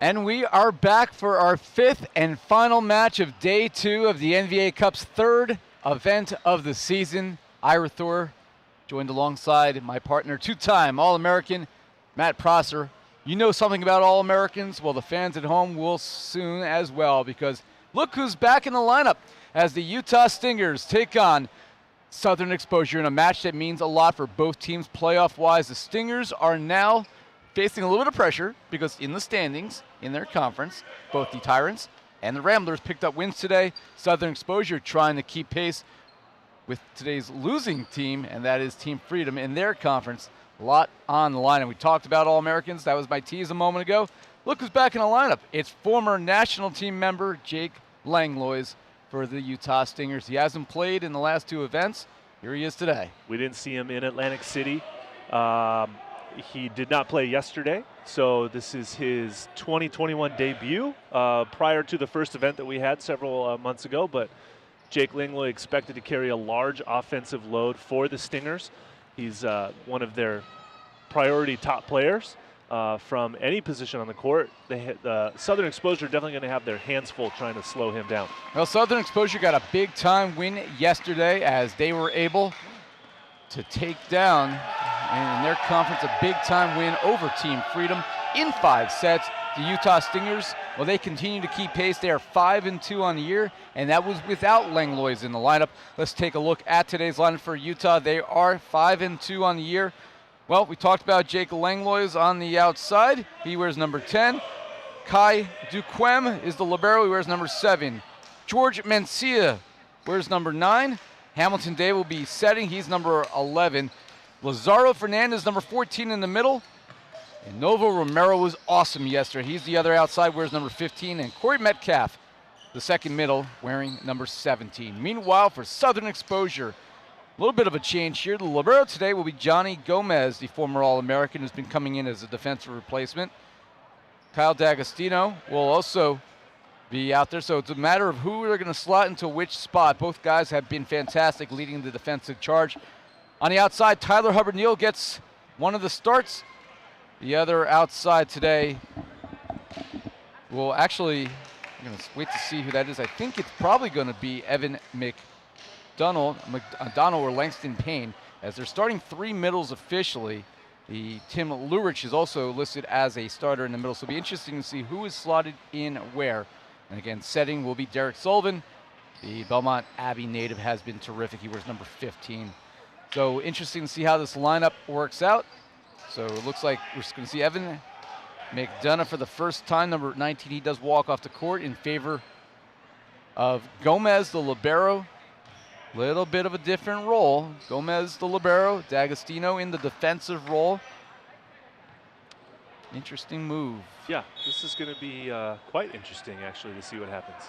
And we are back for our fifth and final match of day 2 of the NVA Cup's third event of the season. Ira Thor joined alongside my partner, two-time All-American, Matt Prosser. You know something about All-Americans? Well, the fans at home will soon as well, because look who's back in the lineup as the Utah Stingers take on Southern Exposure in a match that means a lot for both teams playoff-wise. The Stingers are now facing a little bit of pressure because in the standings, in their conference, both the Tyrants and the Ramblers picked up wins today. Southern Exposure trying to keep pace with today's losing team, and that is Team Freedom in their conference. A lot on the line, and we talked about All-Americans. That was my tease a moment ago. Look who's back in the lineup. It's former national team member Jake Langlois for the Utah Stingers. He hasn't played in the last 2 events. Here he is today. We didn't see him in Atlantic City. He did not play yesterday, so this is his 2021 debut prior to the first event that we had several months ago. But Jake Langlois expected to carry a large offensive load for the Stingers. He's one of their priority top players from any position on the court. Southern Exposure definitely going to have their hands full trying to slow him down. Well, Southern Exposure got a big-time win yesterday as they were able to take down, in their conference, a big-time win over Team Freedom in 5 sets. The Utah Stingers, well, they continue to keep pace. They are 5-2 on the year, and that was without Langlois in the lineup. Let's take a look at today's lineup for Utah. They are 5-2 on the year. Well, we talked about Jake Langlois on the outside. He wears number 10. Kai Duquem is the libero. He wears number 7. Jorge Mencia wears number 9. Hamilton Day will be setting. He's number 11. Lazaro Fernandez, number 14 in the middle. And Novo Romero was awesome yesterday. He's the other outside, wears number 15. And Corey Metcalf, the second middle, wearing number 17. Meanwhile, for Southern Exposure, a little bit of a change here. The libero today will be Johnny Gomez, the former All-American, who's been coming in as a defensive replacement. Kyle D'Agostino will also be out there, so it's a matter of who they're going to slot into which spot. Both guys have been fantastic leading the defensive charge. On the outside, Tyler Hubbard-Neil gets one of the starts. The other outside today will actually, I'm going to wait to see who that is. I think it's probably going to be Evan Mcdonough or Langston Payne, as they're starting 3 middles officially. The Tim Lurich is also listed as a starter in the middle, so it'll be interesting to see who is slotted in where. And again, setting will be Derek Sullivan. The Belmont Abbey native has been terrific. He wears number 15. So interesting to see how this lineup works out. So it looks like we're just going to see Evan Mcdonough for the first time, number 19. He does walk off the court in favor of Gomez, the libero. Little bit of a different role. Gomez, the libero. D'Agostino in the defensive role. Interesting move. Yeah, this is going to be quite interesting, actually, to see what happens.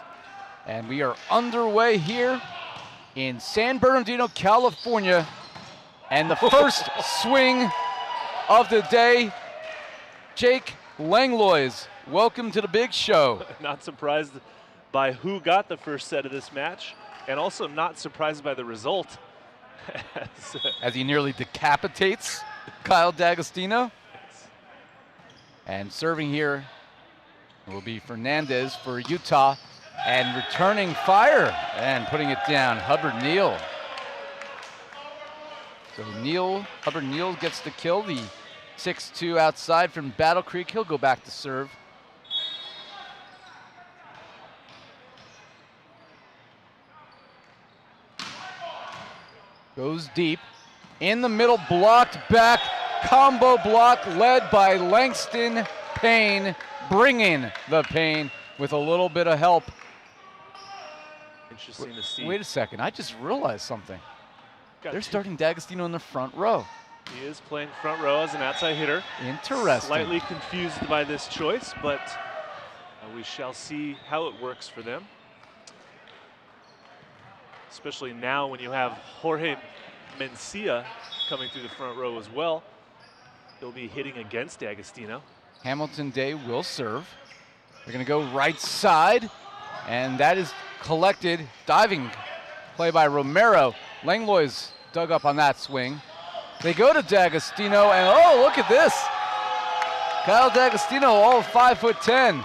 And we are underway here in San Bernardino, California. And the first swing of the day, Jake Langlois. Welcome to the big show. Not surprised by who got the first set of this match, and also not surprised by the result. As he nearly decapitates Kyle D'Agostino. Yes. And serving here will be Fernandez for Utah, and returning fire and putting it down, Hubbard-Neil. So Hubbard-Neil gets the kill, the 6'2" outside from Battle Creek. He'll go back to serve. Goes deep. In the middle, blocked back. Combo block led by Langston Payne, bringing the pain with a little bit of help. Interesting to see. Wait a second, I just realized something. They're starting D'Agostino in the front row. He is playing front row as an outside hitter. Interesting. Slightly confused by this choice, but we shall see how it works for them. Especially now when you have Jorge Mencia coming through the front row as well. He'll be hitting against D'Agostino. Hamilton Day will serve. They're going to go right side, and that is collected. Diving play by Romero. Langlois dug up on that swing. They go to D'Agostino, and oh, look at this. Kyle D'Agostino, all of 5'10",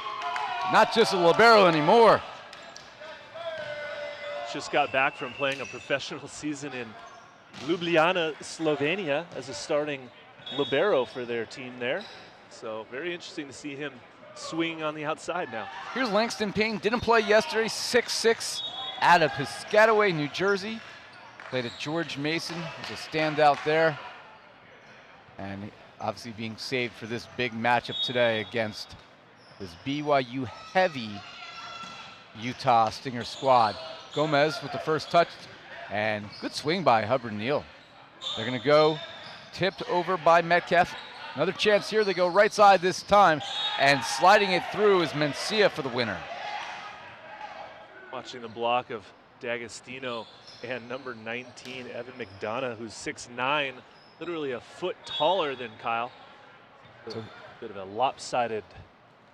not just a libero anymore. Just got back from playing a professional season in Ljubljana, Slovenia, as a starting libero for their team there. So very interesting to see him swinging on the outside now. Here's Langston Payne, didn't play yesterday, 6'6", out of Piscataway, New Jersey. Played at George Mason, was a standout there. And obviously being saved for this big matchup today against this BYU heavy Utah Stinger squad. Gomez with the first touch, and good swing by Hubbard-Neil. They're gonna go tipped over by Metcalf. Another chance here, they go right side this time, and sliding it through is Mencia for the winner. Watching the block of D'Agostino and number 19, Evan Mcdonough, who's 6'9", literally a foot taller than Kyle. A bit of a lopsided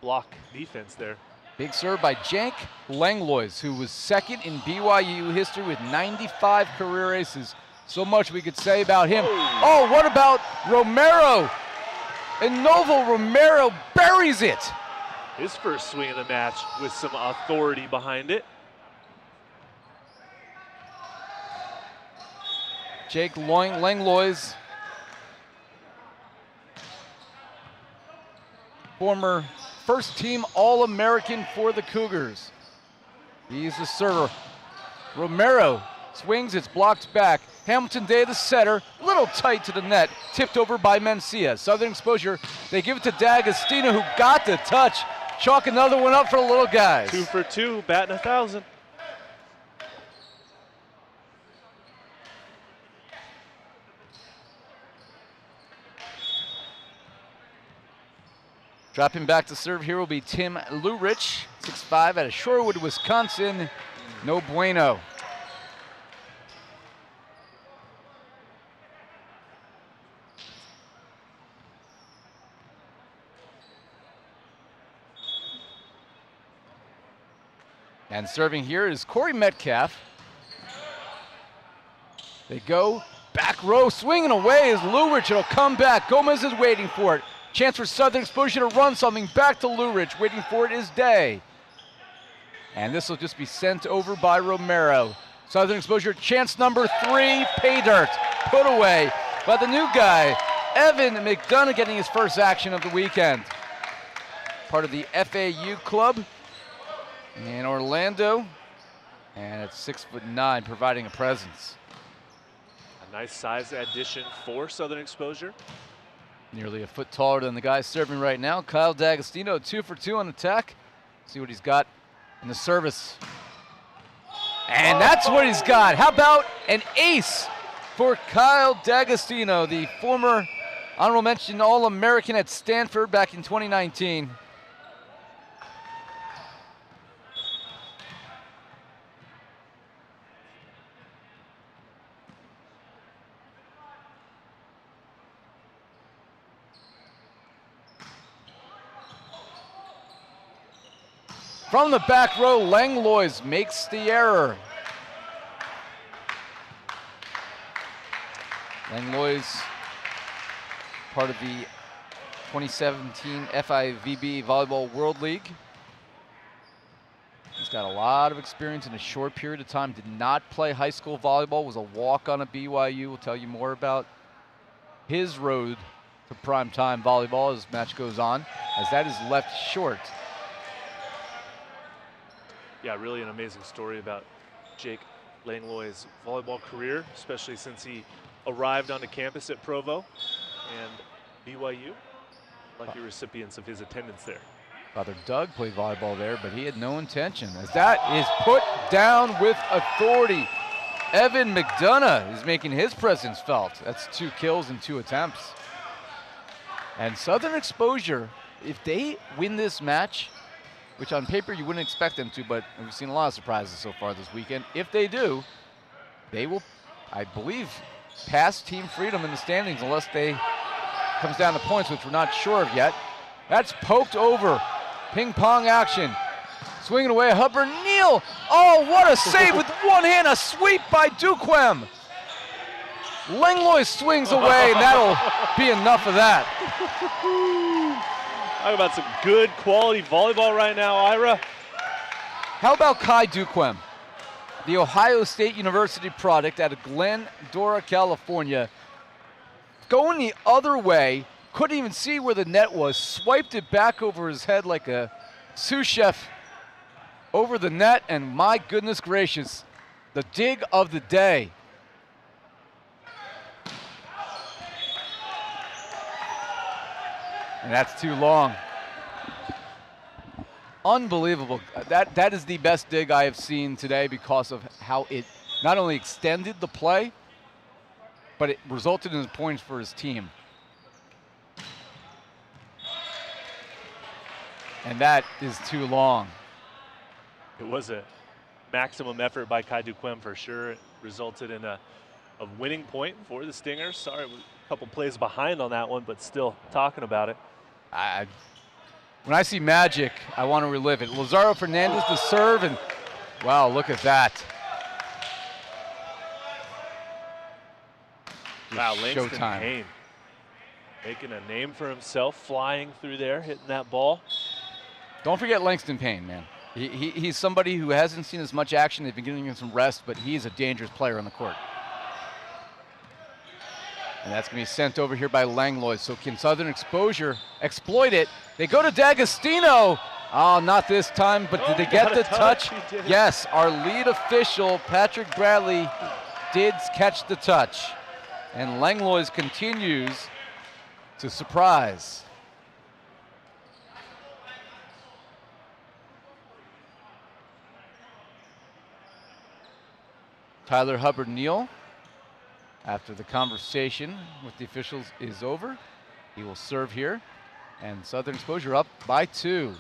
block defense there. Big serve by Jank Langlois, who was second in BYU history with 95 career aces. So much we could say about him. Oh, what about Romero? And Novo Romero buries it. His first swing of the match with some authority behind it. Jake Langlois, former first-team All-American for the Cougars. He's the server. Romero swings, it's blocked back. Hamilton Day, the setter, a little tight to the net, tipped over by Mencia. Southern Exposure, they give it to D'Agostino, who got the touch. Chalk another one up for the little guys. 2 for 2, batting 1,000. Dropping back to serve here will be Tim Lurich, 6'5", out of Shorewood, Wisconsin. No bueno. And serving here is Corey Metcalf. They go back row, swinging away is Lurich. It'll come back. Gomez is waiting for it. Chance for Southern Exposure to run something back to Lurich. Waiting for it is Day. And this will just be sent over by Romero. Southern Exposure, chance number 3, pay dirt. Put away by the new guy, Evan Mcdonough, getting his first action of the weekend. Part of the FAU club in Orlando. And at 6'9", providing a presence. A nice size addition for Southern Exposure. Nearly a foot taller than the guy serving right now. Kyle D'Agostino, 2 for 2 on attack. See what he's got in the service. And that's what he's got. How about an ace for Kyle D'Agostino, the former honorable mention All-American at Stanford back in 2019. From the back row, Langlois makes the error. Langlois, part of the 2017 FIVB Volleyball World League. He's got a lot of experience in a short period of time. Did not play high school volleyball, was a walk-on at BYU. We'll tell you more about his road to primetime volleyball as the match goes on, as that is left short. Yeah, really an amazing story about Jake Langlois' volleyball career, especially since he arrived onto campus at Provo and BYU. Lucky recipients of his attendance there. Father Doug played volleyball there, but he had no intention, as that is put down with authority. Evan Mcdonough is making his presence felt. That's 2 kills in 2 attempts. And Southern Exposure, if they win this match, which on paper you wouldn't expect them to, but we've seen a lot of surprises so far this weekend. If they do, they will, I believe, pass Team Freedom in the standings unless they comes down to points, which we're not sure of yet. That's poked over. Ping pong action. Swinging away, Hubbard-Neil. Oh, what a save with one hand, a sweep by Duquem. Langlois swings away, and that'll be enough of that. Talk about some good quality volleyball right now, Ira. How about Kai Duquem, the Ohio State University product out of Glendora, California, going the other way, couldn't even see where the net was, swiped it back over his head like a sous chef over the net, and my goodness gracious, the dig of the day. And that's too long. Unbelievable. That is the best dig I have seen today because of how it not only extended the play, but it resulted in points for his team. And that is too long. It was a maximum effort by Kai Duquem for sure. It resulted in a winning point for the Stingers. Sorry, a couple plays behind on that one, but still talking about it. When I see magic, I want to relive it. Lazaro Fernandez to serve, and wow, look at that. Wow, Langston Showtime. Payne making a name for himself, flying through there, hitting that ball. Don't forget Langston Payne, man. He's somebody who hasn't seen as much action. They've been giving him some rest, but he's a dangerous player on the court. And that's going to be sent over here by Langlois. So can Southern Exposure exploit it? They go to D'Agostino. Oh, not this time, but did they get the touch? Yes, our lead official, Patrick Bradley, did catch the touch. And Langlois continues to surprise. Tyler Hubbard-Neil, after the conversation with the officials is over, he will serve here. And Southern Exposure up by 2.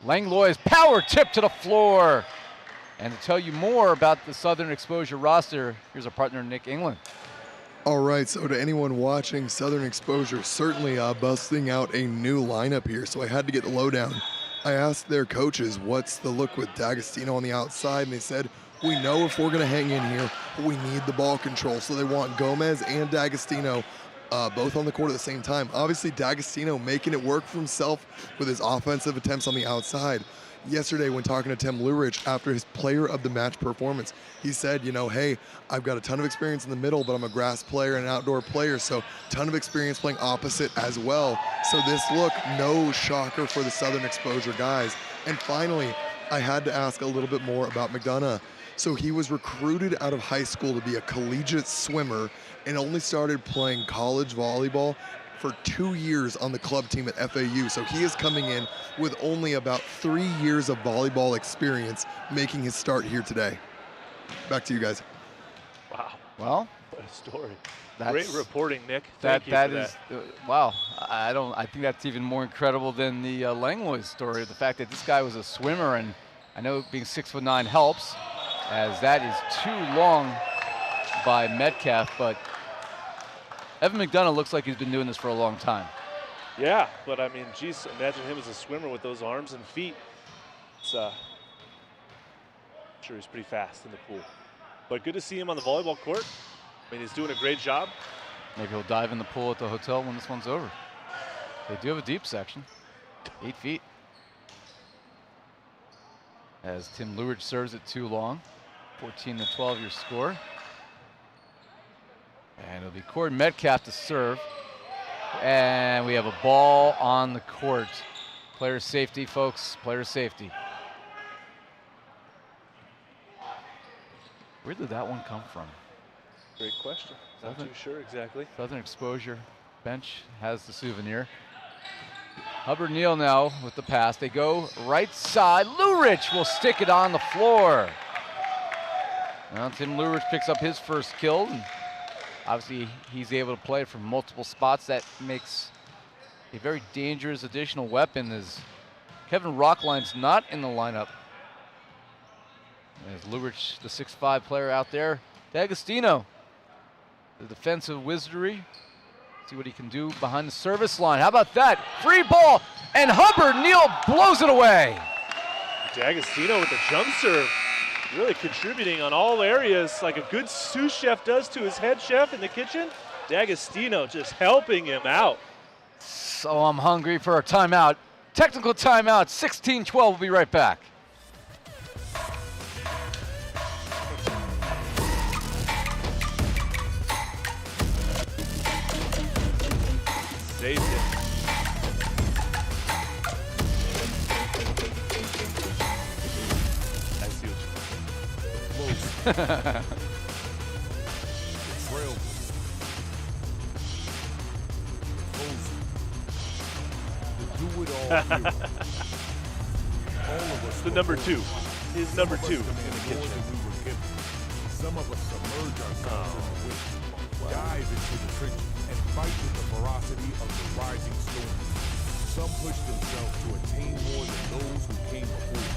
Langlois power tip to the floor. And to tell you more about the Southern Exposure roster, here's our partner Nick England. All right, so to anyone watching, Southern Exposure certainly busting out a new lineup here, so I had to get the lowdown. I asked their coaches, what's the look with D'Agostino on the outside, and they said, we know if we're going to hang in here, we need the ball control. So they want Gomez and D'Agostino both on the court at the same time. Obviously, D'Agostino making it work for himself with his offensive attempts on the outside. Yesterday, when talking to Tim Lurich after his player of the match performance, he said, you know, hey, I've got a ton of experience in the middle, but I'm a grass player and an outdoor player, so ton of experience playing opposite as well. So this look, no shocker for the Southern Exposure guys. And finally, I had to ask a little bit more about Mcdonough. So he was recruited out of high school to be a collegiate swimmer and only started playing college volleyball for 2 years on the club team at FAU. So he is coming in with only about 3 years of volleyball experience, making his start here today. Back to you guys. Wow. Well, what a story. Great reporting, Nick. That Thank you for is that. wow. I think that's even more incredible than the Langlois story. The fact that this guy was a swimmer, and I know being 6'9" helps, as that is too long by Metcalf, but Evan Mcdonough looks like he's been doing this for a long time. Yeah, but I mean, geez, imagine him as a swimmer with those arms and feet. It's, I'm sure he's pretty fast in the pool. But good to see him on the volleyball court. I mean, he's doing a great job. Maybe he'll dive in the pool at the hotel when this one's over. They do have a deep section, 8 feet. As Tim Lurich serves it too long, 14-12 your score. And it'll be Corey Metcalf to serve. And we have a ball on the court. Player safety, folks, player safety. Where did that one come from? Great question. Not too sure exactly. Southern Exposure bench has the souvenir. Hubbard-Neil now with the pass. They go right side. Lurich will stick it on the floor. Well, Tim Lurich picks up his first kill. And obviously, he's able to play from multiple spots. That makes a very dangerous additional weapon, as Kevin Rockline's not in the lineup. As Lurich, the 6'5" player out there. D'Agostino, the defensive wizardry. See what he can do behind the service line. How about that? Free ball, and Hubbard-Neil blows it away. D'Agostino with the jump serve, really contributing on all areas like a good sous chef does to his head chef in the kitchen. D'Agostino just helping him out. So I'm hungry for a timeout. Technical timeout, 16-12. We'll be right back. Saved it. I see what It's the number 2. He's number 2 in the kitchen. Some of us submerge ourselves in the wind, dive into the trenches, and fight with the ferocity of the rising storm. Some push themselves to attain more than those who came before.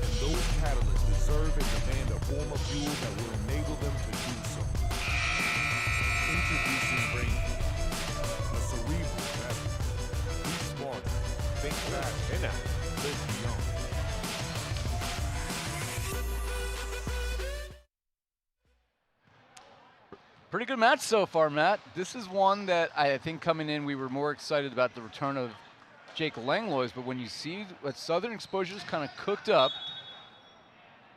And those catalysts deserve and demand a form of fuel that will enable them to do so. Introducing Brain, a cerebral method. Be smart, think fast, and live beyond. Pretty good match so far, Matt. This is one that I think coming in we were more excited about the return of Jake Langlois, but when you see what Southern Exposure's kind of cooked up,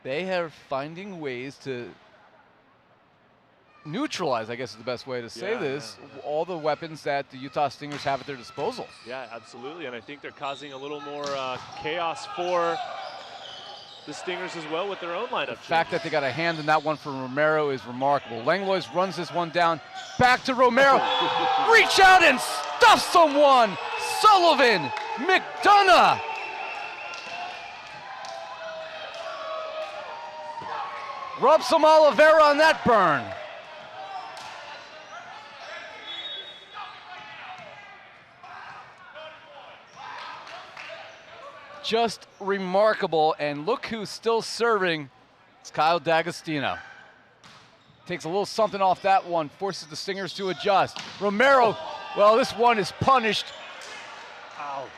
they are finding ways to neutralize, I guess is the best way to say this, all the weapons that the Utah Stingers have at their disposal. Yeah, absolutely, and I think they're causing a little more chaos for the Stingers as well with their own lineup. The fact that they got a hand in that one for Romero is remarkable. Langlois runs this one down, back to Romero. Reach out and stuff someone. Sullivan, Mcdonough. Rub some Oliveira on that burn. Just remarkable, and look who's still serving. It's Kyle D'Agostino. Takes a little something off that one, forces the Stingers to adjust. Romero, well, this one is punished. Ouch.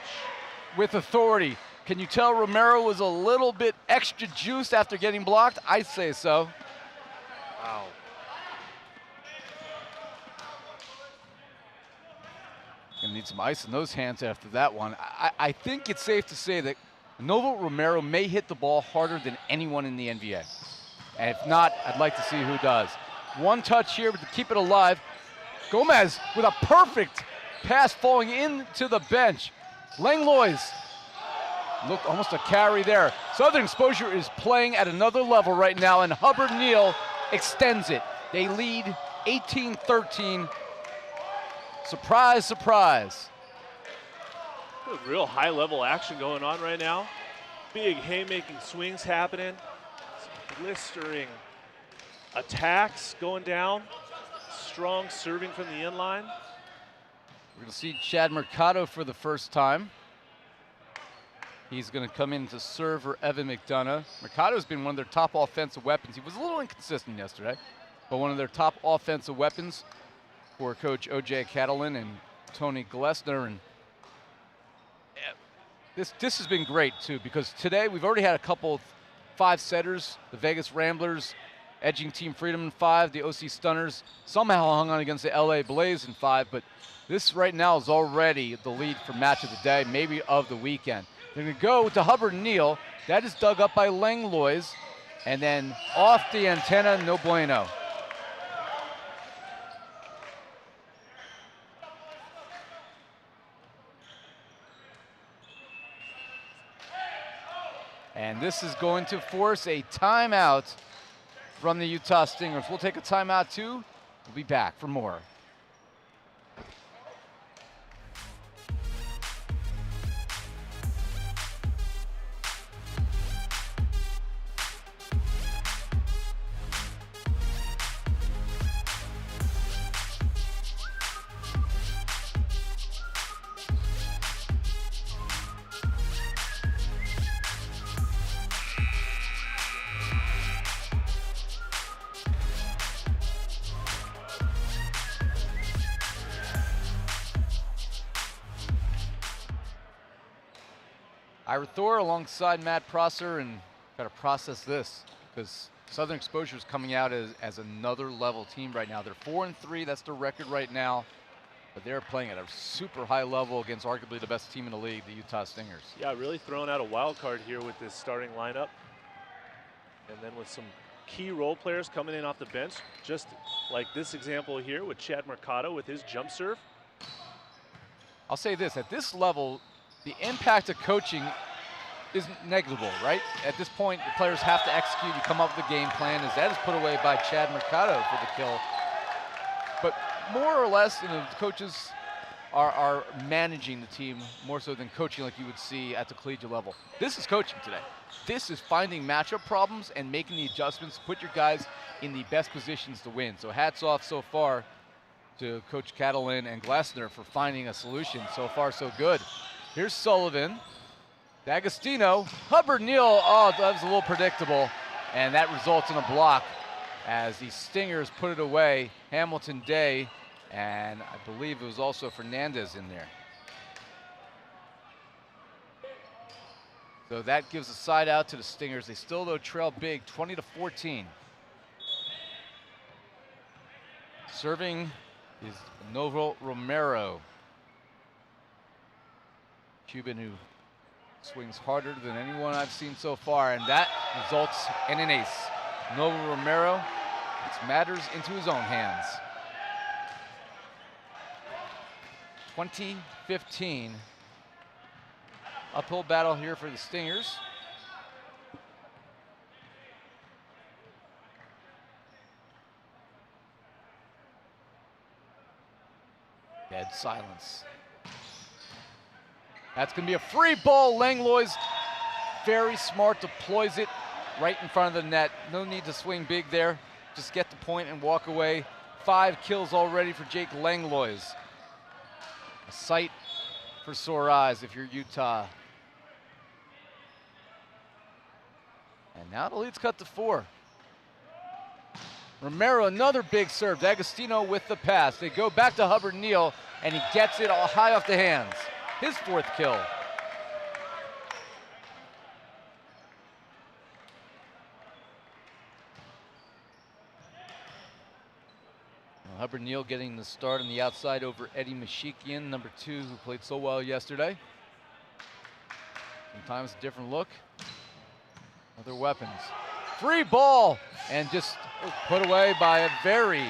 With authority. Can you tell Romero was a little bit extra juiced after getting blocked? I say so. Wow. Gonna need some ice in those hands after that one. I think it's safe to say that Novo Romero may hit the ball harder than anyone in the NBA. And if not, I'd like to see who does. One touch here to keep it alive. Gomez with a perfect pass falling into the bench. Langlois, look, almost a carry there. Southern Exposure is playing at another level right now, and Hubbard-Neil extends it. They lead 18-13. Surprise, surprise. Real high-level action going on right now. Big haymaking swings happening. Some blistering attacks going down. Strong serving from the inline. We're going to see Chad Mercado for the first time. He's going to come in to serve for Evan Mcdonough. Mercado's been one of their top offensive weapons. He was a little inconsistent yesterday, but one of their top offensive weapons for Coach O.J. Catalan and Tony Glessner. And this has been great, too, because today we've already had a couple of 5-setters. The Vegas Ramblers edging Team Freedom in 5. The OC Stunners somehow hung on against the L.A. Blaze in 5. But this right now is already the lead for match of the day, maybe of the weekend. They're going to go to Hubbard-Neil. That is dug up by Langlois. And then off the antenna, no bueno. And this is going to force a timeout from the Utah Stingers. We'll take a timeout too. We'll be back for more. Ira Thor alongside Matt Prosser, and got to process this because Southern Exposure is coming out as another level team right now. They're 4-3, that's their record right now. but they're playing at a super high level against arguably the best team in the league, the Utah Stingers. Yeah, really throwing out a wild card here with this starting lineup. And then with some key role players coming in off the bench, just like this example here with Chad Mercado with his jump serve. I'll say this, at this level, the impact of coaching is negligible, right? At this point, the players have to execute. You come up with a game plan, as that is put away by Chad Mercado for the kill. But more or less, the coaches are managing the team more so than coaching like you would see at the collegiate level. This is coaching today. This is finding matchup problems and making the adjustments to put your guys in the best positions to win. So hats off so far to Coach Catalin and Glessner for finding a solution. So far, so good. Here's Sullivan. D'Agostino, Hubbard-Neil, oh, that was a little predictable, and that results in a block as the Stingers put it away. Hamilton Day, and I believe it was also Fernandez in there. So that gives a side out to the Stingers. They still, though, trail big, 20-14. Serving is Novo Romero. Cuban who swings harder than anyone I've seen so far, and that results in an ace. Novo Romero gets matters into his own hands. 20-15. Uphill battle here for the Stingers. Dead silence. That's going to be a free ball. Langlois, very smart, deploys it right in front of the net. No need to swing big there. Just get the point and walk away. 5 kills already for Jake Langlois. A sight for sore eyes if you're Utah. And now the lead's cut to 4. Romero, another big serve. D'Agostino with the pass. They go back to Hubbard-Neil, and he gets it all high off the hands. His 4th kill. Well, Hubbard-Neil getting the start on the outside over Eddie Mashikian, number 2, who played so well yesterday. Sometimes a different look. Other weapons. Free ball, and just put away by a very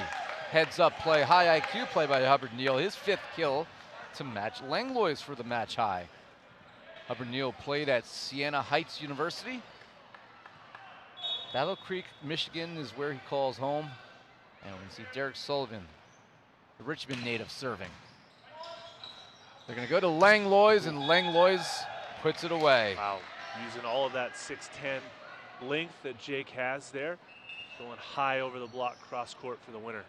heads-up play, high IQ play by Hubbard-Neil. His 5th kill to match Langlois for the match high. Hubbard-Neil played at Siena Heights University. Battle Creek, Michigan is where he calls home. And we see Derek Sullivan, the Richmond native, serving. They're going to go to Langlois, and Langlois puts it away. Wow, using all of that 6'10" length that Jake has there, going high over the block cross court for the winner.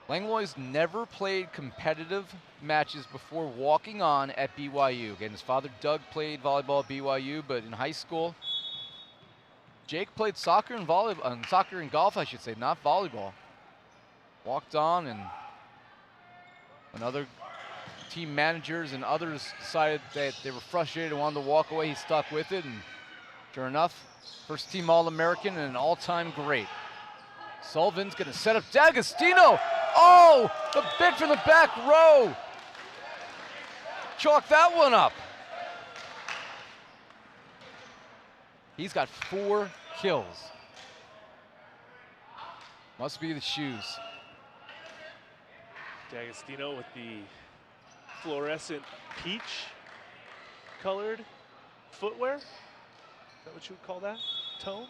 Langlois never played competitive matches before walking on at BYU. Again, his father Doug played volleyball at BYU, but in high school, Jake played soccer and volleyball, soccer and golf, I should say, not volleyball. Walked on, and when other team managers and others decided that they were frustrated and wanted to walk away, he stuck with it, and sure enough, first team All-American and an all-time great. Sullivan's gonna set up D'Agostino. Oh, the big from the back row. Chalk that one up. He's got 4 kills. Must be the shoes. D'Agostino with the fluorescent peach colored footwear. Is that what you would call that? Tone?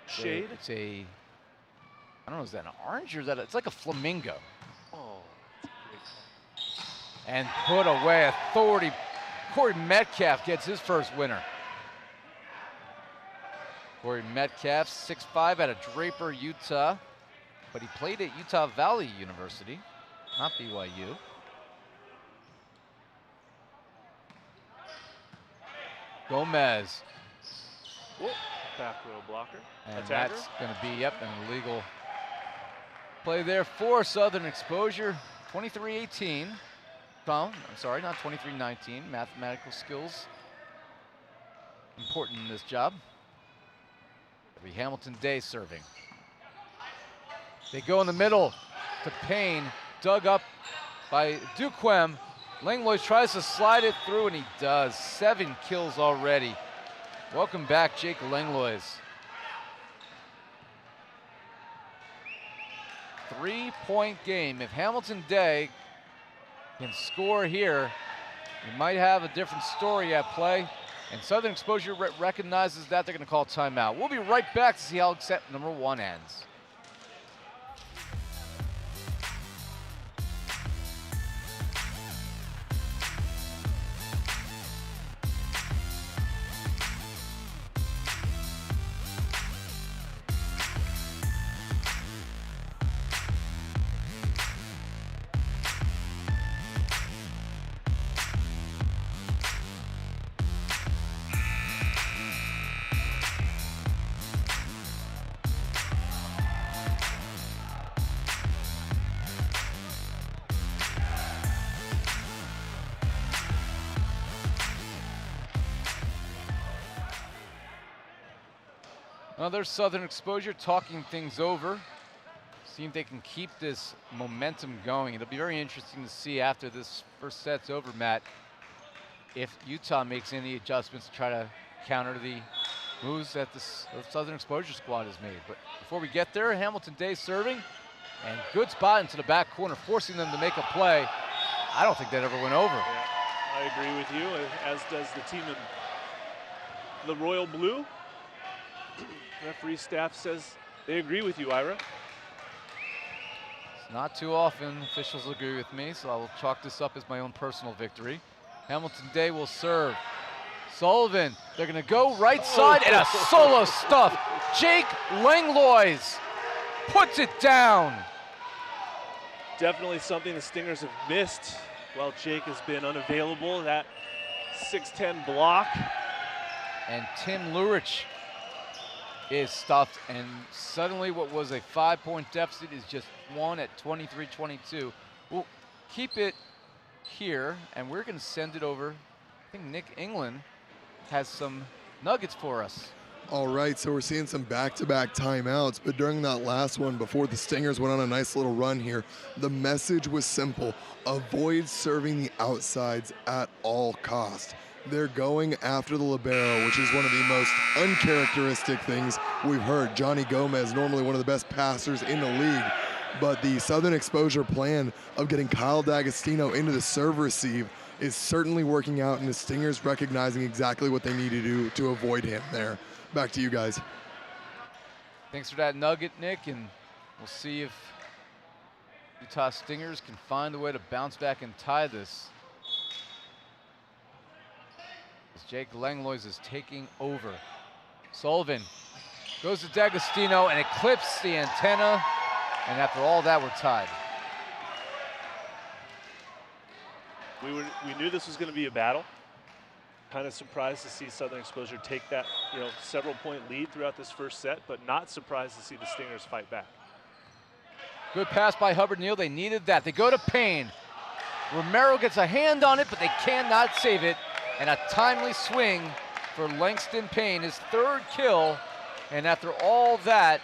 Shade? It's a, I don't know, is that an orange or is that it's like a flamingo? Oh, that's a great color. And put away authority. Corey Metcalf gets his first winner. Corey Metcalf, 6'5", out of Draper, Utah. But he played at Utah Valley University, not BYU. Gomez. Whoop. Back row blocker. And Attacker. that's going to be, an illegal play there for Southern Exposure. 23-18. No, I'm sorry, not 23-19. Mathematical skills important in this job. It'll be Hamilton Day serving. They go in the middle to Payne. Dug up by Duquem. Langlois tries to slide it through, and he does. 7 kills already. Welcome back, Jake Langlois. 3-point game. If Hamilton Day can score here, we might have a different story at play. And Southern Exposure recognizes that. They're going to call timeout. We'll be right back to see how set number 1 ends. Well, there's Southern Exposure talking things over. See if they can keep this momentum going. It'll be very interesting to see after this first set's over, Matt, if Utah makes any adjustments to try to counter the moves that the Southern Exposure squad has made. But before we get there, Hamilton Day serving, and good spot into the back corner, forcing them to make a play. I don't think that ever went over. Yeah, I agree with you, as does the team in the royal blue. Referee staff says they agree with you, Ira. It's not too often officials agree with me, so I will chalk this up as my own personal victory. Hamilton Day will serve. Sullivan, they're going to go right side, and a solo stuff. Jake Langlois puts it down. Definitely something the Stingers have missed while Jake has been unavailable. That 6'10" block. And Tim Lurich is stuffed, and suddenly what was a 5-point deficit is just 1 at 23-22. We'll keep it here, and we're going to send it over. I think Nick England has some nuggets for us. All right, so we're seeing some back-to-back timeouts, but during that last one, before the Stingers went on a nice little run here, the message was simple: avoid serving the outsides at all cost. They're going after the libero, which is one of the most uncharacteristic things we've heard. Johnny Gomez, normally one of the best passers in the league, but the Southern Exposure plan of getting Kyle D'Agostino into the serve-receive is certainly working out, and the Stingers recognizing exactly what they need to do to avoid him there. Back to you guys. Thanks for that nugget, Nick, and we'll see if Utah Stingers can find a way to bounce back and tie this. As Jake Langlois is taking over. Sullivan goes to D'Agostino, and it clips the antenna, and after all that, we're tied. We knew this was going to be a battle. Kind of surprised to see Southern Exposure take that, several-point lead throughout this first set, but not surprised to see the Stingers fight back. Good pass by Hubbard-Neil. They needed that. They go to Payne. Romero gets a hand on it, but they cannot save it. And a timely swing for Langston Payne, his 3rd kill. And after all that,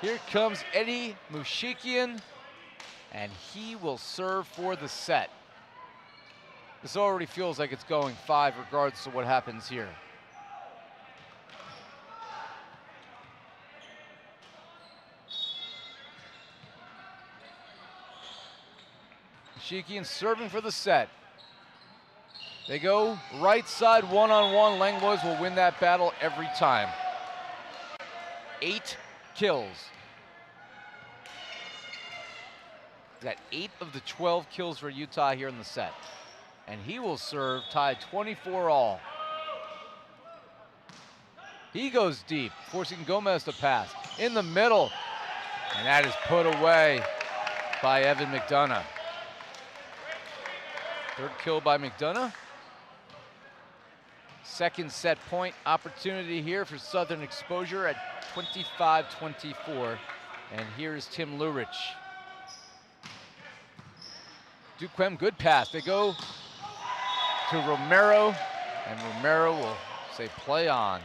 here comes Eddie Mushikian, and he will serve for the set. This already feels like it's going 5 regardless of what happens here. Mushikian serving for the set. They go right side one-on-one. Langlois will win that battle every time. 8 kills. That 8 of the 12 kills for Utah here in the set. And he will serve, tied 24 all. He goes deep, forcing Gomez to pass. In the middle, and that is put away by Evan Mcdonough. 3rd kill by Mcdonough. 2nd set point opportunity here for Southern Exposure at 25-24. And here's Tim Lurich. Duquem, good pass. They go to Romero, and Romero will say play on.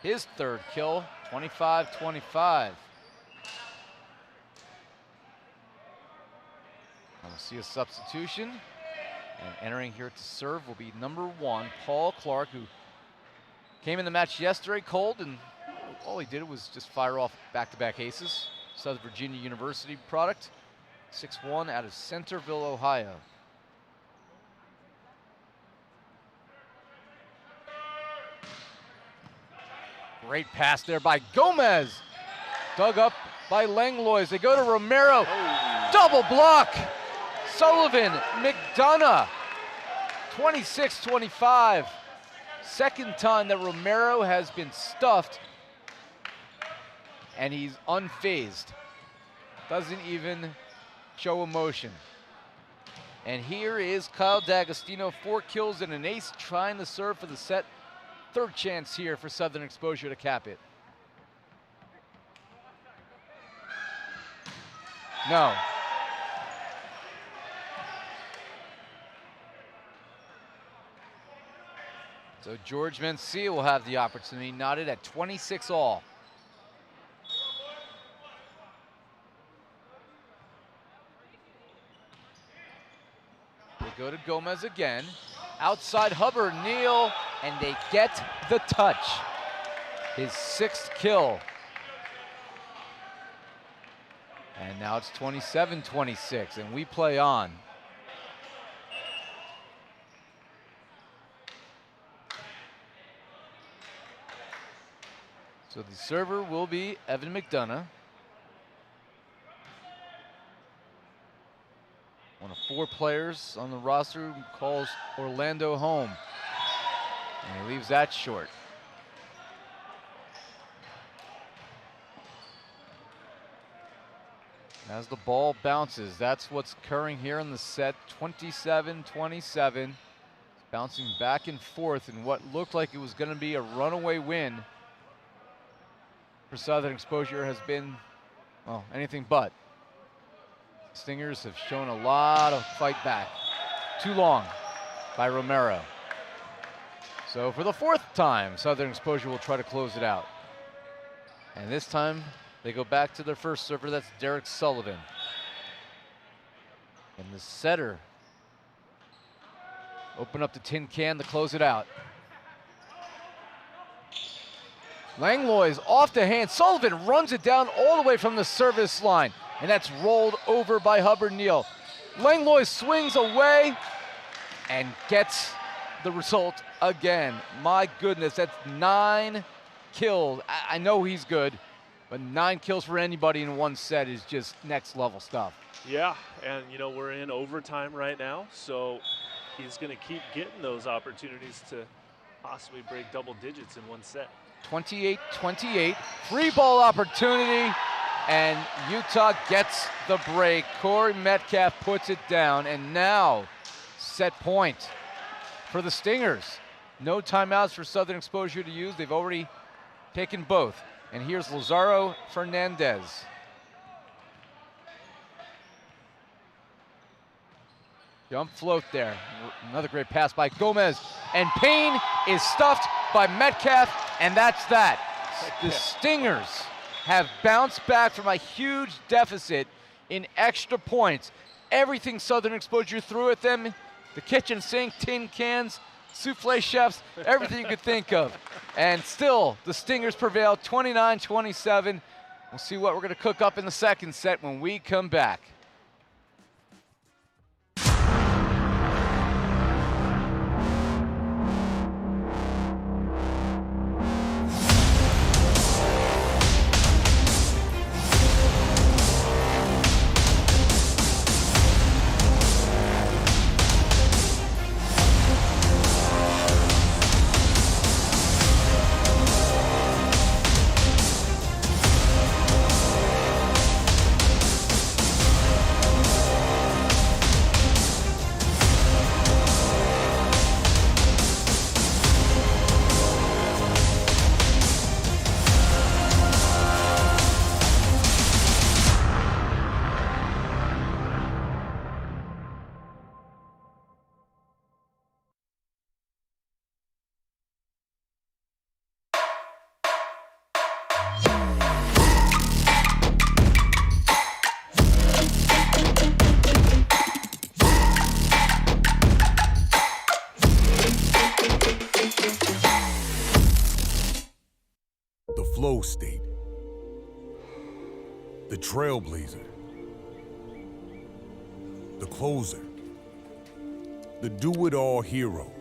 His 3rd kill, 25-25. See a substitution. And entering here to serve will be number 1, Paul Clark, who came in the match yesterday cold, and all he did was just fire off back-to-back aces. Southern Virginia University product. 6'1" out of Centerville, Ohio. Great pass there by Gomez. Dug up by Langlois. They go to Romero. Double block. Sullivan, Mcdonough. 26-25. Second time that Romero has been stuffed, and he's unfazed. Doesn't even show emotion. And here is Kyle D'Agostino, 4 kills and an ace, trying to serve for the set. Third chance here for Southern Exposure to cap it. No. So Jorge Mencia will have the opportunity, knotted at 26 all. They go to Gomez again. Outside Hubbard-Neil, and they get the touch. His 6th kill. And now it's 27-26, and we play on. So the server will be Evan Mcdonough. One of 4 players on the roster who calls Orlando home. And he leaves that short. As the ball bounces, that's what's occurring here in the set. 27-27. Bouncing back and forth in what looked like it was going to be a runaway win for Southern Exposure has been, well, anything but. Stingers have shown a lot of fight back. Too long by Romero. So for the 4th time, Southern Exposure will try to close it out. And this time, they go back to their first server, that's Derek Sullivan. And the setter open up the tin can to close it out. Langlois off the hand. Sullivan runs it down all the way from the service line. And that's rolled over by Hubbard-Neil. Langlois swings away and gets the result again. My goodness, that's 9 kills. I know he's good, but 9 kills for anybody in one set is just next level stuff. Yeah, and you know, we're in overtime right now, so he's going to keep getting those opportunities to possibly break double digits in one set. 28-28, free ball opportunity, and Utah gets the break. Corey Metcalf puts it down, and now set point for the Stingers. No timeouts for Southern Exposure to use. They've already taken both. And here's Lazaro Fernandez. Jump float there. Another great pass by Gomez. And Payne is stuffed by Metcalf, and that's that. The Stingers have bounced back from a huge deficit in extra points. Everything Southern Exposure threw at them, the kitchen sink, tin cans, souffle chefs, everything you could think of. And still, the Stingers prevail 29-27. We'll see what we're going to cook up in the second set when we come back. flow state, the trailblazer, the closer, the do-it-all hero.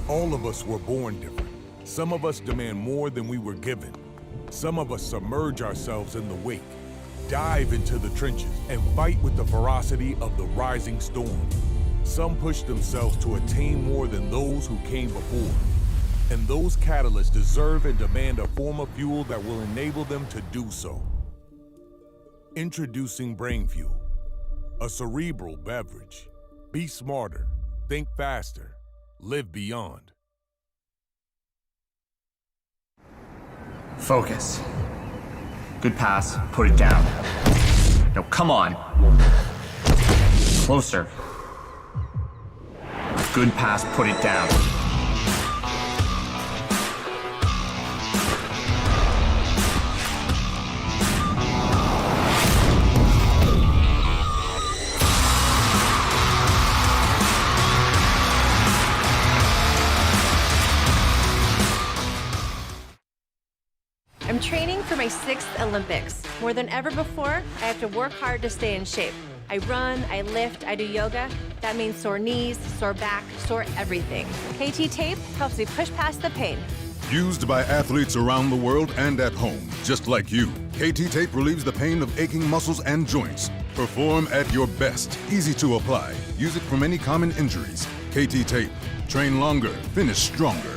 All of us were born different. Some of us demand more than we were given. Some of us submerge ourselves in the wake, dive into the trenches, and fight with the ferocity of the rising storm. Some push themselves to attain more than those who came before. And those catalysts deserve and demand a form of fuel that will enable them to do so. Introducing Brain Fuel, a cerebral beverage. Be smarter, think faster, live beyond. Focus. Good pass, put it down. Now come on. Closer. Good pass, put it down. I'm training for my 6th Olympics. More than ever before, I have to work hard to stay in shape. I run, I lift, I do yoga. That means sore knees, sore back, sore everything. KT Tape helps me push past the pain. Used by athletes around the world and at home, just like you. KT Tape relieves the pain of aching muscles and joints. Perform at your best. Easy to apply. Use it for many common injuries. KT Tape. Train longer, finish stronger.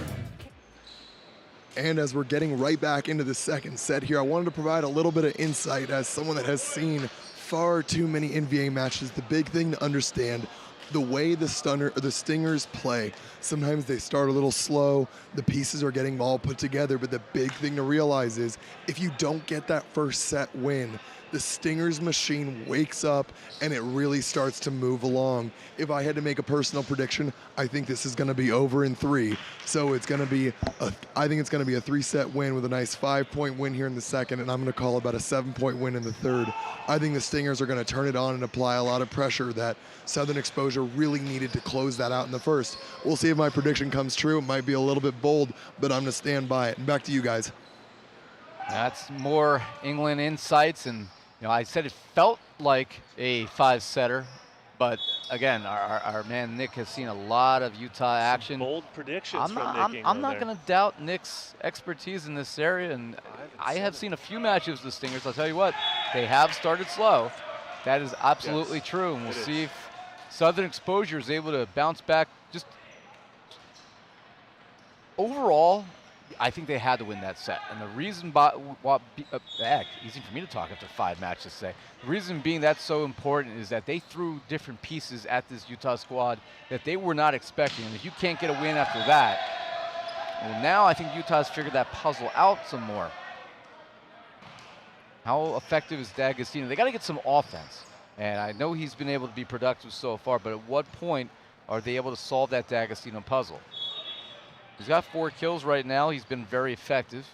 And as we're getting right back into the second set here, I wanted to provide a little bit of insight as someone that has seen far too many NBA matches. The big thing to understand, the way the Stingers play, sometimes they start a little slow, the pieces are getting all put together, but the big thing to realize is if you don't get that first set win, the Stingers machine wakes up and it really starts to move along. If I had to make a personal prediction, I think this is going to be over in 3. So it's going to be, I think it's going to be a 3-set win with a nice 5-point win here in the second, and I'm going to call about a 7-point win in the third. I think the Stingers are going to turn it on and apply a lot of pressure that Southern Exposure really needed to close that out in the first. We'll see if my prediction comes true. It might be a little bit bold, but I'm going to stand by it. And back to you guys. That's more England insights, and I said it felt like a 5-setter, but again, our man Nick has seen a lot of Utah action. Some bold predictions I'm not going to doubt Nick's expertise in this area, and I have seen a few matches with the Stingers. I'll tell you what, they have started slow. That is absolutely true, and we'll see if Southern Exposure is able to bounce back. Just overall, I think they had to win that set. And the reason easy for me to talk after 5 matches today. The reason being that's so important is that they threw different pieces at this Utah squad that they were not expecting. And if you can't get a win after that, well, now I think Utah's figured that puzzle out some more. How effective is D'Agostino? They got to get some offense. And I know he's been able to be productive so far, but at what point are they able to solve that D'Agostino puzzle? He's got 4 kills right now. He's been very effective.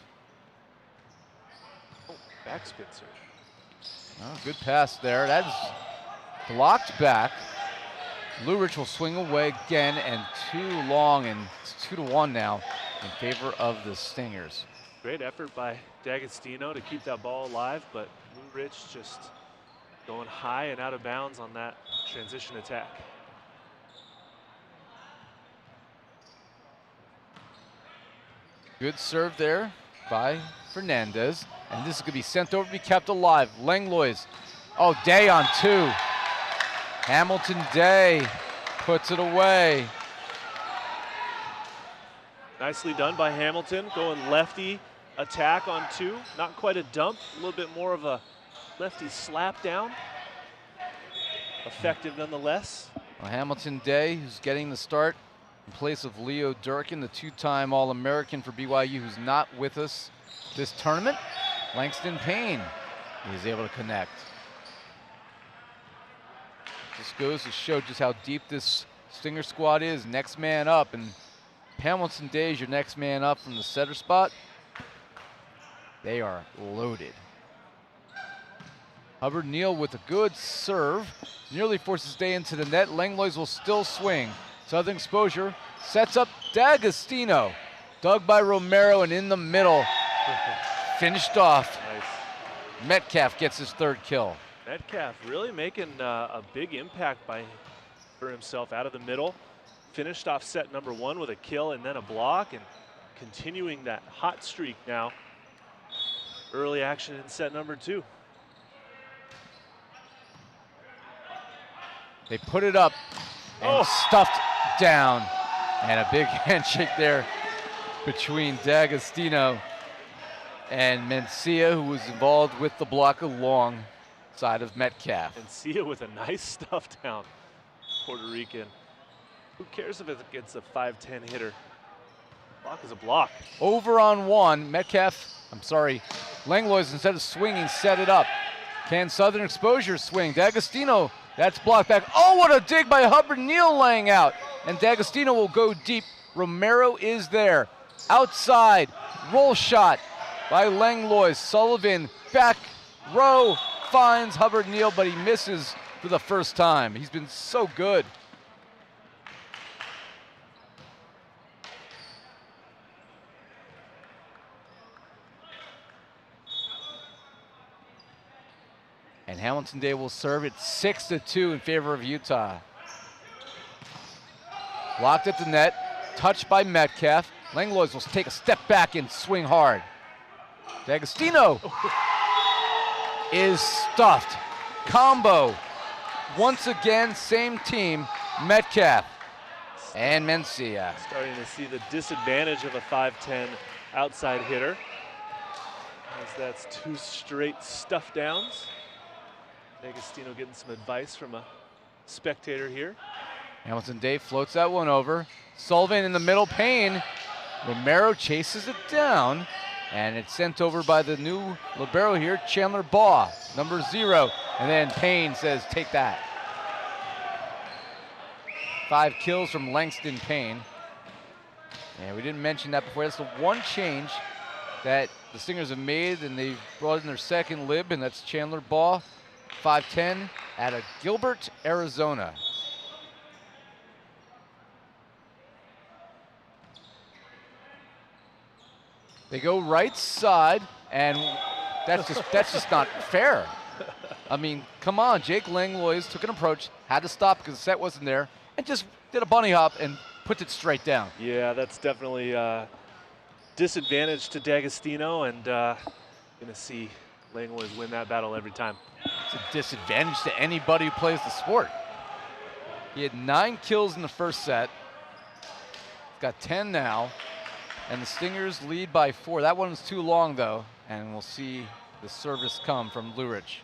Oh, backspin surge. Oh, good pass there. That is blocked back. Lurich will swing away again, and too long, and it's 2-1 now in favor of the Stingers. Great effort by D'Agostino to keep that ball alive, but Lurich just going high and out of bounds on that transition attack. Good serve there by Fernandez. And this is going to be sent over to be kept alive. Langlois. Oh, Day on 2. Hamilton Day puts it away. Nicely done by Hamilton, going lefty attack on 2. Not quite a dump, a little bit more of a lefty slap down. Effective nonetheless. Well, Hamilton Day, who's getting the start in place of Leo Durkin, the 2-time All-American for BYU, who's not with us this tournament. Langston Payne is able to connect. This goes to show just how deep this Stinger squad is. Next man up, and Hamilton Day is your next man up from the setter spot. They are loaded. Hubbard-Neil with a good serve. Nearly forces Day into the net. Langlois will still swing. Southern Exposure sets up D'Agostino. Dug by Romero, and in the middle, Finished off. Nice. Metcalf gets his 3rd kill. Metcalf really making a big impact for himself out of the middle. Finished off set number 1 with a kill and then a block, and continuing that hot streak now. Early action in set number 2. They put it up and stuffed down. And a big handshake there between D'Agostino and Mencia, who was involved with the block alongside of Metcalf. Mencia with a nice stuff down. Puerto Rican. Who cares if it's against a 5'10" hitter? Block is a block. Over on 1, Langlois, instead of swinging, set it up. Can Southern Exposure swing? D'Agostino, that's blocked back. Oh, what a dig by Hubbard-Neil laying out. And D'Agostino will go deep. Romero is there. Outside, roll shot by Langlois. Sullivan, back row, finds Hubbard-Neil, but he misses for the first time. He's been so good. And Hamilton Day will serve it 6-2 in favor of Utah. Blocked at the net, touched by Metcalf. Langlois will take a step back and swing hard. D'Agostino is stuffed. Combo. Once again, same team, Metcalf and Mencia. Starting to see the disadvantage of a 5'10" outside hitter, as that's 2 straight stuff downs. D'Agostino getting some advice from a spectator here. Hamilton Day floats that one over. Sullivan in the middle, Payne. Romero chases it down, and it's sent over by the new libero here, Chandler Baugh, number 0. And then Payne says, take that. 5 kills from Langston Payne. And we didn't mention that before. That's the one change that the Stingers have made, and they brought in their 2nd lib, and that's Chandler Baugh, 5'10", out of Gilbert, Arizona. They go right side, and that's just not fair. I mean, come on, Jake Langlois took an approach, had to stop because the set wasn't there, and just did a bunny hop and put it straight down. Yeah, that's definitely disadvantage to D'Agostino, and gonna see Langlois win that battle every time. It's a disadvantage to anybody who plays the sport. He had 9 kills in the first set. He's got 10 now. And the Stingers lead by 4. That one was too long, though, and we'll see the service come from Lurich.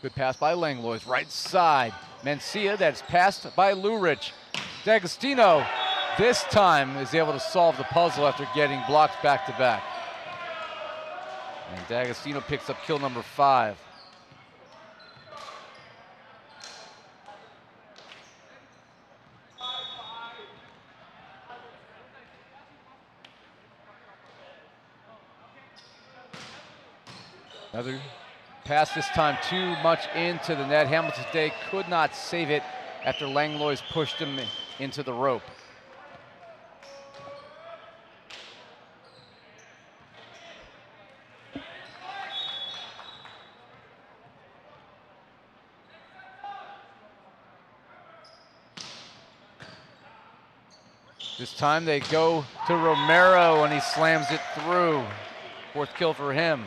Good pass by Langlois, right side. Mencia, that's passed by Lurich. D'Agostino, this time, is able to solve the puzzle after getting blocks back-to-back. And D'Agostino picks up kill number 5. Another pass, this time too much into the net. Hamilton Day could not save it after Langlois pushed him into the rope. This time they go to Romero and he slams it through. 4th kill for him.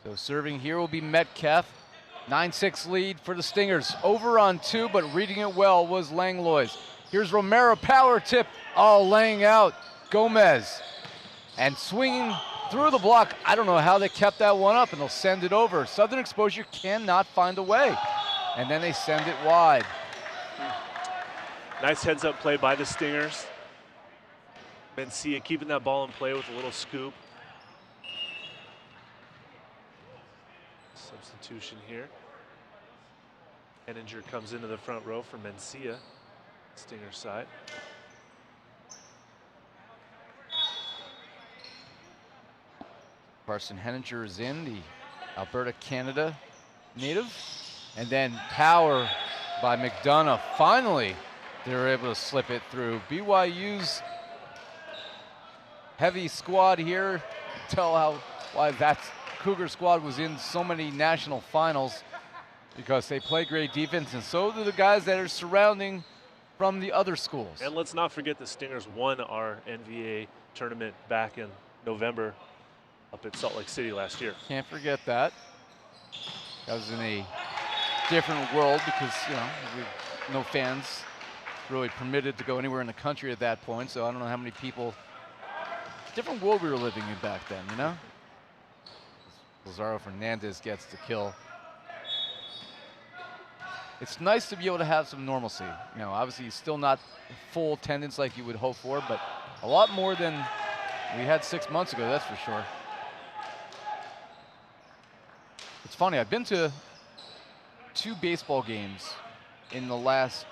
So serving here will be Metcalf. 9-6 lead for the Stingers. Over on 2, but reading it well was Langlois. Here's Romero, power tip. Oh, laying out Gomez. And swinging through the block. I don't know how they kept that one up, and they'll send it over. Southern Exposure cannot find a way. And then they send it wide. Nice heads-up play by the Stingers. Mencia keeping that ball in play with a little scoop. Substitution here. Henninger comes into the front row for Mencia. Stinger side. Carson Henninger is in, the Alberta, Canada native. And then power by Mcdonough. Finally, they were able to slip it through. BYU's heavy squad here. Tell why that Cougar squad was in so many national finals, because they play great defense, and so do the guys that are surrounding from the other schools. And let's not forget the Stingers won our NVA tournament back in November up at Salt Lake City last year. Can't forget that. That was in a different world because, you know, no fans really permitted to go anywhere in the country at that point, so I don't know how many people. Different world we were living in back then, you know? Lazaro Fernandez gets the kill. It's nice to be able to have some normalcy. You know, obviously still not full attendance like you would hope for, but a lot more than we had 6 months ago, that's for sure. It's funny, I've been to 2 baseball games in the last,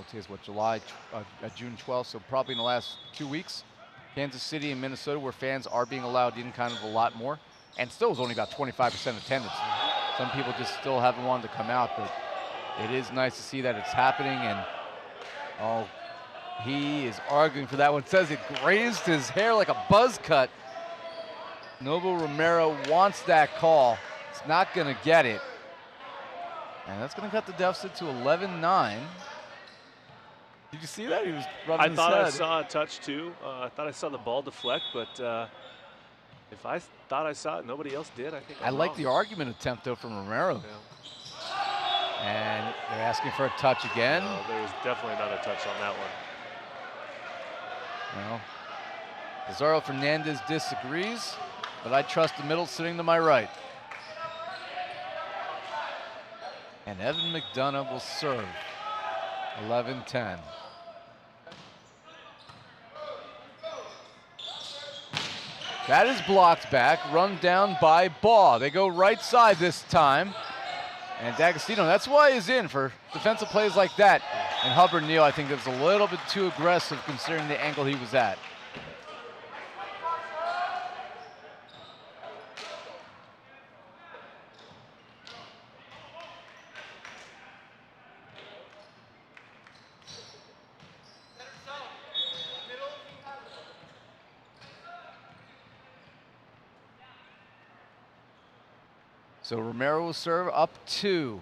today's what, June 12th, so probably in the last 2 weeks. Kansas City and Minnesota, where fans are being allowed in kind of a lot more, and still is only about 25% attendance. Some people just still haven't wanted to come out, but it is nice to see that it's happening. And he is arguing for that one. It says it grazed his hair like a buzz cut. Noble Romero wants that call. It's not going to get it, and that's going to cut the deficit to 11-9. Did you see that? He was rubbing his head. I saw a touch too. I thought I saw the ball deflect, but if I thought I saw it, nobody else did. I think I like the argument attempt though from Romero. Yeah. And they're asking for a touch again. No, there was definitely not a touch on that one. No. Lazaro Fernandez disagrees, but I trust the middle sitting to my right. And Evan Mcdonough will serve. 11-10. That is blocked back, run down by Baugh. They go right side this time. And D'Agostino, that's why he's in for defensive plays like that. And Hubbard-Neil, I think, was a little bit too aggressive considering the angle he was at. So Romero will serve up 2.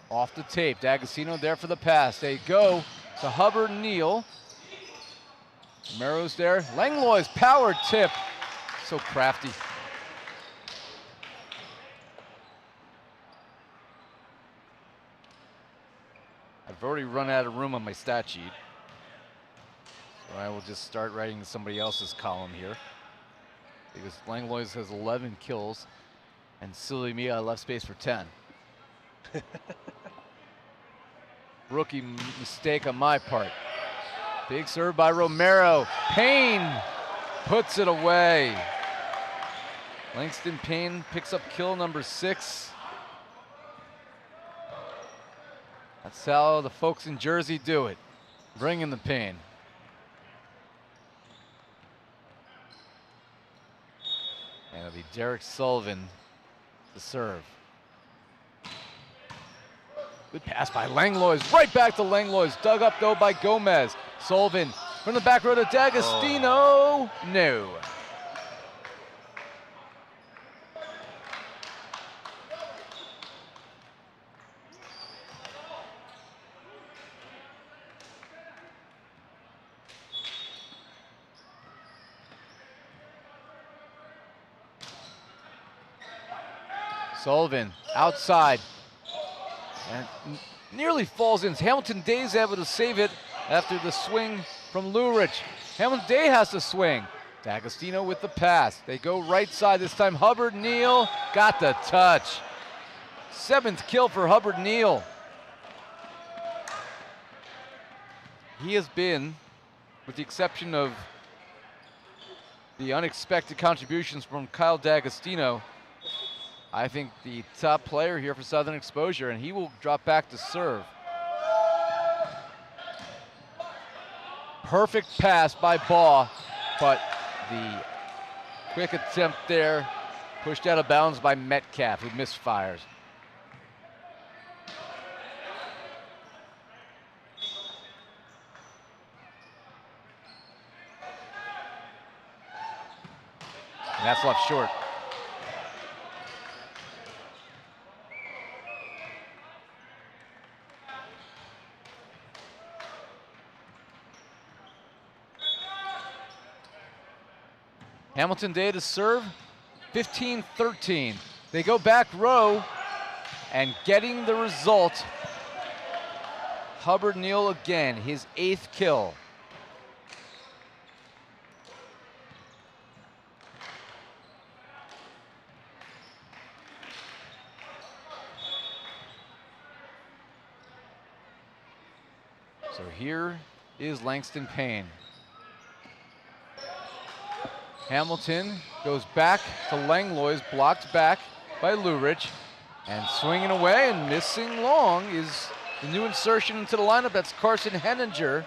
Off the tape, D'Agostino there for the pass. They go to Hubbard-Neil. Romero's there. Langlois power tip. So crafty. I've already run out of room on my stat sheet, so I will just start writing somebody else's column here, because Langlois has 11 kills, and silly me, I left space for 10. Rookie mistake on my part. Big serve by Romero. Payne puts it away. Langston Payne picks up kill number 6. That's how the folks in Jersey do it. Bring in the pain. And it'll be Derek Sullivan to serve. Good pass by Langlois. Right back to Langlois. Dug up though by Gomez. Sullivan from the back row to D'Agostino. Oh. No. Sullivan outside and nearly falls in. Hamilton Day's able to save it after the swing from Lurich. Hamilton Day has to swing. D'Agostino with the pass. They go right side this time. Hubbard-Neil got the touch. 7th kill for Hubbard-Neil. He has been, with the exception of the unexpected contributions from Kyle D'Agostino, I think the top player here for Southern Exposure, and he will drop back to serve. perfect pass by Baugh, but the quick attempt there pushed out of bounds by Metcalf, who misfires. And that's left short. Hamilton Day to serve, 15-13. They go back row, and getting the result, Hubbard-Neil again, his 8th kill. So here is Langston Payne. Hamilton goes back to Langlois, blocked back by Lurich, and swinging away and missing long is the new insertion into the lineup. That's Carson Henninger.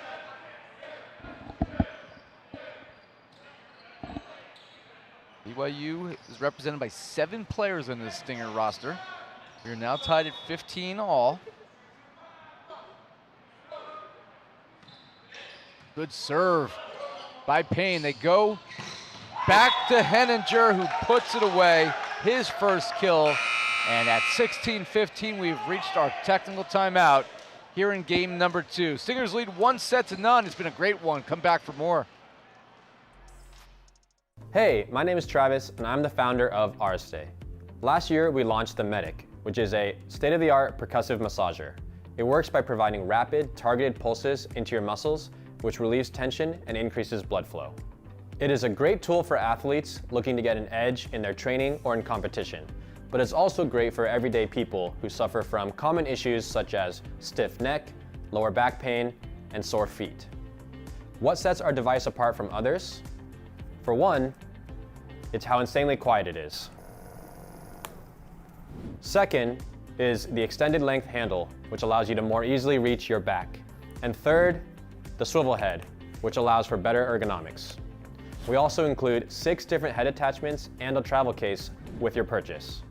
BYU is represented by 7 players in this Stinger roster. We're now tied at 15 all. Good serve by Payne. They go back to Henninger, who puts it away, his first kill. And at 16-15, we've reached our technical timeout here in game number 2. Stingers lead 1-0. It's been a great one. Come back for more. Hey, my name is Travis, and I'm the founder of Arstay. Last year, we launched the Medic, which is a state-of-the-art percussive massager. It works by providing rapid, targeted pulses into your muscles, which relieves tension and increases blood flow. It is a great tool for athletes looking to get an edge in their training or in competition, but it's also great for everyday people who suffer from common issues such as stiff neck, lower back pain, and sore feet. What sets our device apart from others? For one, it's how insanely quiet it is. Second is the extended length handle, which allows you to more easily reach your back. And third, the swivel head, which allows for better ergonomics. We also include 6 different head attachments and a travel case with your purchase.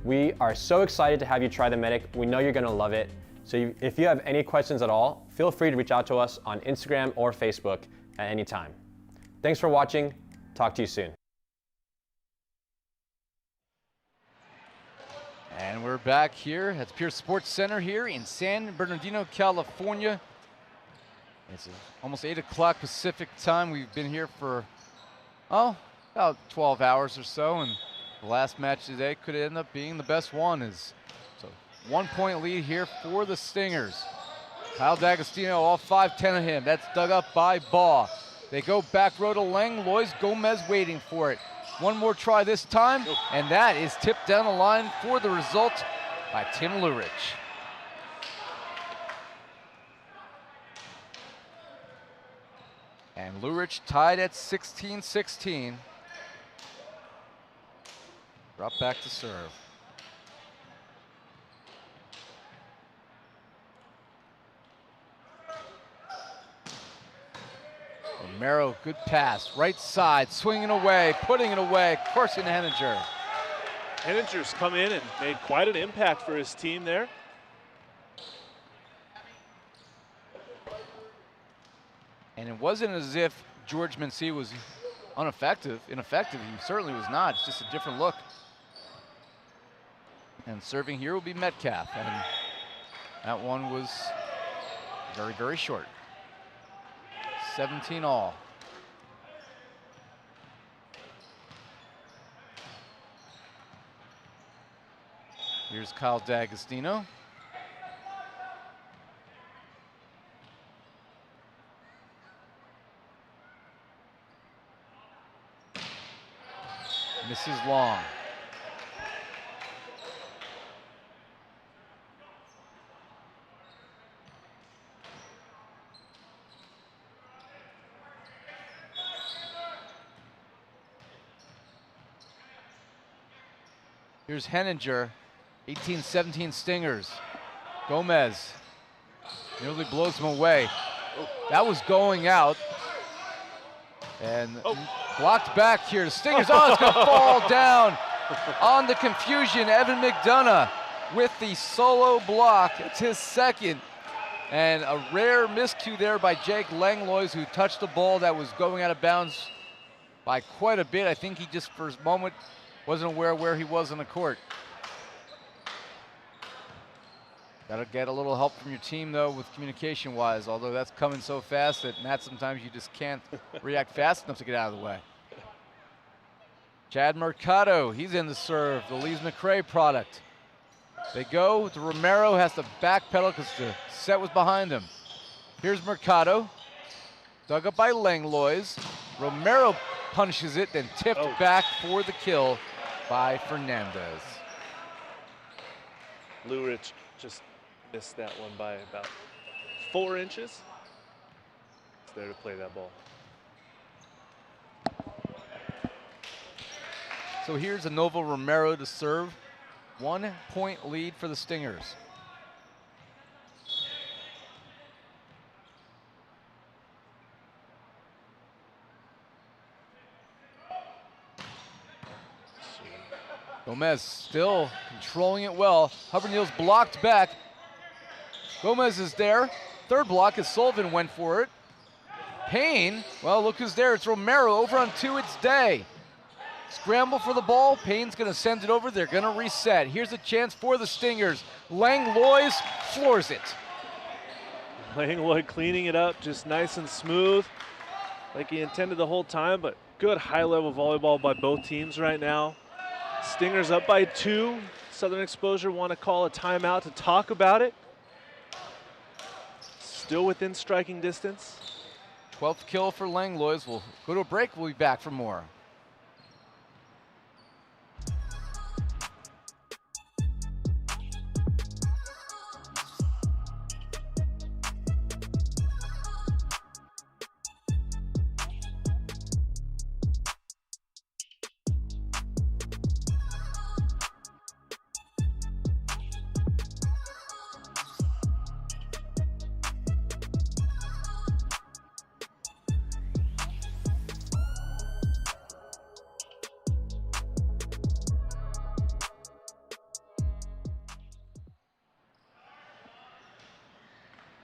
We are so excited to have you try the Medic. We know you're gonna love it. So if you have any questions at all, feel free to reach out to us on Instagram or Facebook at any time. Thanks for watching. Talk to you soon. And we're back here at the Pierce Sports Center here in San Bernardino, California. It's almost 8 o'clock Pacific time. We've been here for, about 12 hours or so, and the last match today could end up being the best one. It's a 1-point lead here for the Stingers. Kyle D'Agostino, all 5'10" of him. That's dug up by Baugh. They go back row to Langlois. Gomez waiting for it. One more try this time, and that is tipped down the line for the result by Tim Lurich. And Lurich tied at 16-16. Drop back to serve. Romero, good pass, right side, swinging away, putting it away, Carson Henninger. Henninger's come in and made quite an impact for his team there. And it wasn't as if Jorge Mencia was ineffective. He certainly was not. It's just a different look. And serving here will be Metcalf. And that one was very, very short. 17 all. Here's Kyle D'Agostino. Misses long. Here's Henninger, 18-17 Stingers. Gomez nearly blows him away. That was going out. And blocked back here. The Stingers, oh, it's going to fall down on the confusion. Evan Mcdonough with the solo block. It's his second. And a rare miscue there by Jake Langlois, who touched the ball that was going out of bounds by quite a bit. I think he just, for a moment, wasn't aware where he was on the court. Got to get a little help from your team, though, with communication-wise, although that's coming so fast that, Matt, sometimes you just can't react fast enough to get out of the way. Chad Mercado, he's in the serve, the Lees McRae product. They go to Romero, has to backpedal because the set was behind him. Here's Mercado, dug up by Langlois. Romero punishes it, then tipped back for the kill by Fernandez. Lou Rich just missed that one by about 4 inches. It's there to play that ball. So here's Anovo Romero to serve. 1 point lead for the Stingers. Gomez still controlling it well. Hubbard-Neil's blocked back. Gomez is there. Third block as Sullivan went for it. Payne, well, look who's there. It's Romero over on 2, it's Day. Scramble for the ball. Payne's gonna send it over. They're gonna reset. Here's a chance for the Stingers. Langlois floors it. Langlois cleaning it up just nice and smooth, like he intended the whole time, but good high-level volleyball by both teams right now. Stingers up by 2. Southern Exposure want to call a timeout to talk about it. Still within striking distance. 12th kill for Langlois. We'll go to a break. We'll be back for more.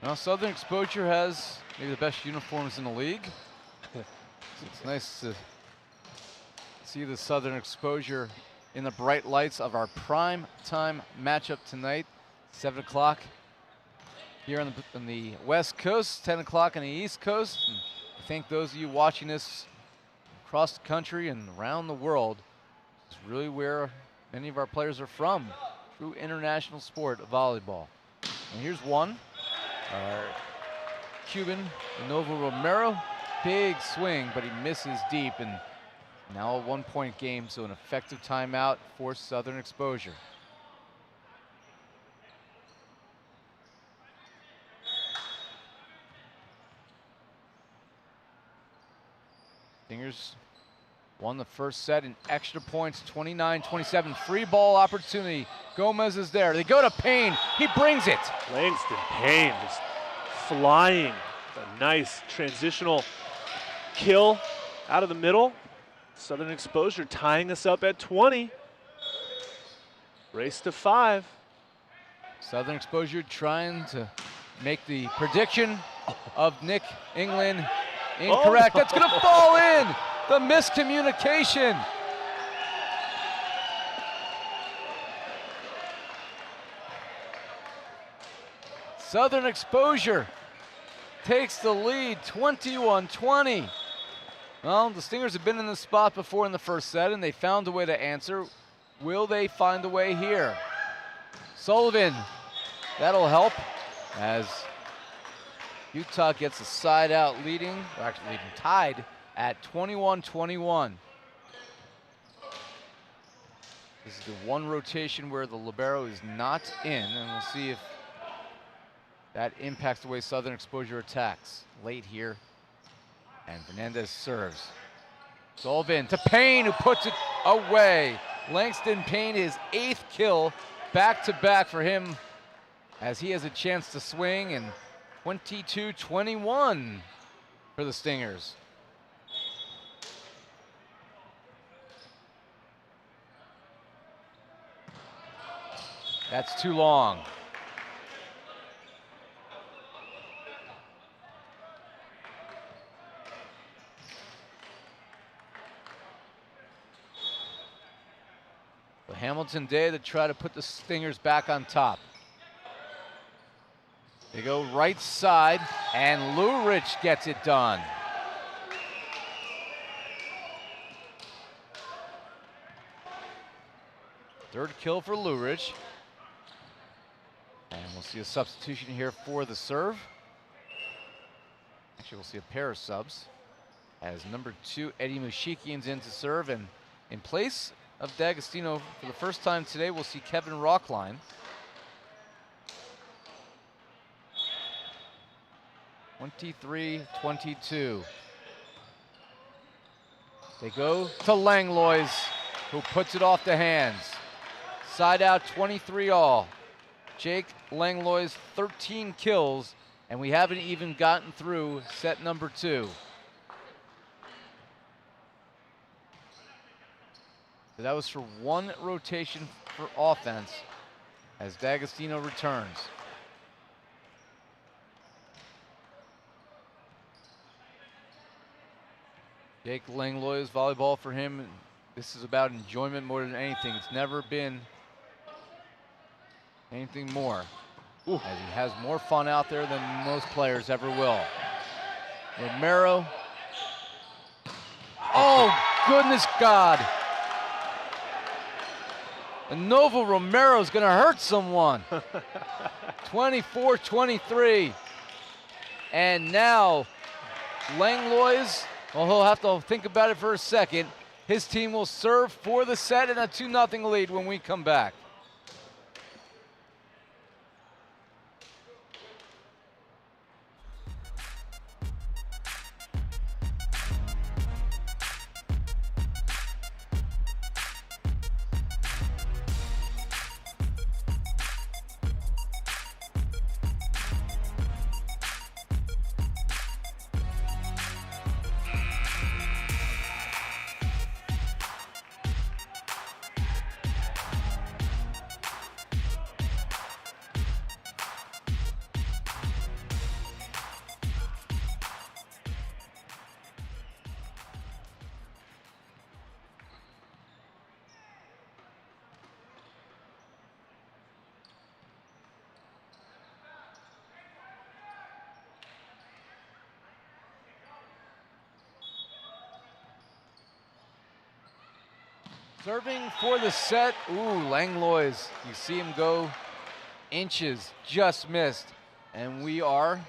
Now Southern Exposure has maybe the best uniforms in the league. It's nice to see the Southern Exposure in the bright lights of our prime time matchup tonight. 7 o'clock here on the West Coast, 10 o'clock on the East Coast. And I thank those of you watching this across the country and around the world. It's really where many of our players are from. True international sport of volleyball. And here's one. Our Cuban, Anovo Romero, big swing, but he misses deep, and now a 1 point game, so an effective timeout for Southern Exposure. Stingers won the first set in extra points, 29-27, free ball opportunity. Gomez is there, they go to Payne, he brings it. Langston Payne just flying. A nice transitional kill out of the middle. Southern Exposure tying us up at 20. Race to 5. Southern Exposure trying to make the prediction of Nick England incorrect. That's gonna fall in. The miscommunication. Southern Exposure takes the lead, 21-20. Well, the Stingers have been in this spot before in the first set, and they found a way to answer. Will they find a way here? Sullivan, that'll help as Utah gets a side out leading, or actually leading tied at 21-21. This is the one rotation where the libero is not in, and we'll see if that impacts the way Southern Exposure attacks. Late here, and Fernandez serves. Sullivan to Payne, who puts it away. Langston Payne, his 8th kill, back-to-back for him, as he has a chance to swing, and 22-21 for the Stingers. That's too long. The Hamilton Day to try to put the Stingers back on top. They go right side, and Lurich gets it done. Third kill for Lurich. And we'll see a substitution here for the serve. Actually, we'll see a pair of subs. As number 2, Eddie Mushikian's in to serve, and in place of D'Agostino for the first time today, we'll see Kevin Rockline. (23-22). They go to Langlois, who puts it off the hands. Side out, 23 all. Jake Langlois, 13 kills, and we haven't even gotten through set number 2. So that was for 1 rotation for offense as D'Agostino returns. Jake Langlois, volleyball for him. This is about enjoyment more than anything. It's never been anything more. As he has more fun out there than most players ever will. Romero. Oh, goodness God. Novo Romero's gonna hurt someone. 24-23. And now Langlois, well, he'll have to think about it for a second. His team will serve for the set and a 2-0 lead when we come back. Serving for the set, Langlois. You see him go inches, just missed. And we are,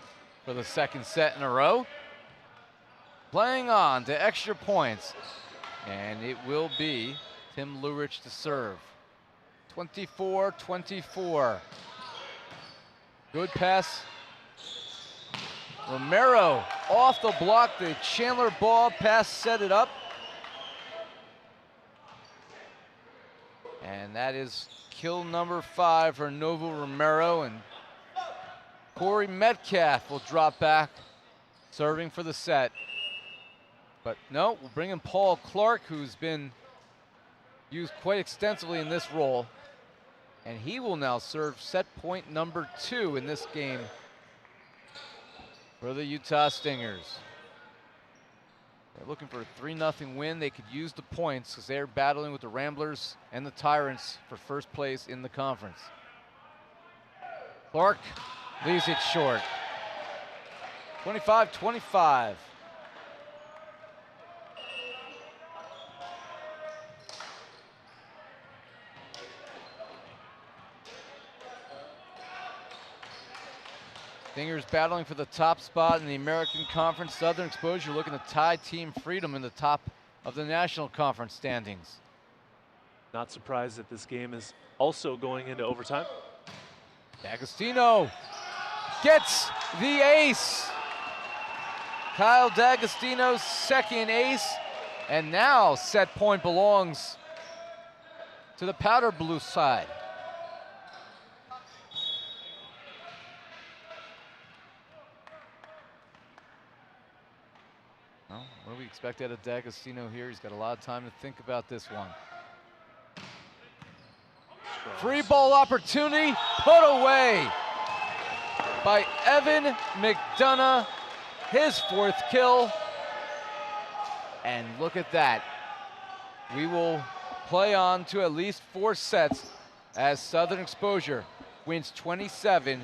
for the second set in a row, playing on to extra points. And it will be Tim Lurich to serve. 24-24. Good pass. Romero off the block, the Chandler ball pass set it up. And that is kill number 5 for Novo Romero, and Corey Metcalf will drop back, serving for the set. But no, we'll bring in Paul Clark, who's been used quite extensively in this role. And he will now serve set point number 2 in this game for the Utah Stingers. They're looking for a 3-0 win. They could use the points because they're battling with the Ramblers and the Tyrants for first place in the conference. Clark leaves it short. 25-25. Stingers battling for the top spot in the American Conference. Southern Exposure looking to tie Team Freedom in the top of the National Conference standings. Not surprised that this game is also going into overtime. D'Agostino gets the ace. Kyle D'Agostino's second ace. And now set point belongs to the powder blue side. Well, what do we expect out of D'Agostino here? He's got a lot of time to think about this one. Free ball opportunity put away by Evan Mcdonough, his 4th kill. And look at that. We will play on to at least 4 sets as Southern Exposure wins 27-25.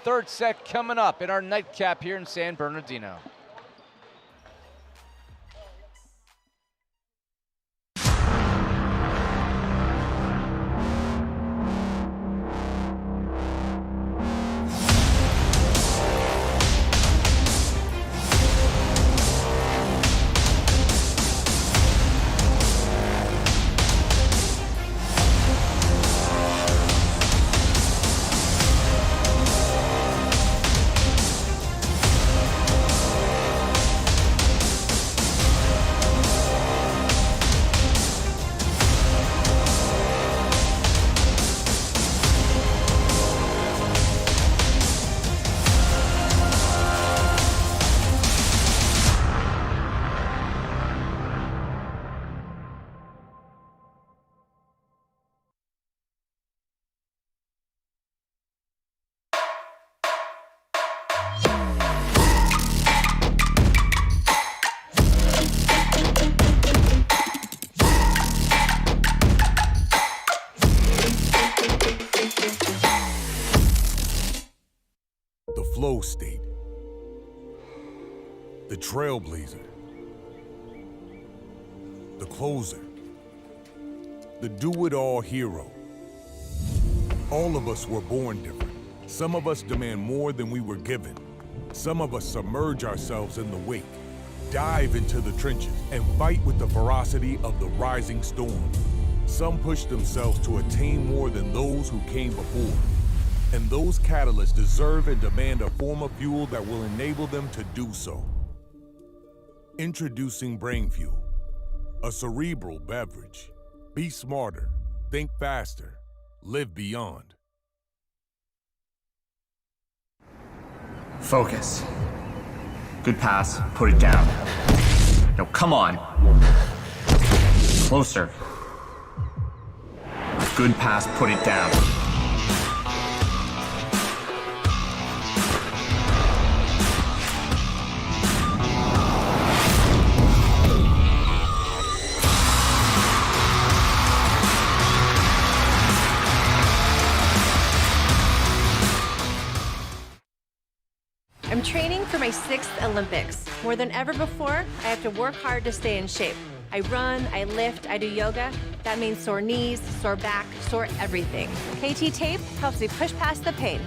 3rd set coming up in our nightcap here in San Bernardino. The flow state, the trailblazer, the closer, the do-it-all hero. All of us were born different. Some of us demand more than we were given. Some of us submerge ourselves in the wake, dive into the trenches, and fight with the ferocity of the rising storm. Some push themselves to attain more than those who came before. And those catalysts deserve and demand a form of fuel that will enable them to do so. Introducing Brain Fuel, a cerebral beverage. Be smarter, think faster, live beyond. Focus. Good pass, put it down. No, come on. Closer. Good pass, put it down. I'm training for my 6th Olympics. More than ever before, I have to work hard to stay in shape. I run, I lift, I do yoga. That means sore knees, sore back, sore everything. KT Tape helps me push past the pain.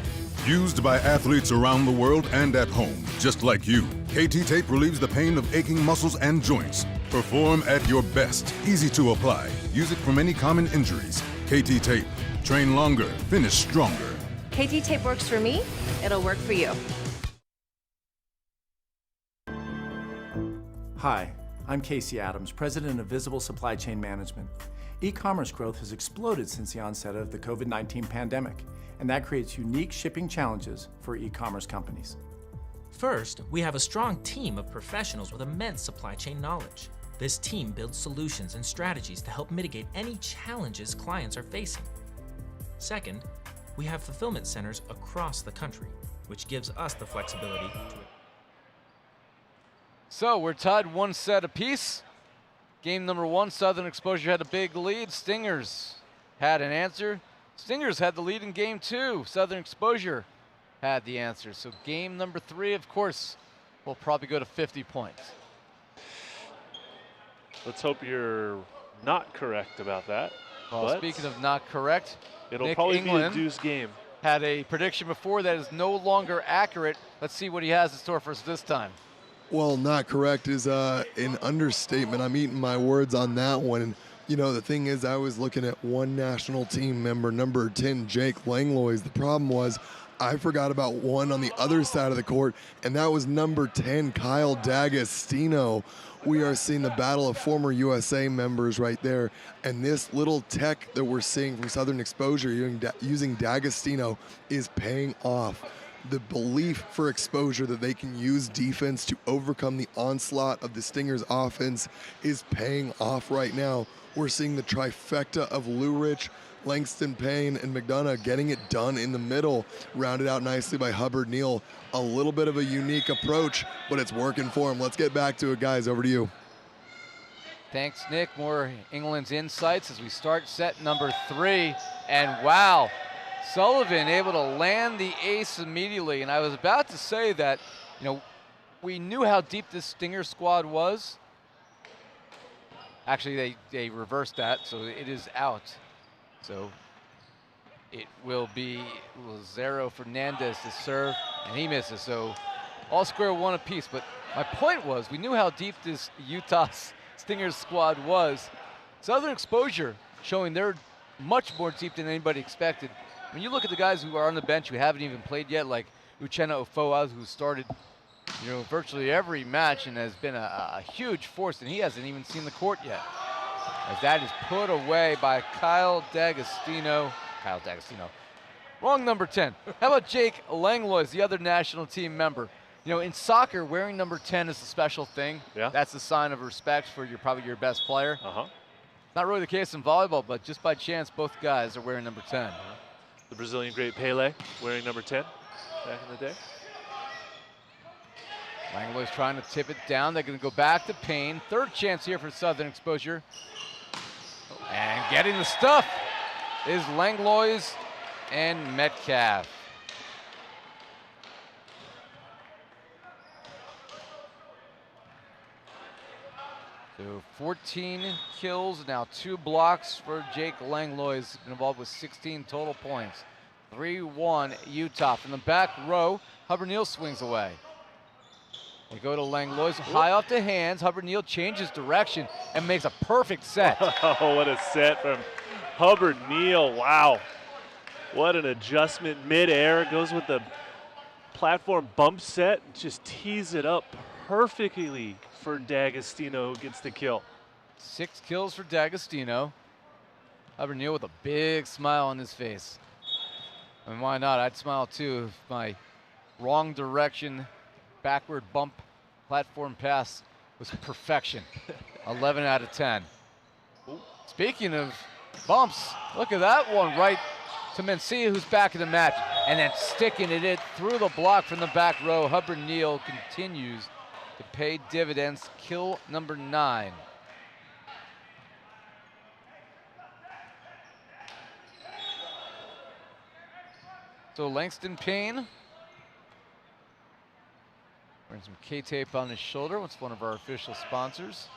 Used by athletes around the world and at home, just like you. KT Tape relieves the pain of aching muscles and joints. Perform at your best. Easy to apply. Use it for many common injuries. KT Tape. Train longer, finish stronger. KT Tape works for me, it'll work for you. Hi, I'm Casey Adams, President of Visible Supply Chain Management. E-commerce growth has exploded since the onset of the COVID-19 pandemic, and that creates unique shipping challenges for e-commerce companies. First, we have a strong team of professionals with immense supply chain knowledge. This team builds solutions and strategies to help mitigate any challenges clients are facing. Second, we have fulfillment centers across the country, which gives us the flexibility to. So we're tied 1 set apiece. Game number 1, Southern Exposure had a big lead. Stingers had an answer. Stingers had the lead in game 2. Southern Exposure had the answer. So game number 3, of course, will probably go to 50 points. Let's hope you're not correct about that. Well, speaking of not correct, it'll Nick probably England be a deuce game. Had a prediction before that is no longer accurate. Let's see what he has in store for us this time. Well, not correct is an understatement. I'm eating my words on that one. And, you know, the thing is, I was looking at one national team member, number 10, Jake Langlois. The problem was I forgot about one on the other side of the court, and that was number 10, Kyle D'Agostino. We are seeing the battle of former USA members right there. And this little tech that we're seeing from Southern Exposure using D'Agostino is paying off. the belief for Exposure that they can use defense to overcome the onslaught of the Stingers offense is paying off right now. We're seeing the trifecta of Lurich, Langston Payne, and Mcdonough getting it done in the middle, rounded out nicely by Hubbard-Neil. A little bit of a unique approach, but it's working for him. Let's get back to it, guys. Over to you. Thanks, Nick. More England's insights as we start set number 3. And wow, Sullivan able to land the ace immediately. And I was about to say that, you know, we knew how deep this Stinger squad was. Actually, they reversed that, so it is out. So it will be Lazaro Fernandez to serve, and he misses. So all square one apiece. But my point was, we knew how deep this Utah Stingers squad was. Southern Exposure showing they're much more deep than anybody expected. When you look at the guys who are on the bench who haven't even played yet, like Uchenna Ofoa, who started, you know, virtually every match and has been a huge force, and he hasn't even seen the court yet. As that is put away by Kyle D'Agostino. Wrong number 10. How about Jake Langlois, the other national team member? You know, in soccer, wearing number 10 is a special thing. Yeah. That's a sign of respect for probably your best player. Uh-huh. Not really the case in volleyball, but just by chance, both guys are wearing number 10. The Brazilian great Pele wearing number 10 back in the day. Langlois trying to tip it down. They're going to go back to Payne. Third chance here for Southern Exposure. And getting the stuff is Langlois and Metcalf. So 14 kills, now 2 blocks for Jake Langlois, involved with 16 total points. 3-1 Utah. From the back row, Hubbard-Neil swings away. They go to Langlois, high off the hands. Hubbard-Neil changes direction and makes a perfect set. Oh, what a set from Hubbard-Neil. Wow. What an adjustment mid-air. Goes with the platform bump set. Just tees it up perfectly for D'Agostino, who gets the kill. 6 kills for D'Agostino. Hubbard-Neil with a big smile on his face. I mean, why not? I'd smile too if my wrong direction backward bump platform pass was perfection. 11 out of 10. Speaking of bumps, look at that one right to Mencia, who's back in the match, and then sticking it in through the block from the back row. Hubbard-Neil continues to pay dividends. Kill number 9. So Langston Payne wearing some K-tape on his shoulder. It's one of our official sponsors.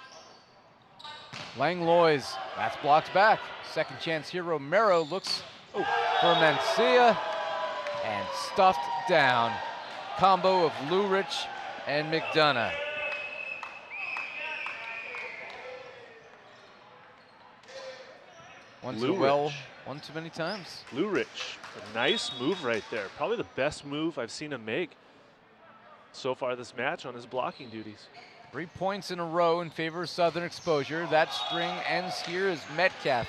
Langlois, that's blocked back. Second chance here, Romero looks for Mencia and stuffed down. Combo of Lurich and Mcdonough. One too well, one too many times. Lurich, a nice move right there. Probably the best move I've seen him make so far this match on his blocking duties. 3 points in a row in favor of Southern Exposure. That string ends here as Metcalf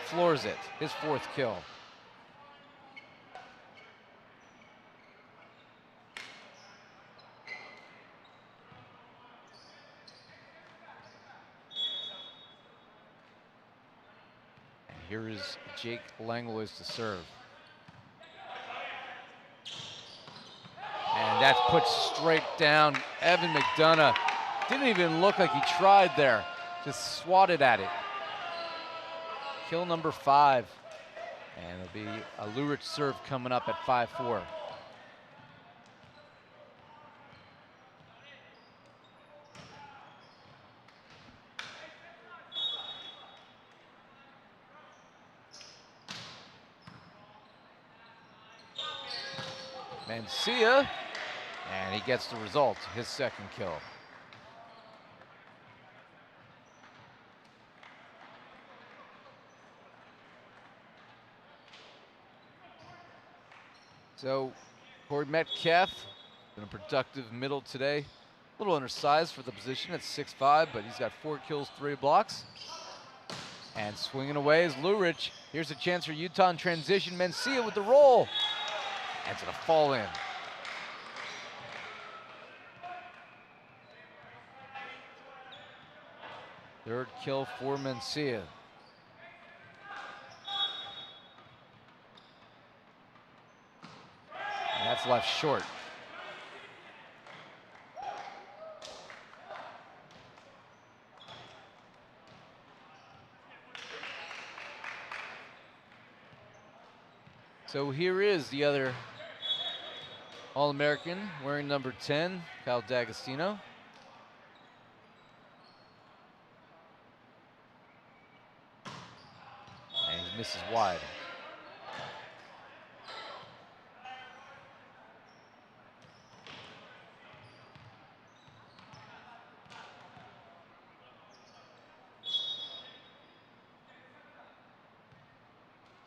floors it, his 4th kill. And here is Jake Langlois to serve. And that's put straight down. Evan Mcdonough didn't even look like he tried there. Just swatted at it. Kill number 5. And it'll be a Lurich serve coming up at 5-4. Mencia. And he gets the result, his 2nd kill. So, Corey Metcalf, been a productive middle today. A little undersized for the position at 6'5", but he's got 4 kills, 3 blocks. And swinging away is Lurich. Here's a chance for Utah in transition. Mencia with the roll. And it's going to fall in. Third kill for Mencia. And that's left short. So here is the other All-American wearing number 10, Kyle D'Agostino. And he misses wide.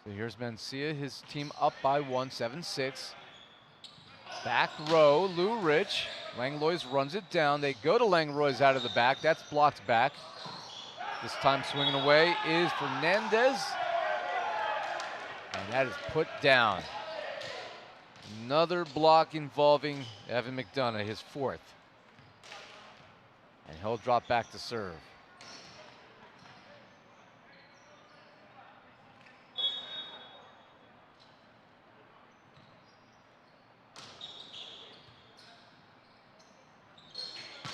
So here's Mencia, his team up by 1, 7-6. Back row, Lou Rich. Langlois runs it down. They go to Langlois out of the back. That's blocked back. This time swinging away is Fernandez. And that is put down. Another block involving Evan Mcdonough, his 4th. And he'll drop back to serve.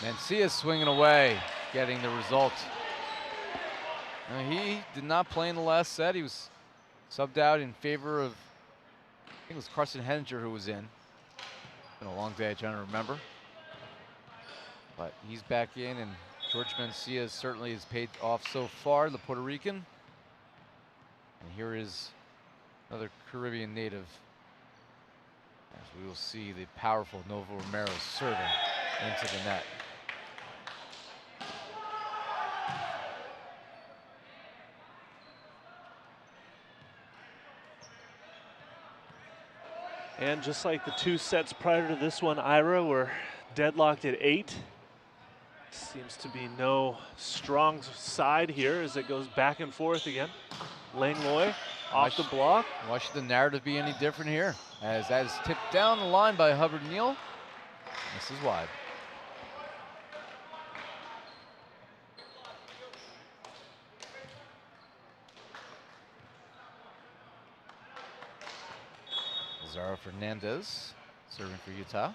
Mencia swinging away, getting the result. Now, he did not play in the last set. He was subbed out in favor of, I think it was Carson Henninger who was in. It's been a long day, trying to remember. But he's back in, and Jorge Mencia certainly has paid off so far, the Puerto Rican. And here is another Caribbean native, as we will see the powerful Novo Romero serving into the net. And just like the 2 sets prior to this one, Ira, we're deadlocked at 8. Seems to be no strong side here as it goes back and forth again. Langlois off the block. Why should the narrative be any different here? As that is tipped down the line by Hubbard-Neil. This is wide. Lazaro Fernandez serving for Utah.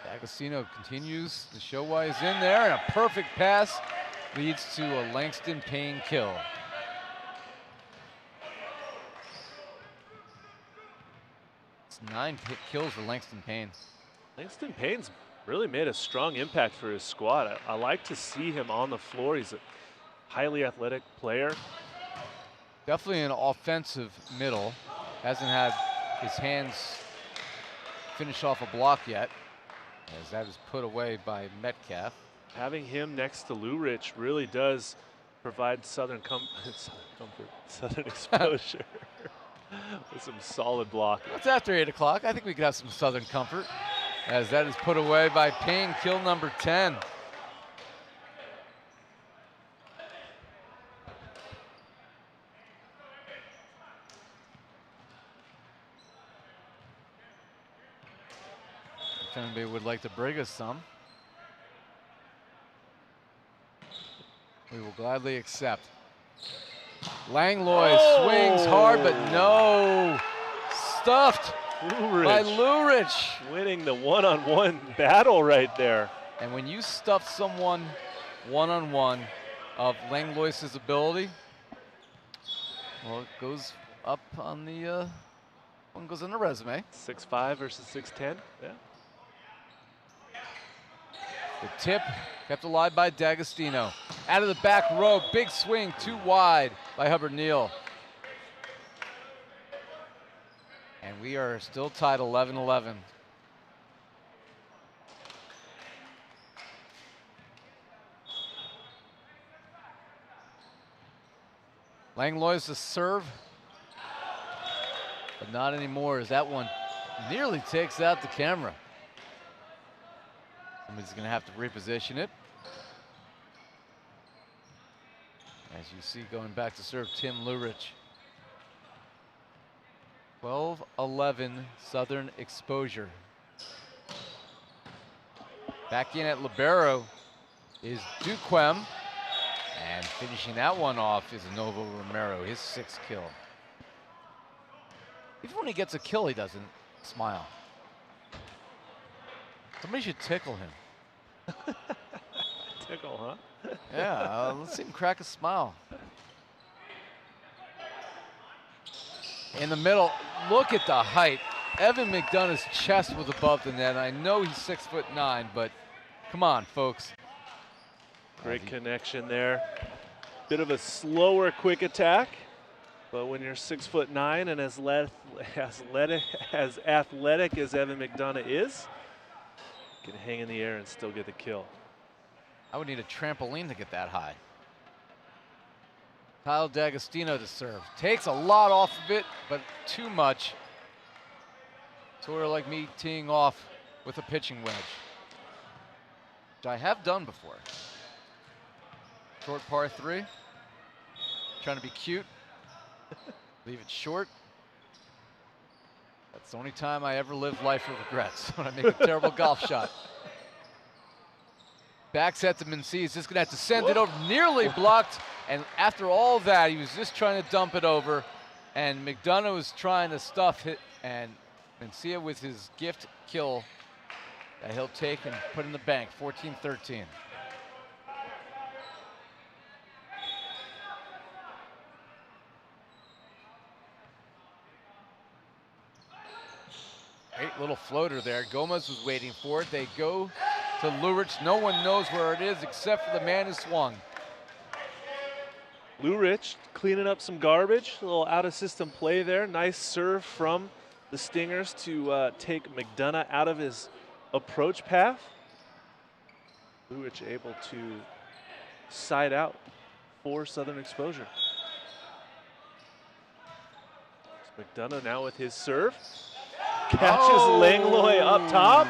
D'Agostino continues to show why he's in there, and a perfect pass leads to a Langston Payne kill. It's 9 kills for Langston Payne. Langston Payne's really made a strong impact for his squad. I like to see him on the floor. He's a highly athletic player. Definitely an offensive middle. Hasn't had his hands finish off a block yet, as that is put away by Metcalf. Having him next to Lou Rich really does provide Southern exposure with some solid blocking. It's after 8 o'clock. I think we could have some Southern comfort, as that is put away by Payne, kill number 10. If anybody would like to bring us some, we will gladly accept. Langlois swings hard, but no. Stuffed by Lou Rich. Winning the one-on-one battle right there. And when you stuff someone one-on-one of Langlois' ability, well, it goes up on the, one goes on the resume. 6'5" versus 6'10", yeah. The tip kept alive by D'Agostino. Out of the back row, big swing, too wide by Hubbard-Neil. And we are still tied 11-11. Langlois to serve, but not anymore, as that one nearly takes out the camera. Somebody's going to have to reposition it. As you see, going back to serve, Tim Lurich. 12-11 Southern exposure. Back in at libero is Duquem. And finishing that one off is Novo Romero, his 6th kill. Even when he gets a kill, he doesn't smile. Somebody should tickle him. Tickle, huh? Yeah, let's see him crack a smile. In the middle, look at the height. Evan McDonough's chest was above the net. I know he's 6'9", but come on, folks. Great connection there. Bit of a slower, quick attack, but when you're 6'9" and as athletic as Evan McDonough is, you can hang in the air and still get the kill. I would need a trampoline to get that high. Kyle D'Agostino to serve. Takes a lot off of it, but too much. Sort of like me teeing off with a pitching wedge, which I have done before. Short par 3. Trying to be cute. Leave it short. That's the only time I ever live life with regrets, when I make a terrible golf shot. Back set to Mencia. He's just going to have to send it over. Nearly blocked. And after all that, he was just trying to dump it over. And McDonough was trying to stuff it. And Mencia with his gift kill that he'll take and put in the bank. 14-13. Great little floater there. Gomez was waiting for it. They go to Lurich. No one knows where it is except for the man who swung. Lurich cleaning up some garbage. A little out-of-system play there. Nice serve from the Stingers to take McDonough out of his approach path. Lurich able to side out for Southern Exposure. McDonough now with his serve. Catches Langlois up top.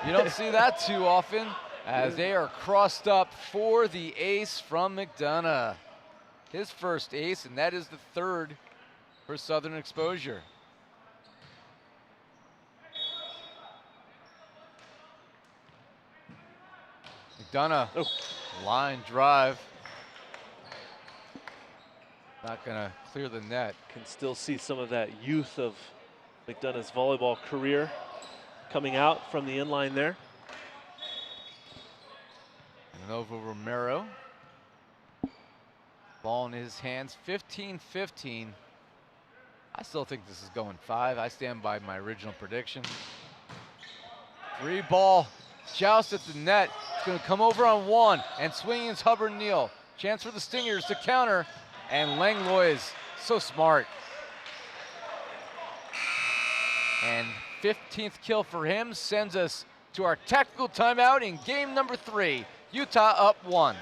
You don't see that too often, as they are crossed up for the ace from McDonough. His first ace, and that is the 3rd for Southern Exposure. McDonough, line drive. Not gonna clear the net. Can still see some of that youth of McDonough's volleyball career coming out from the inline there. Novo Romero. Ball in his hands, 15-15. I still think this is going 5. I stand by my original prediction. 3-ball joust at the net. It's going to come over on 1, and swinging is Hubbard-Neil. Chance for the Stingers to counter, and Langlois is so smart. And 15th kill for him sends us to our tactical timeout in game number 3. Utah up 1.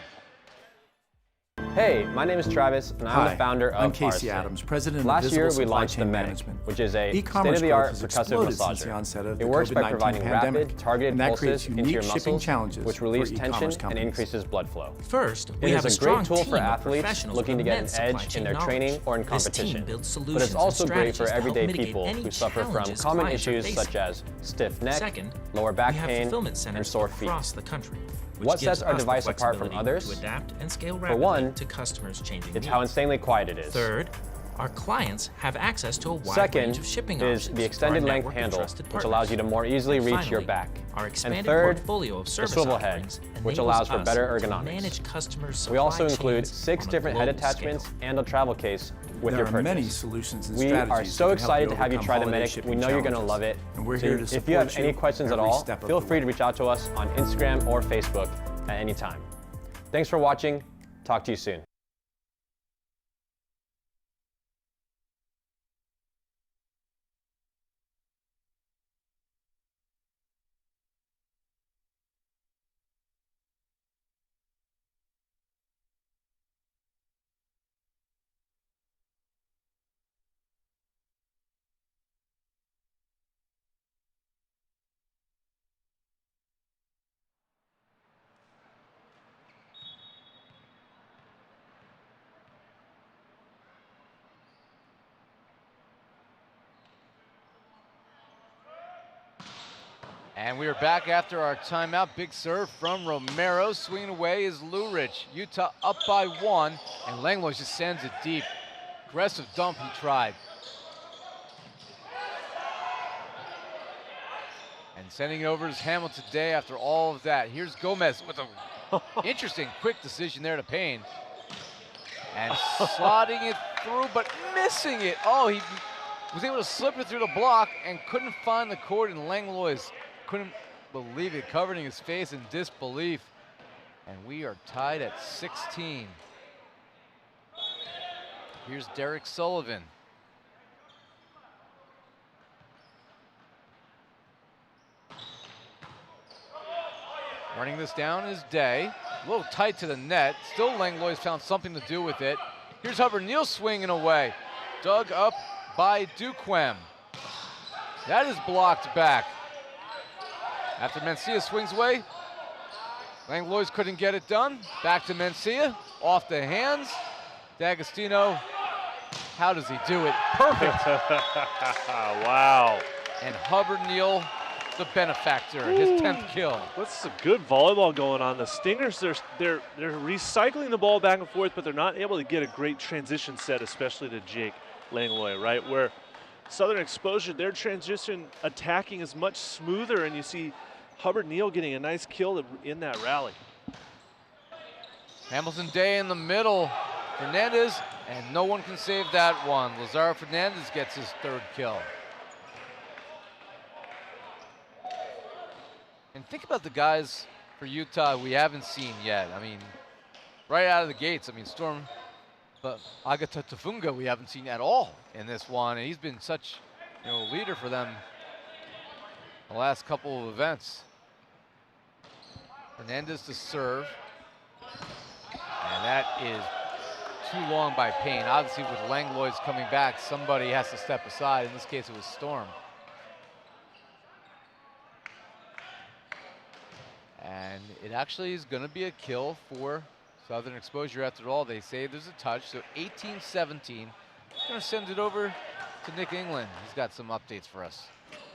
Hey, my name is Travis, and I'm the founder of I'm Casey Arstate. Adams, president of Last year, Visible we Supply launched the Chain Medic, Management. which is a E-commerce state-of-the-art growth has percussive exploded since the massager. onset of It the works by COVID-19 providing pandemic, rapid, targeted and that pulses creates into unique your shipping muscles, challenges which for relieves e-commerce tension and companies. increases blood flow. First, It we have is a a great strong tool team for of athletes professionals looking to with get an immense supply edge chain in their training knowledge. or in This team competition. builds But solutions it's also and great for strategies to help everyday mitigate people any who suffer from challenges common clients are issues facing. such as stiff neck, Second, lower back we have pain, fulfillment and centers sore feet. across the country, which What gives sets our us the device apart from flexibility others? to adapt and scale For rapidly one, to customers' changing it's needs. how insanely quiet it is. Third, our clients have access to a wide range Second of shipping is options the extended through our length network of handle, trusted which partners. allows you to more easily And reach your finally, back. Our And expanded third, portfolio of the service swivel head, offerings which enables allows for us better to ergonomics. manage customers' We also supply include chains 6 on a different head global attachments scale. and a travel case with There your are purchase. many solutions and We strategies are so that can help excited to have you overcome try the holiday Medic. shipping We know you're going to challenges. love it. And we're So here to if you have support any questions at every all, step of feel the free way. to reach out to us on Instagram or Facebook at any time. Thanks for watching. Talk to you soon. And we are back after our timeout. Big serve from Romero. Swinging away is Lurich. Utah up by 1, and Langlois just sends it deep. Aggressive dump he tried. And sending it over is Hamilton Day after all of that. Here's Gomez with a interesting quick decision there to Payne. And slotting it through, but missing it. Oh, he was able to slip it through the block and couldn't find the court, and Langlois couldn't believe it, covering his face in disbelief. And we are tied at 16. Here's Derek Sullivan. Running this down is Day. A little tight to the net. Still Langlois found something to do with it. Here's Hubbard-Neil swinging away. Dug up by Duquem. That is blocked back. After Mencia swings away, Langlois couldn't get it done. Back to Mencia, off the hands. D'Agostino, how does he do it? Perfect. Wow. And Hubbard-Neil, the benefactor, his 10th kill. That's some good volleyball going on. The Stingers, they're recycling the ball back and forth, but they're not able to get a great transition set, especially to Jake Langlois, right? Where Southern Exposure, their transition attacking is much smoother, and you see Hubbard-Neil getting a nice kill in that rally. Hamilton Day in the middle. Fernandez, and no one can save that one. Lazaro Fernandez gets his 3rd kill. And think about the guys for Utah we haven't seen yet. I mean, right out of the gates, I mean, Storm, but Agata Tafunga we haven't seen at all in this one, and he's been such, a leader for them the last couple of events. Fernandez to serve, and that is too long by Payne. Obviously, with Langlois coming back, somebody has to step aside. In this case, it was Storm. And it actually is going to be a kill for Southern Exposure after all. They say there's a touch, so 18-17. Going to send it over to Nick England. He's got some updates for us.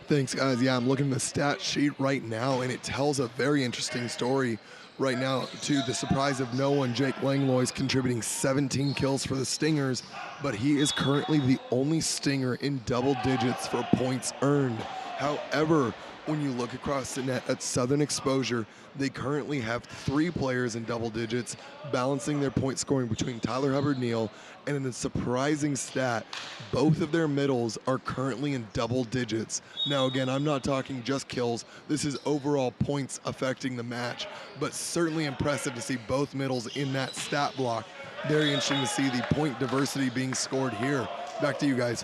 Thanks, guys. Yeah, I'm looking at the stat sheet right now, and it tells a very interesting story right now. To the surprise of no one, Jake Langlois contributing 17 kills for the Stingers, but he is currently the only Stinger in double digits for points earned. However, when you look across the net at Southern Exposure, they currently have 3 players in double digits, balancing their point scoring between Tyler Hubbard-Neil, and in a surprising stat, both of their middles are currently in double digits. Now again, I'm not talking just kills, this is overall points affecting the match, but certainly impressive to see both middles in that stat block. Very interesting to see the point diversity being scored here. Back to you guys.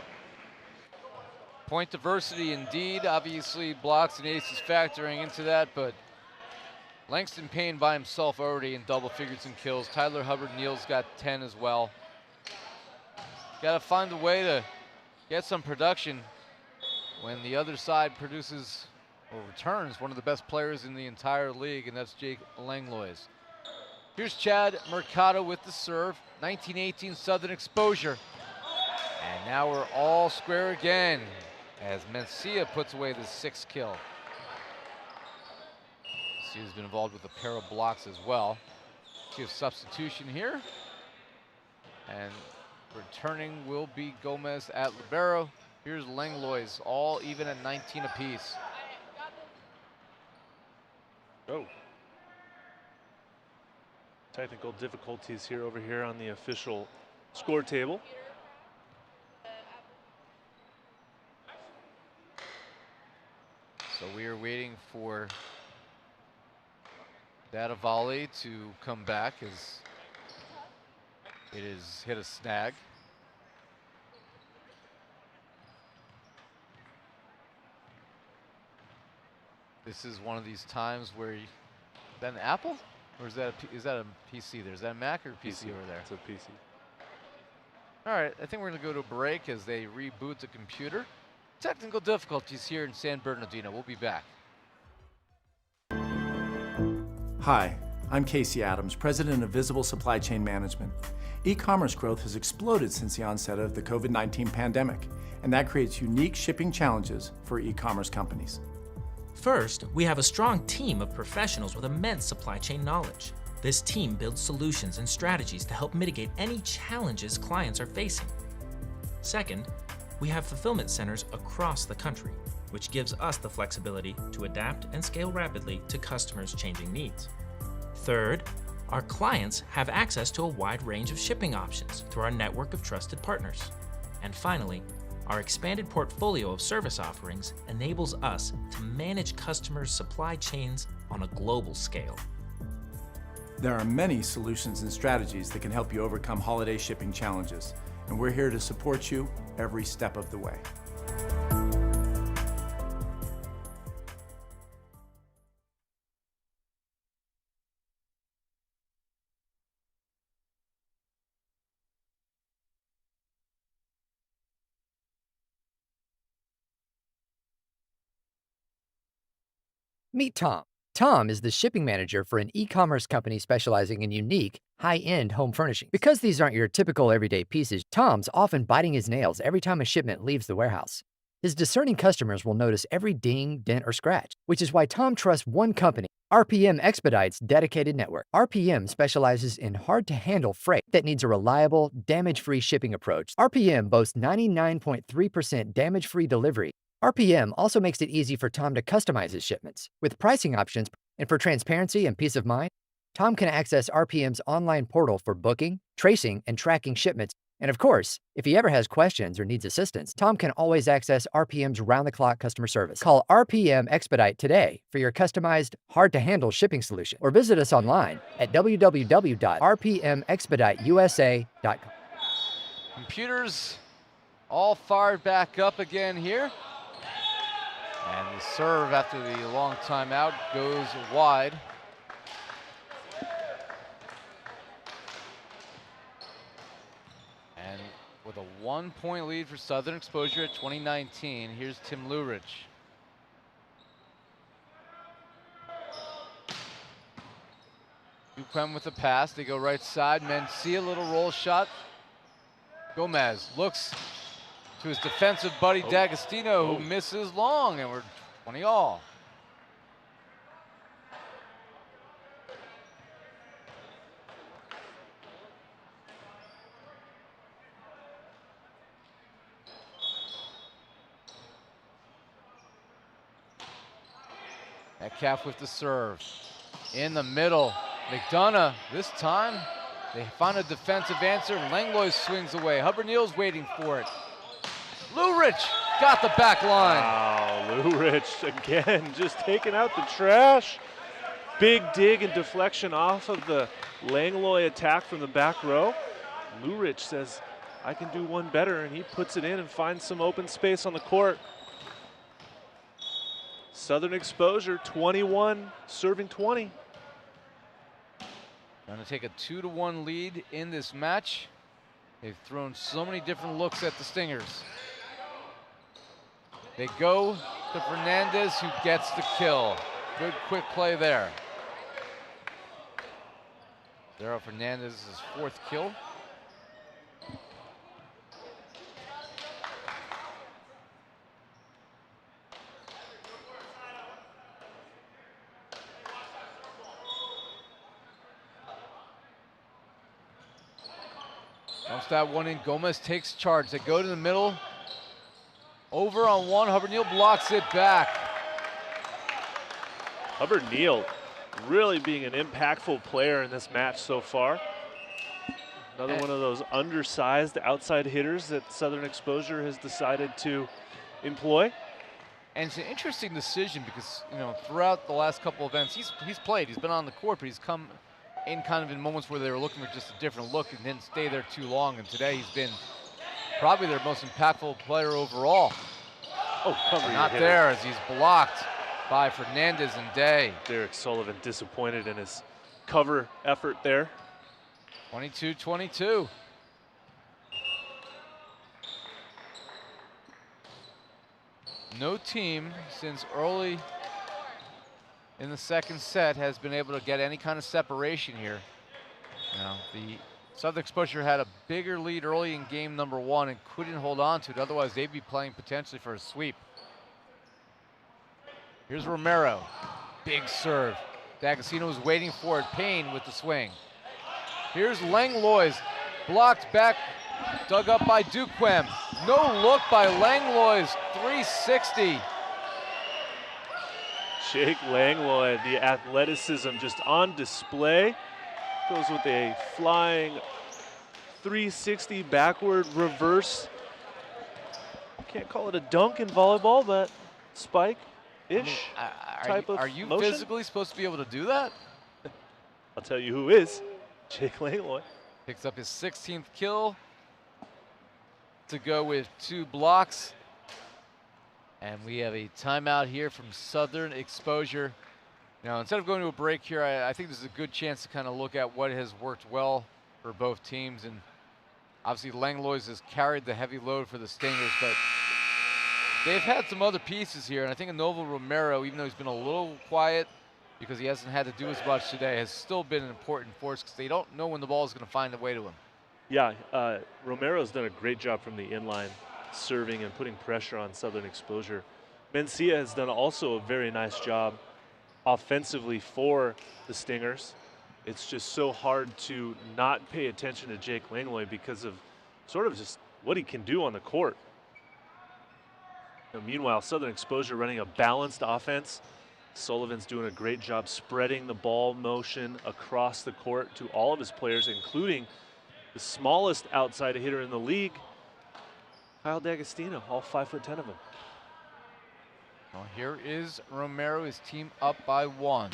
Point diversity indeed. Obviously, blocks and aces factoring into that, but Langston Payne by himself already in double figures in kills. Tyler Hubbard-Neil's got 10 as well. Got to find a way to get some production when the other side produces or returns one of the best players in the entire league, and that's Jake Langlois. Here's Chad Mercado with the serve. 1918 Southern Exposure. And now we're all square again as Mencia puts away the 6th kill. Mencia's been involved with a pair of blocks as well. See a substitution here. And returning will be Gomez at libero. Here's Langlois, all even at 19 apiece. Oh. Technical difficulties here over here on the official score table. So we are waiting for Data Volley to come back as it has hit a snag. This is one of these times where is that an Apple? Or is that a PC there? Is that a Mac or PC over there? It's a PC. All right, I think we're gonna go to a break as they reboot the computer. Technical difficulties here in San Bernardino. We'll be back. Hi, I'm Casey Adams, President of Visible Supply Chain Management. E-commerce growth has exploded since the onset of the COVID-19 pandemic, and that creates unique shipping challenges for e-commerce companies. First, we have a strong team of professionals with immense supply chain knowledge. This team builds solutions and strategies to help mitigate any challenges clients are facing. Second, we have fulfillment centers across the country, which gives us the flexibility to adapt and scale rapidly to customers' changing needs. Third, our clients have access to a wide range of shipping options through our network of trusted partners. And finally, our expanded portfolio of service offerings enables us to manage customers' supply chains on a global scale. There are many solutions and strategies that can help you overcome holiday shipping challenges, and we're here to support you every step of the way. Meet Tom. Tom is the shipping manager for an e-commerce company specializing in unique, high-end home furnishing. Because these aren't your typical everyday pieces, Tom's often biting his nails every time a shipment leaves the warehouse. His discerning customers will notice every ding, dent, or scratch, which is why Tom trusts one company, RPM Expedite's dedicated network. RPM specializes in hard-to-handle freight that needs a reliable, damage-free shipping approach. RPM boasts 99.3% damage-free delivery. RPM also makes it easy for Tom to customize his shipments. With pricing options and for transparency and peace of mind, Tom can access RPM's online portal for booking, tracing, and tracking shipments. And of course, if he ever has questions or needs assistance, Tom can always access RPM's round-the-clock customer service. Call RPM Expedite today for your customized, hard-to-handle shipping solution, or visit us online at www.rpmexpediteusa.com. Computers all fired back up again here. And the serve after the long timeout goes wide. And with a 1-point lead for Southern Exposure at 2019, here's Tim Lurich. Duquem with the pass, they go right side. Mencia, a little roll shot. Gomez looks to his defensive buddy D'Agostino, who misses long, and we're 20 all. Metcalf with the serve. In the middle, Mcdonough, this time they find a defensive answer, and Langlois swings away. Hubbard-Neil's waiting for it. Lurich got the back line. Wow, Lurich again, just taking out the trash. Big dig and deflection off of the Langlois attack from the back row. Lurich says, I can do one better, and he puts it in and finds some open space on the court. Southern Exposure, 21, serving 20. Trying to take a 2-1 lead in this match. They've thrown so many different looks at the Stingers. They go to Fernandez, who gets the kill. Good quick play there. Zero Fernandez's 4th kill. Dumps that one in. Gomez takes charge. They go to the middle. Over on one. Hubbard-Neil blocks it back. Hubbard-Neil really being an impactful player in this match so far. Another one of those undersized outside hitters that Southern Exposure has decided to employ. And it's an interesting decision because, you know, throughout the last couple of events, he's played. He's been on the court, but he's come in kind of in moments where they were looking for just a different look and didn't stay there too long. And today he's been probably their most impactful player overall. Oh, cover not there as he's blocked by Fernandez and Day. Derek Sullivan disappointed in his cover effort there. 22-22. No team since early in the second set has been able to get any kind of separation here. Now, the Southern Exposure had a bigger lead early in game number 1 and couldn't hold on to it. Otherwise, they'd be playing potentially for a sweep. Here's Romero. Big serve. D'Agostino was waiting for it. Payne with the swing. Here's Langlois. Blocked back, dug up by Duquem. No look by Langlois. 360. Jake Langlois, the athleticism just on display. Goes with a flying 360 backward reverse. Can't call it a dunk in volleyball, but spike-ish type of Are you motion. physically supposed to be able to do that? I'll tell you who is. Jake Langlois. Picks up his 16th kill to go with 2 blocks. And we have a timeout here from Southern Exposure. Now, instead of going to a break here, I think this is a good chance to kind of look at what has worked well for both teams. And obviously, Langlois has carried the heavy load for the Stingers, but they've had some other pieces here. And I think Novo Romero, even though he's been a little quiet because he hasn't had to do as much today, has still been an important force because they don't know when the ball is going to find a way to him. Yeah, Romero's done a great job from the inline, serving and putting pressure on Southern Exposure. Mencia has done also a very nice job offensively for the Stingers. It's just so hard to not pay attention to Jake Langlois because of sort of just what he can do on the court. Now, meanwhile, Southern Exposure running a balanced offense. Sullivan's doing a great job spreading the ball motion across the court to all of his players, including the smallest outside hitter in the league, Kyle D'Agostino, all 5'10" of him. Well, here is Romero, his team up by 1.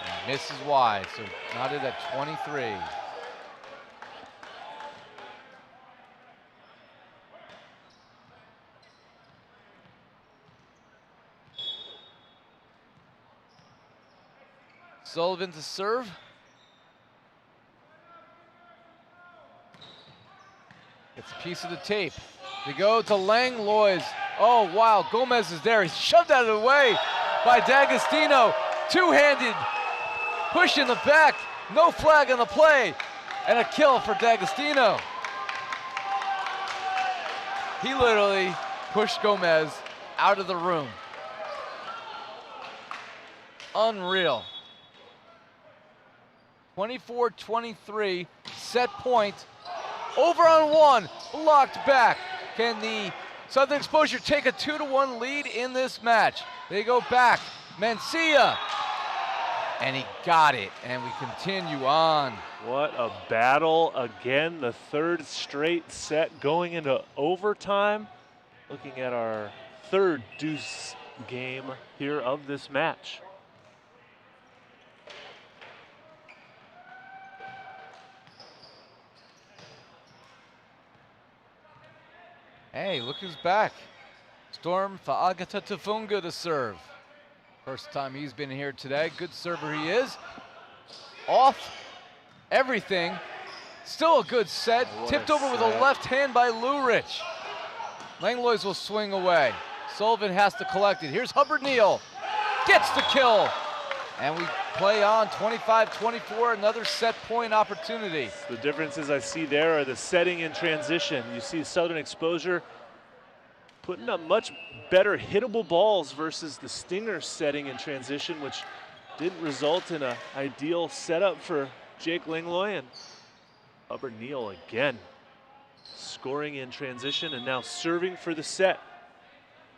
And misses wide, so knotted at 23. Sullivan to serve. Gets a piece of the tape. They go to Langlois. Oh, wow, Gomez is there. He's shoved out of the way by D'Agostino. Two-handed push in the back. No flag on the play. And a kill for D'Agostino. He literally pushed Gomez out of the room. Unreal. 24-23, set point. Over on 1, blocked back. Can the Southern Exposure take a 2-1 lead in this match? They go back. Mencia. And he got it. And we continue on. What a battle. Again, the 3rd straight set going into overtime. Looking at our 3rd deuce game here of this match. Hey, look who's back. Storm Fa'agata Tufunga to serve. First time he's been here today. Good server he is. Off everything. Still a good set. Tipped over with a left hand by Lurich. Langlois will swing away. Sullivan has to collect it. Here's Hubbard-Neil. Gets the kill. And we play on 25-24, another set point opportunity. The differences I see there are the setting and transition. You see Southern Exposure putting up much better hittable balls versus the Stingers setting and transition, which didn't result in an ideal setup for Jake Langlois. And Hubbard-Neil again scoring in transition and now serving for the set.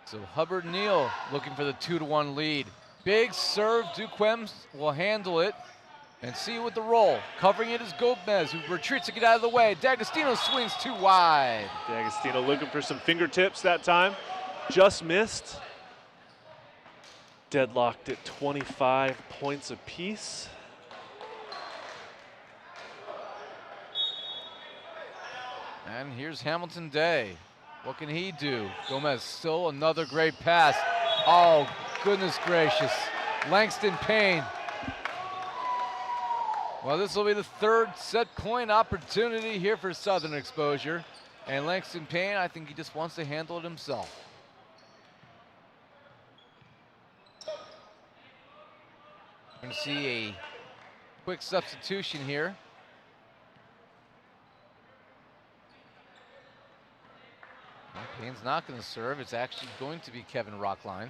So Hubbard-Neil looking for the 2-1 lead. Big serve, Duquem will handle it and see with the roll. Covering it is Gomez, who retreats to get out of the way. D'Agostino swings too wide. D'Agostino looking for some fingertips that time. Just missed. Deadlocked at 25 points apiece. And here's Hamilton Day. What can he do? Gomez still another great pass. Oh, goodness gracious. Langston Payne. Well, this will be the 3rd set point opportunity here for Southern Exposure. And Langston Payne, I think he just wants to handle it himself. We're going to see a quick substitution here. Well, Payne's not going to serve. It's actually going to be Kevin Rockline.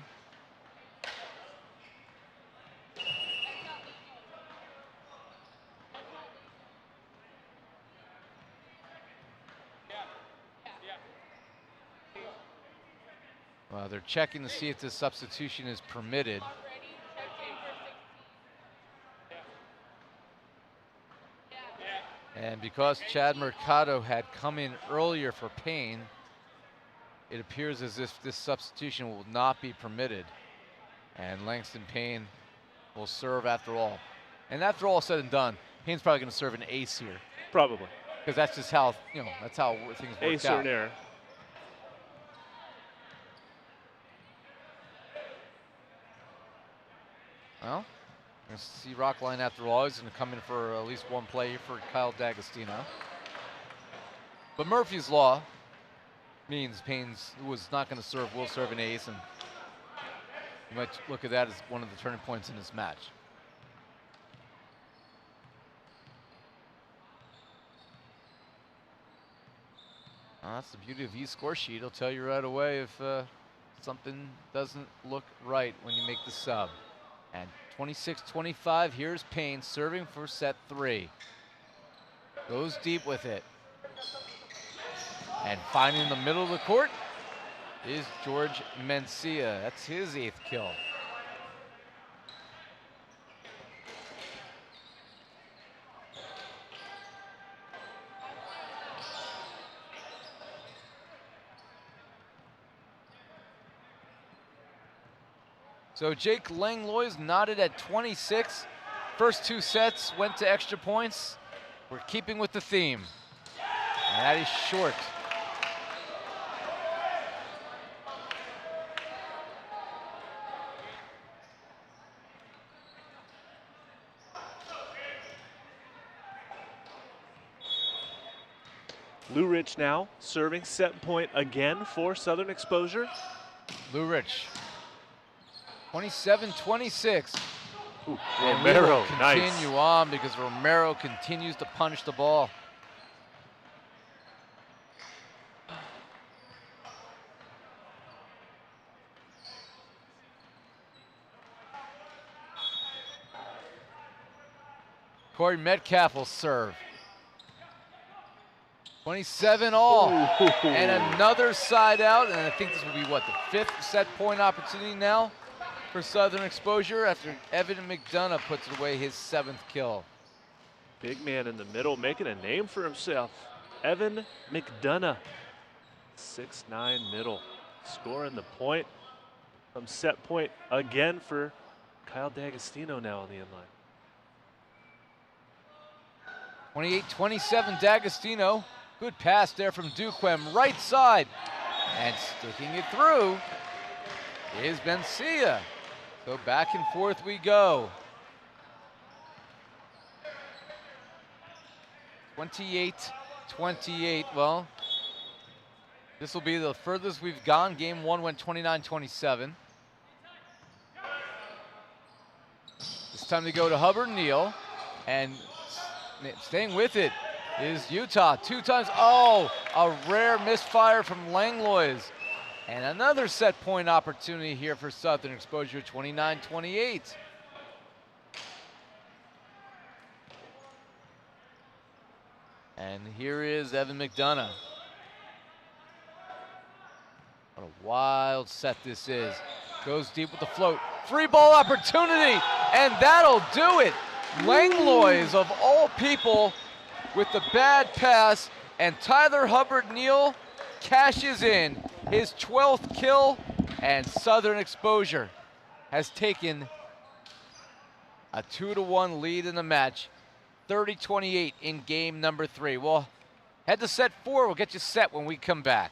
Well, they're checking to see if this substitution is permitted. And because Chad Mercado had come in earlier for Payne, it appears as if this substitution will not be permitted. And Langston Payne will serve after all. And after all said and done, Payne's probably going to serve an ace here. Probably. Because that's just how, that's how things work out. Ace or an error. Well, we're going to see Rockline after all. He's going to come in for at least one play for Kyle D'Agostino. But Murphy's Law means Payne's, who was not going to serve, will serve an ace. And you might look at that as one of the turning points in this match. That's the beauty of E-score sheet. It'll tell you right away if something doesn't look right when you make the sub. And 26-25, here's Payne serving for set 3. Goes deep with it. And finding the middle of the court is Jorge Mencia. That's his 8th kill. So Jake Langlois knotted at 26. First 2 sets went to extra points. We're keeping with the theme. And that is short. Lou Rich now serving set point again for Southern Exposure. Lou Rich. 27-26. Romero, continue nice. on because Romero continues to punish the ball. Corey Metcalf will serve. 27 all. And another side out, and I think this will be what, the 5th set point opportunity now for Southern Exposure after Evan Mcdonough puts away his 7th kill. Big man in the middle making a name for himself. Evan Mcdonough, 6'9" middle, scoring the point from set point again for Kyle D'Agostino now on the inline. 28-27 D'Agostino. Good pass there from Duquem, right side. And sticking it through is Mencia. So back and forth we go. 28-28. Well, this will be the furthest we've gone. Game 1 went 29-27. It's time to go to Hubbard-Neil. And staying with it is Utah. 2 times. Oh, a rare misfire from Langlois. And another set point opportunity here for Southern Exposure, 29-28. And here is Evan Mcdonough. What a wild set this is. Goes deep with the float. Free ball opportunity, and that'll do it. Langlois, of all people, with the bad pass, and Tyler Hubbard-Neil cashes in his 12th kill, and Southern Exposure has taken a 2-1 lead in the match. 30-28 in game number 3. Well, head to set 4. We'll get you set when we come back.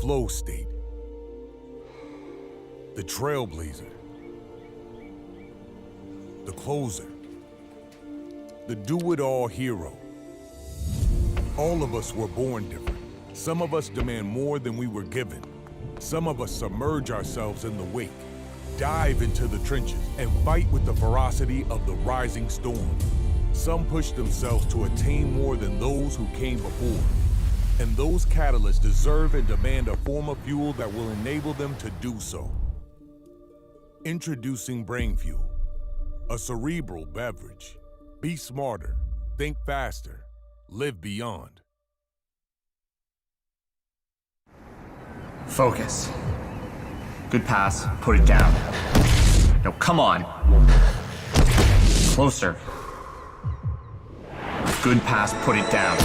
flow state, the trailblazer, the closer, the do-it-all hero. All of us were born different. Some of us demand more than we were given. Some of us submerge ourselves in the wake, dive into the trenches, and fight with the ferocity of the rising storm. Some push themselves to attain more than those who came before. And those catalysts deserve and demand a form of fuel that will enable them to do so. Introducing Brain Fuel, a cerebral beverage. Be smarter, think faster, live beyond. Focus. Good pass, put it down. No, come on. Closer. Good pass, put it down.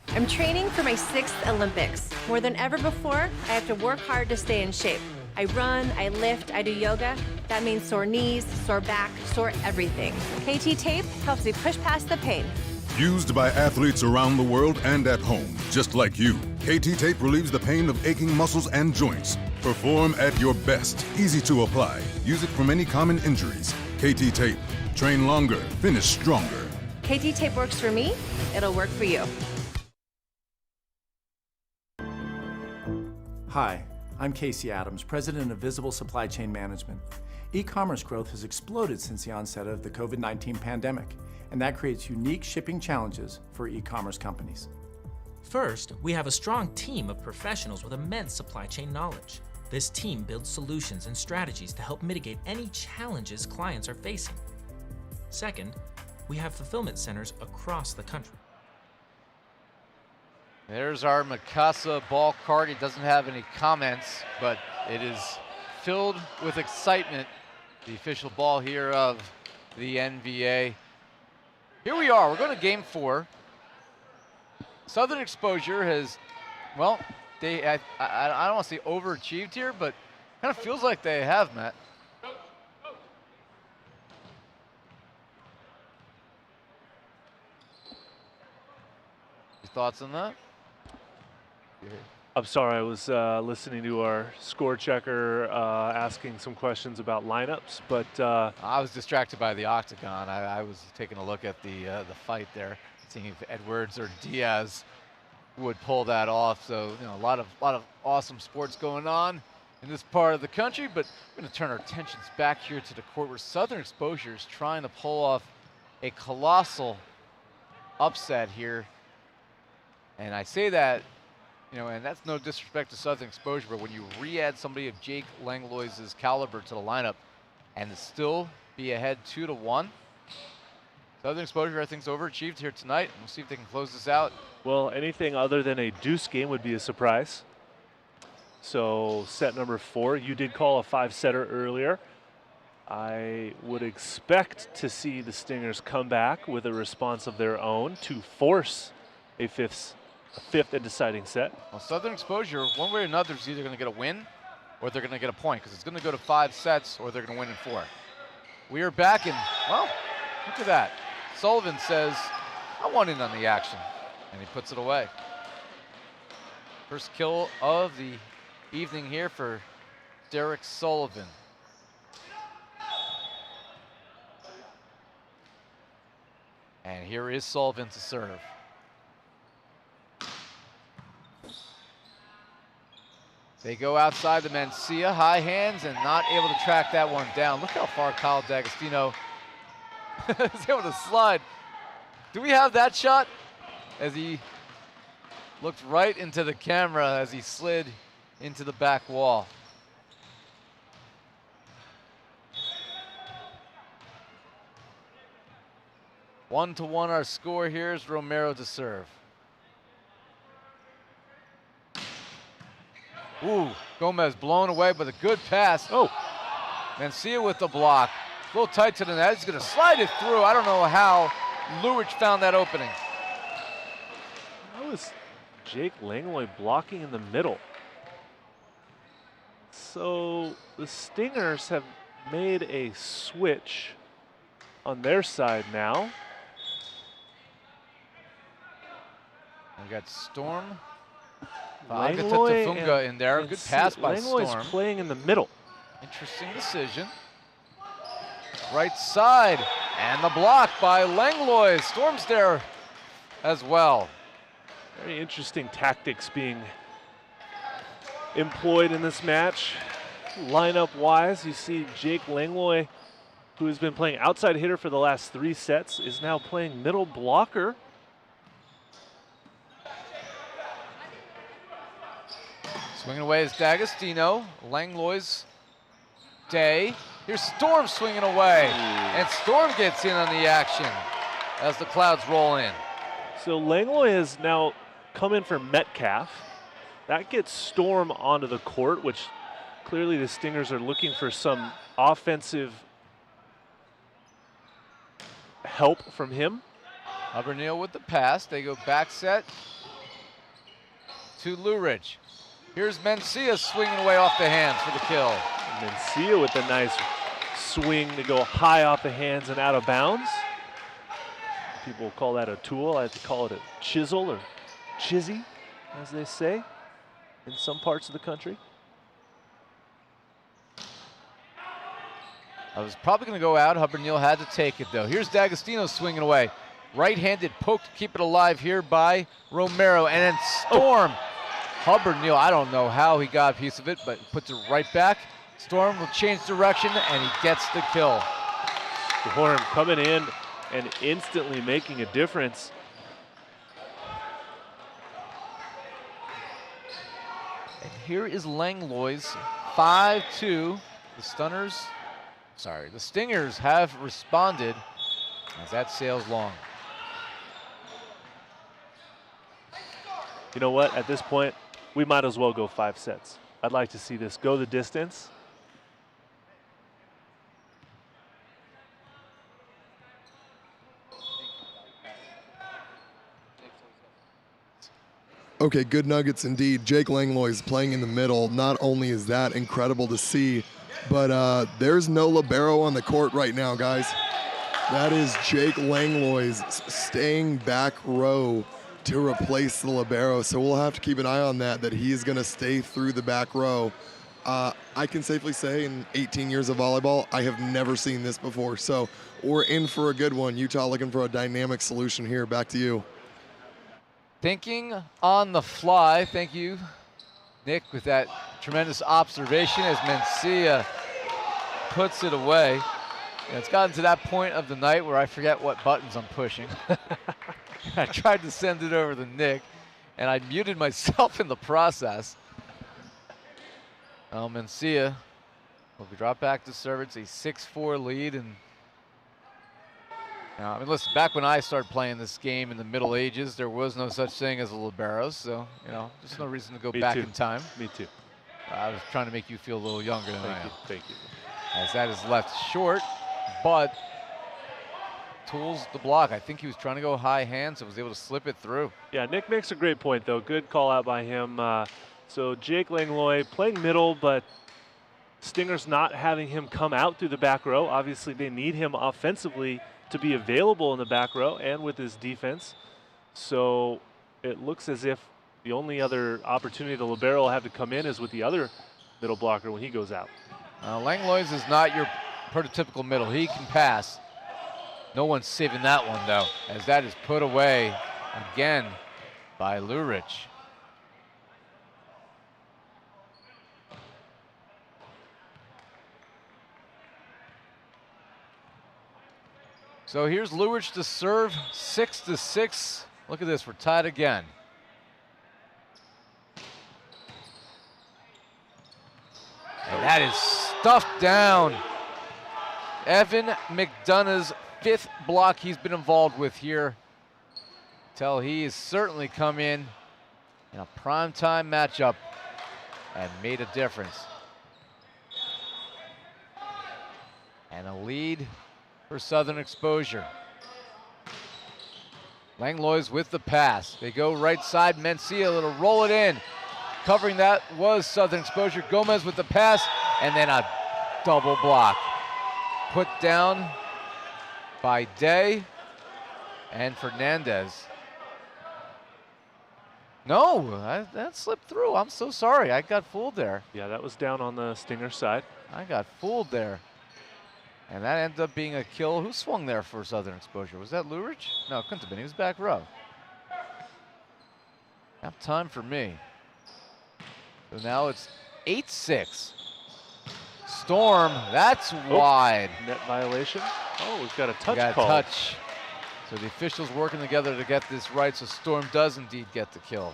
I'm training for my 6th Olympics. More than ever before, I have to work hard to stay in shape. I run, I lift, I do yoga. That means sore knees, sore back, sore everything. KT Tape helps me push past the pain. Used by athletes around the world and at home, just like you. KT Tape relieves the pain of aching muscles and joints. Perform at your best. Easy to apply. Use it for many common injuries. KT Tape. Train longer, finish stronger. KT Tape works for me, it'll work for you. Hi, I'm Casey Adams, President of Visible Supply Chain Management. E-commerce growth has exploded since the onset of the COVID-19 pandemic, and that creates unique shipping challenges for e-commerce companies. First, we have a strong team of professionals with immense supply chain knowledge. This team builds solutions and strategies to help mitigate any challenges clients are facing. Second, we have fulfillment centers across the country. There's our Mikasa ball cart. It doesn't have any comments, but it is filled with excitement. The official ball here of the NBA. Here we are. We're going to game 4. Southern Exposure has, well, I don't want to say overachieved here, but kind of feels like they have, Matt. Your thoughts on that? I'm sorry, I was listening to our score checker asking some questions about lineups, but I was distracted by the octagon. I was taking a look at the fight there, seeing if Edwards or Diaz would pull that off. So, you know, a lot of awesome sports going on in this part of the country, but we're going to turn our attentions back here to the court where Southern Exposure is trying to pull off a colossal upset here. And I say that, you know, and that's no disrespect to Southern Exposure, but when you re-add somebody of Jake Langlois' caliber to the lineup and to still be ahead 2-1, Southern Exposure, I think, is overachieved here tonight. We'll see if they can close this out. Well, anything other than a deuce game would be a surprise. So set number 4, you did call a 5-setter earlier. I would expect to see the Stingers come back with a response of their own to force a fifth and deciding set. Well, Southern Exposure, one way or another, is either going to get a win or they're going to get a point, because it's going to go to 5 sets or they're going to win in 4. We are back, and, well, look at that. Sullivan says, I want in on the action, and he puts it away. First kill of the evening here for Derek Sullivan. And here is Sullivan to serve. They go outside the Mencia, high hands, and not able to track that one down. Look how far Kyle D'Agostino is able to slide. Do we have that shot? As he looked right into the camera as he slid into the back wall. One to one our score here is Romero to serve. Ooh, Gomez blown away with a good pass. Oh, Mencia with the block. A little tight to the net. He's going to slide it through. I don't know how Luich found that opening. was Jake Langlois blocking in the middle. So the Stingers have made a switch on their side now. We got Storm. Langlois Funga in there. Good pass by Langlois Storm. is playing in the middle. Interesting decision. Right side. And the block by Langlois. Storm's there as well. Very interesting tactics being employed in this match. Lineup-wise, you see Jake Langlois, who has been playing outside hitter for the last 3 sets, is now playing middle blocker. Swinging away is D'Agostino. Langlois' day. Here's Storm swinging away. And Storm gets in on the action as the Clouds roll in. So Langlois has now come in for Metcalf. That gets Storm onto the court, which clearly the Stingers are looking for some offensive help from him. Hubbard-Neil with the pass. They go back set to Luridge. Here's Mencia swinging away off the hands for the kill. Mencia with a nice swing to go high off the hands and out of bounds. People call that a tool. I like to call it a chisel or chizzy, as they say in some parts of the country. I was probably going to go out. Hubbard-Neil had to take it, though. Here's D'Agostino swinging away. Right-handed poke to keep it alive here by Romero. And then Storm. Hubbard-Neil, I don't know how he got a piece of it, but puts it right back. Storm will change direction, and he gets the kill. Storm coming in and instantly making a difference. And here is Langlois, 5-2. The Stingers have responded as that sails long. You know what, at this point, we might as well go 5 sets. I'd like to see this go the distance. Okay, good nuggets indeed. Jake Langlois is playing in the middle. Not only is that incredible to see, but there's no libero on the court right now, guys. That is Jake Langlois staying back row to replace the libero. So we'll have to keep an eye on that he's going to stay through the back row. I can safely say in 18 years of volleyball, I have never seen this before. So we're in for a good one. Utah looking for a dynamic solution here. Back to you. Thinking on the fly. Thank you, Nick, with that tremendous observation as Mencia puts it away. And it's gotten to that point of the night where I forget what buttons I'm pushing. I tried to send it over to Nick, and I muted myself in the process. Mencia will drop back to serve. It's a 6-4 lead. And I mean, listen, back when I started playing this game in the Middle Ages, there was no such thing as a libero. So, just no reason to go back in time. Me too. I was trying to make you feel a little younger than I am. Thank you. As that is left short, but tools the block. I think he was trying to go high hands and was able to slip it through. Yeah, Nick makes a great point, though. Good call out by him. So Jake Langlois playing middle, but Stingers not having him come out through the back row. Obviously, they need him offensively to be available in the back row and with his defense. So it looks as if the only other opportunity the libero will have to come in is with the other middle blocker when he goes out. Langlois is not your prototypical middle. He can pass. No one's saving that one, though, as that is put away again by Luridge. So here's Luridge to serve, 6-6. Look at this, we're tied again. And that is stuffed down. Evan Mcdonough's 5th block he's been involved with here. Tell he has certainly come in a primetime matchup and made a difference. And a lead for Southern Exposure. Langlois with the pass. They go right side. Mencia, a little roll it in. Covering that was Southern Exposure. Gomez with the pass, and then a double block. Put down by Day and Fernandez. No, that slipped through. I'm so sorry. I got fooled there. Yeah, that was down on the Stinger side. I got fooled there. And that ended up being a kill. Who swung there for Southern Exposure? Was that Lurich? No, it couldn't have been. He was back row. Half time for me. So now it's 8-6. Storm, that's wide. Net violation. Oh, we've got a touch got call. A touch. So the officials working together to get this right, so Storm does indeed get the kill.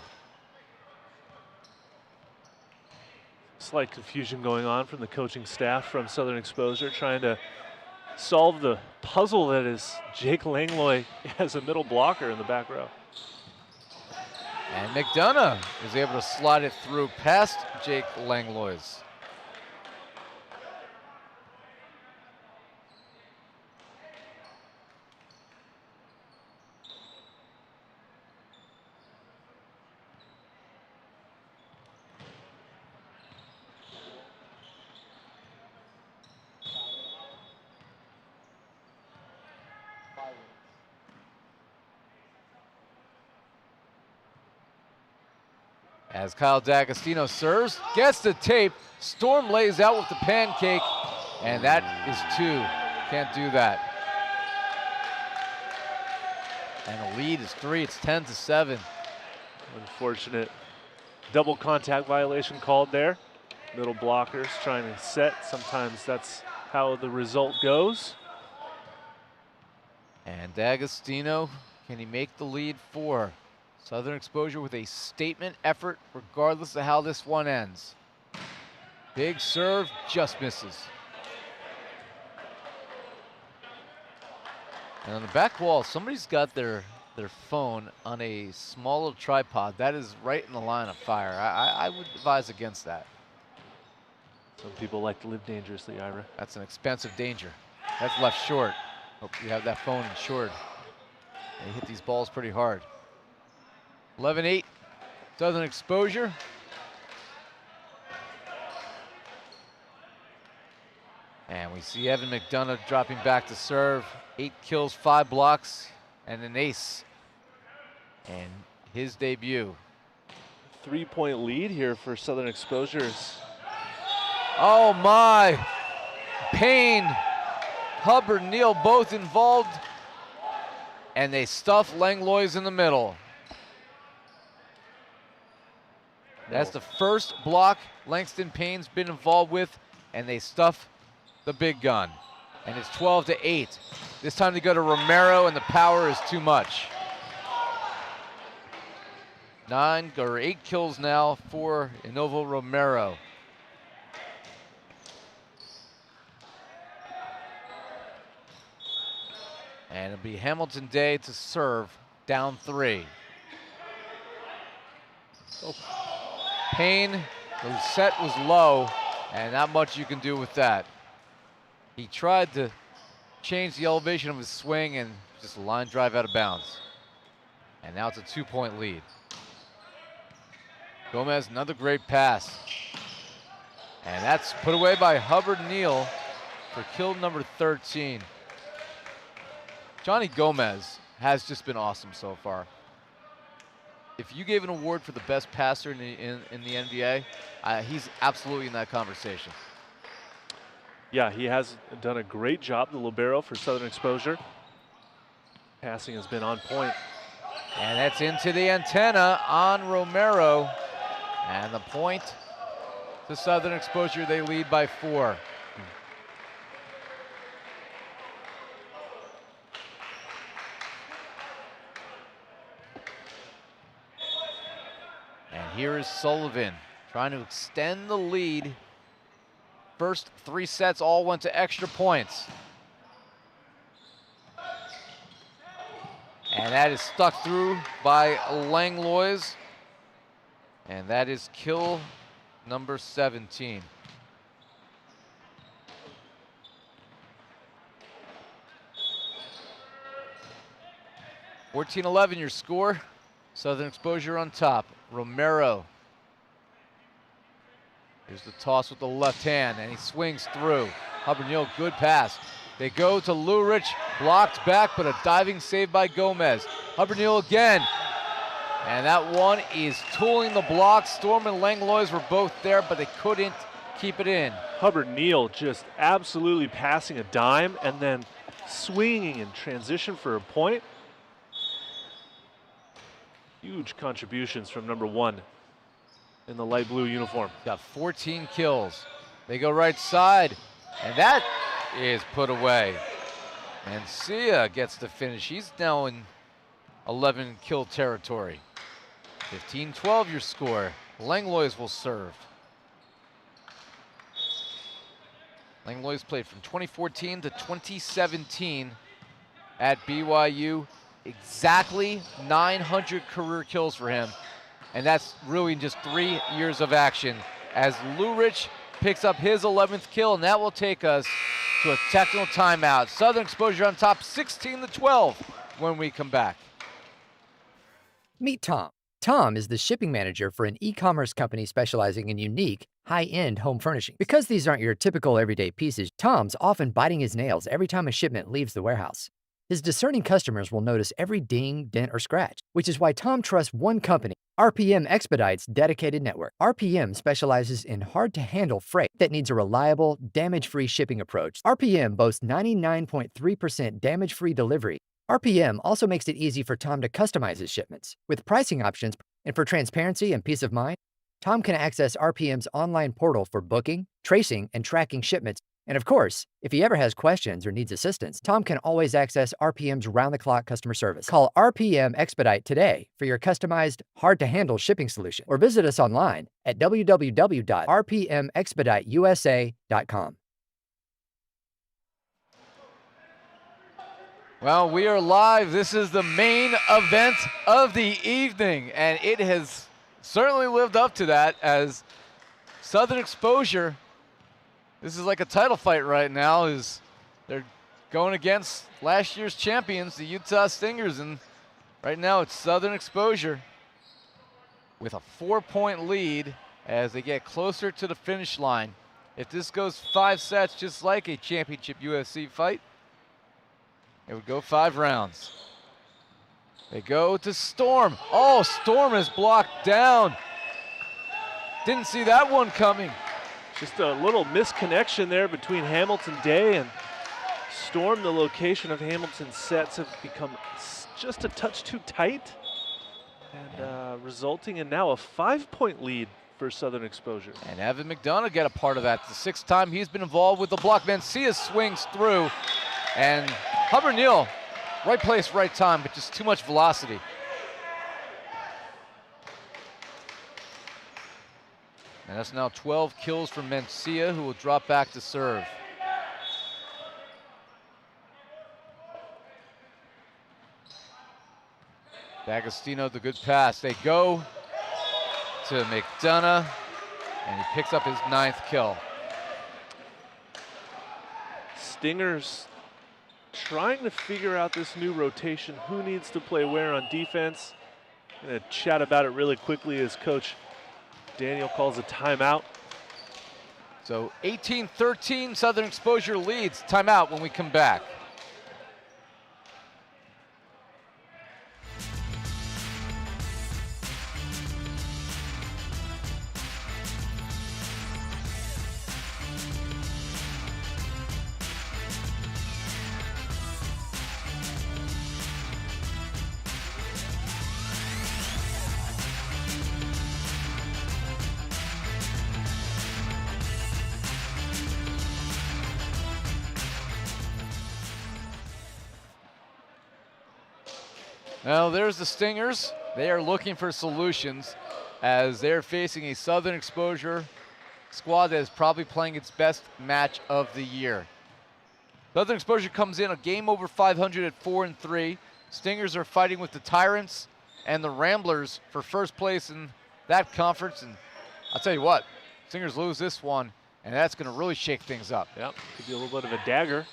Slight confusion going on from the coaching staff from Southern Exposure, trying to solve the puzzle that is Jake Langlois as a middle blocker in the back row. And Mcdonough is able to slide it through past Jake Langlois. As Kyle D'Agostino serves, gets the tape, Storm lays out with the pancake, and that is 2. Can't do that. And the lead is 3, it's 10-7. Unfortunate double contact violation called there. Middle blockers trying to set. Sometimes that's how the result goes. And D'Agostino, can he make the lead 4? Southern Exposure with a statement effort regardless of how this one ends. Big serve, just misses. And on the back wall, somebody's got their phone on a small little tripod. That is right in the line of fire. I would advise against that. Some people like to live dangerously, Ira. That's an expensive danger. That's left short. Hope you have that phone insured. They hit these balls pretty hard. 11-8, Southern Exposure. And we see Evan Mcdonough dropping back to serve. 8 kills, 5 blocks, and an ace. And his debut. 3-point lead here for Southern Exposures. Oh my! Payne, Hubbard-Neil both involved. And they stuff Langlois in the middle. That's the first block Langston Payne's been involved with, and they stuff the big gun. And it's 12-8. This time they go to Romero, and the power is too much. 8 kills now for Inovo Romero. And it'll be Hamilton Day to serve, down 3. Oh. Payne, the set was low, and not much you can do with that. He tried to change the elevation of his swing and just a line drive out of bounds. And now it's a 2-point lead. Gomez, another great pass. And that's put away by Hubbard-Neil for kill number 13. Johnny Gomez has just been awesome so far. If you gave an award for the best passer in the NBA, he's absolutely in that conversation. Yeah, he has done a great job, the libero for Southern Exposure. Passing has been on point. And that's into the antenna on Romero. And the point to Southern Exposure, they lead by 4. And here is Sullivan trying to extend the lead. First 3 sets all went to extra points. And that is stuck through by Langlois. And that is kill number 17. 14-11 your score. Southern Exposure on top. Romero. Here's the toss with the left hand, and he swings through. Hubbard-Neil, good pass. They go to Lurich, blocked back, but a diving save by Gomez. Hubbard-Neil again. And that one is tooling the block. Storm and Langlois were both there, but they couldn't keep it in. Hubbard-Neil just absolutely passing a dime and then swinging in transition for a point. Huge contributions from number 1 in the light blue uniform. Got 14 kills. They go right side, and that is put away. Mencia gets the finish. He's now in 11 kill territory. 15-12 your score. Langlois will serve. Langlois played from 2014 to 2017 at BYU. Exactly 900 career kills for him. And that's really just 3 years of action as Lurich picks up his 11th kill, and that will take us to a technical timeout. Southern Exposure on top 16-12 when we come back. Meet Tom. Tom is the shipping manager for an e-commerce company specializing in unique, high-end home furnishing. Because these aren't your typical everyday pieces, Tom's often biting his nails every time a shipment leaves the warehouse. His discerning customers will notice every ding, dent, or scratch, which is why Tom trusts one company, RPM Expedite's dedicated network. RPM specializes in hard-to-handle freight that needs a reliable, damage-free shipping approach. RPM boasts 99.3% damage-free delivery. RPM also makes it easy for Tom to customize his shipments with pricing options, and for transparency and peace of mind, Tom can access RPM's online portal for booking, tracing, and tracking shipments. And of course, if he ever has questions or needs assistance, Tom can always access RPM's round-the-clock customer service. Call RPM Expedite today for your customized, hard-to-handle shipping solution, or visit us online at www.rpmexpediteusa.com. Well, we are live. This is the main event of the evening, and it has certainly lived up to that as Southern Exposure, this is like a title fight right now, is they're going against last year's champions, the Utah Stingers, and right now it's Southern Exposure with a 4-point lead as they get closer to the finish line. If this goes 5 sets, just like a championship UFC fight, it would go 5 rounds. They go to Storm. Oh, Storm is blocked down. Didn't see that one coming. Just a little misconnection there between Hamilton Day and Storm. The location of Hamilton's sets have become just a touch too tight, and resulting in now a 5-point lead for Southern Exposure. And Evan Mcdonough got a part of that. The 6th time he's been involved with the block. Mencia swings through, and Hubbard-Neil, right place, right time, but just too much velocity. And that's now 12 kills for Mencia, who will drop back to serve. D'Agostino, the good pass. They go to Mcdonough, and he picks up his 9th kill. Stingers trying to figure out this new rotation, who needs to play where on defense. I'm going to chat about it really quickly as Coach Daniel calls a timeout. So 18-13, Southern Exposure leads. Timeout when we come back. Now there's the Stingers. They are looking for solutions as they're facing a Southern Exposure squad that is probably playing its best match of the year. Southern Exposure comes in a game over 500 at 4-3. Stingers are fighting with the Tyrants and the Ramblers for first place in that conference. And I'll tell you what, Stingers lose this one, and that's going to really shake things up. Yep, could be a little bit of a dagger.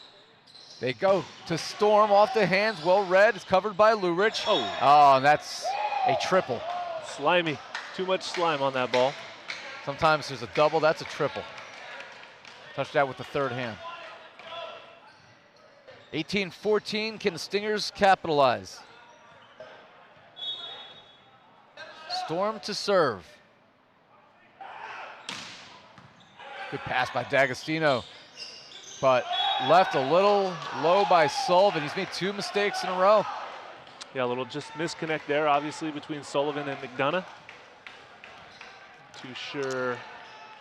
They go to Storm off the hands, well read. It's covered by Lurich. Oh, and that's a triple. Slimy. Too much slime on that ball. Sometimes there's a double, that's a triple. Touched that with the third hand. 18-14, can the Stingers capitalize? Storm to serve. Good pass by D'Agostino, but left a little low by Sullivan. He's made 2 mistakes in a row. Yeah, a little just misconnect there, obviously, between Sullivan and Mcdonough. Too sure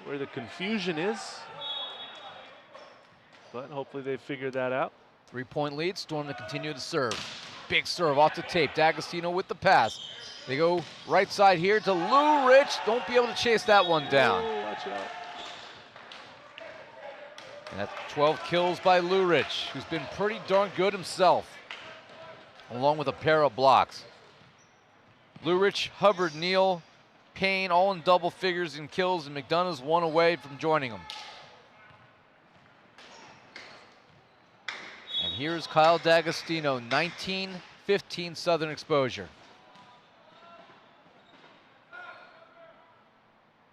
where the confusion is, but hopefully they figured that out. 3-point lead, Storm to continue to serve. Big serve off the tape, D'Agostino with the pass. They go right side here to Lurich. Don't be able to chase that one down. Oh, watch out. And that's 12 kills by Lurich, who's been pretty darn good himself, along with a pair of blocks. Lurich, Hubbard-Neil, Payne, all in double figures in kills, and Mcdonough's 1 away from joining them. And here's Kyle D'Agostino, 19-15 Southern exposure.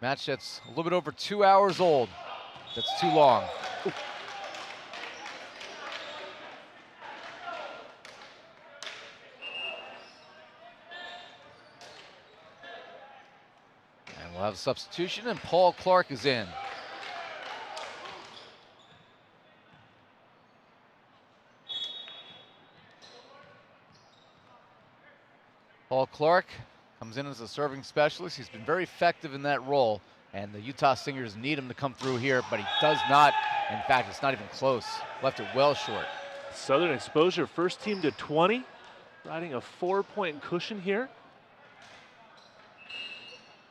Match that's a little bit over 2 hours old. That's too long. And we'll have a substitution, and Paul Clark is in. Paul Clark comes in as a serving specialist. He's been very effective in that role, and the Utah Stingers need him to come through here, but he does not. In fact, it's not even close. Left it well short. Southern exposure, first team to 20, riding a 4-point cushion here.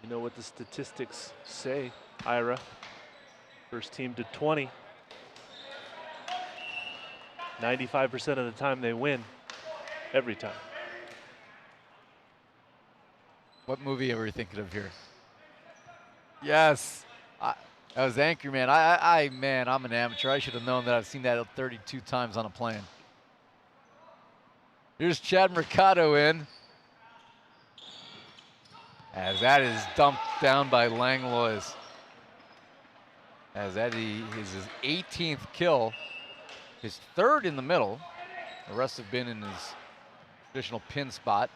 You know what the statistics say, Ira. First team to 20. 95% of the time they win, every time. What movie are we thinking of here? Yes, that was Anchorman. Man, I'm an amateur. I should have known that. I've seen that 32 times on a plane. Here's Chad Mercado in, as that is dumped down by Langlois. As that is his 18th kill, his 3rd in the middle. The rest have been in his traditional pin spot.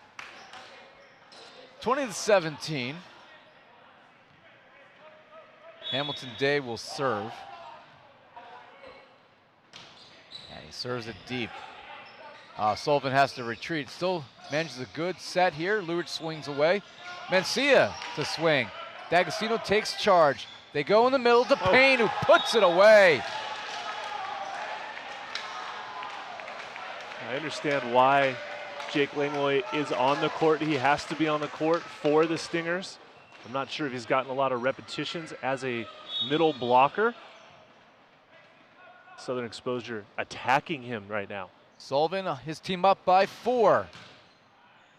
20-17. Hamilton Day will serve. And he serves it deep. Sullivan has to retreat. Still manages a good set here. Lurich swings away. Mencia to swing. D'Agostino takes charge. They go in the middle to Payne, who puts it away. I understand why Jake Langlois is on the court. He has to be on the court for the Stingers. I'm not sure if he's gotten a lot of repetitions as a middle blocker. Southern exposure attacking him right now. Sullivan, his team up by 4.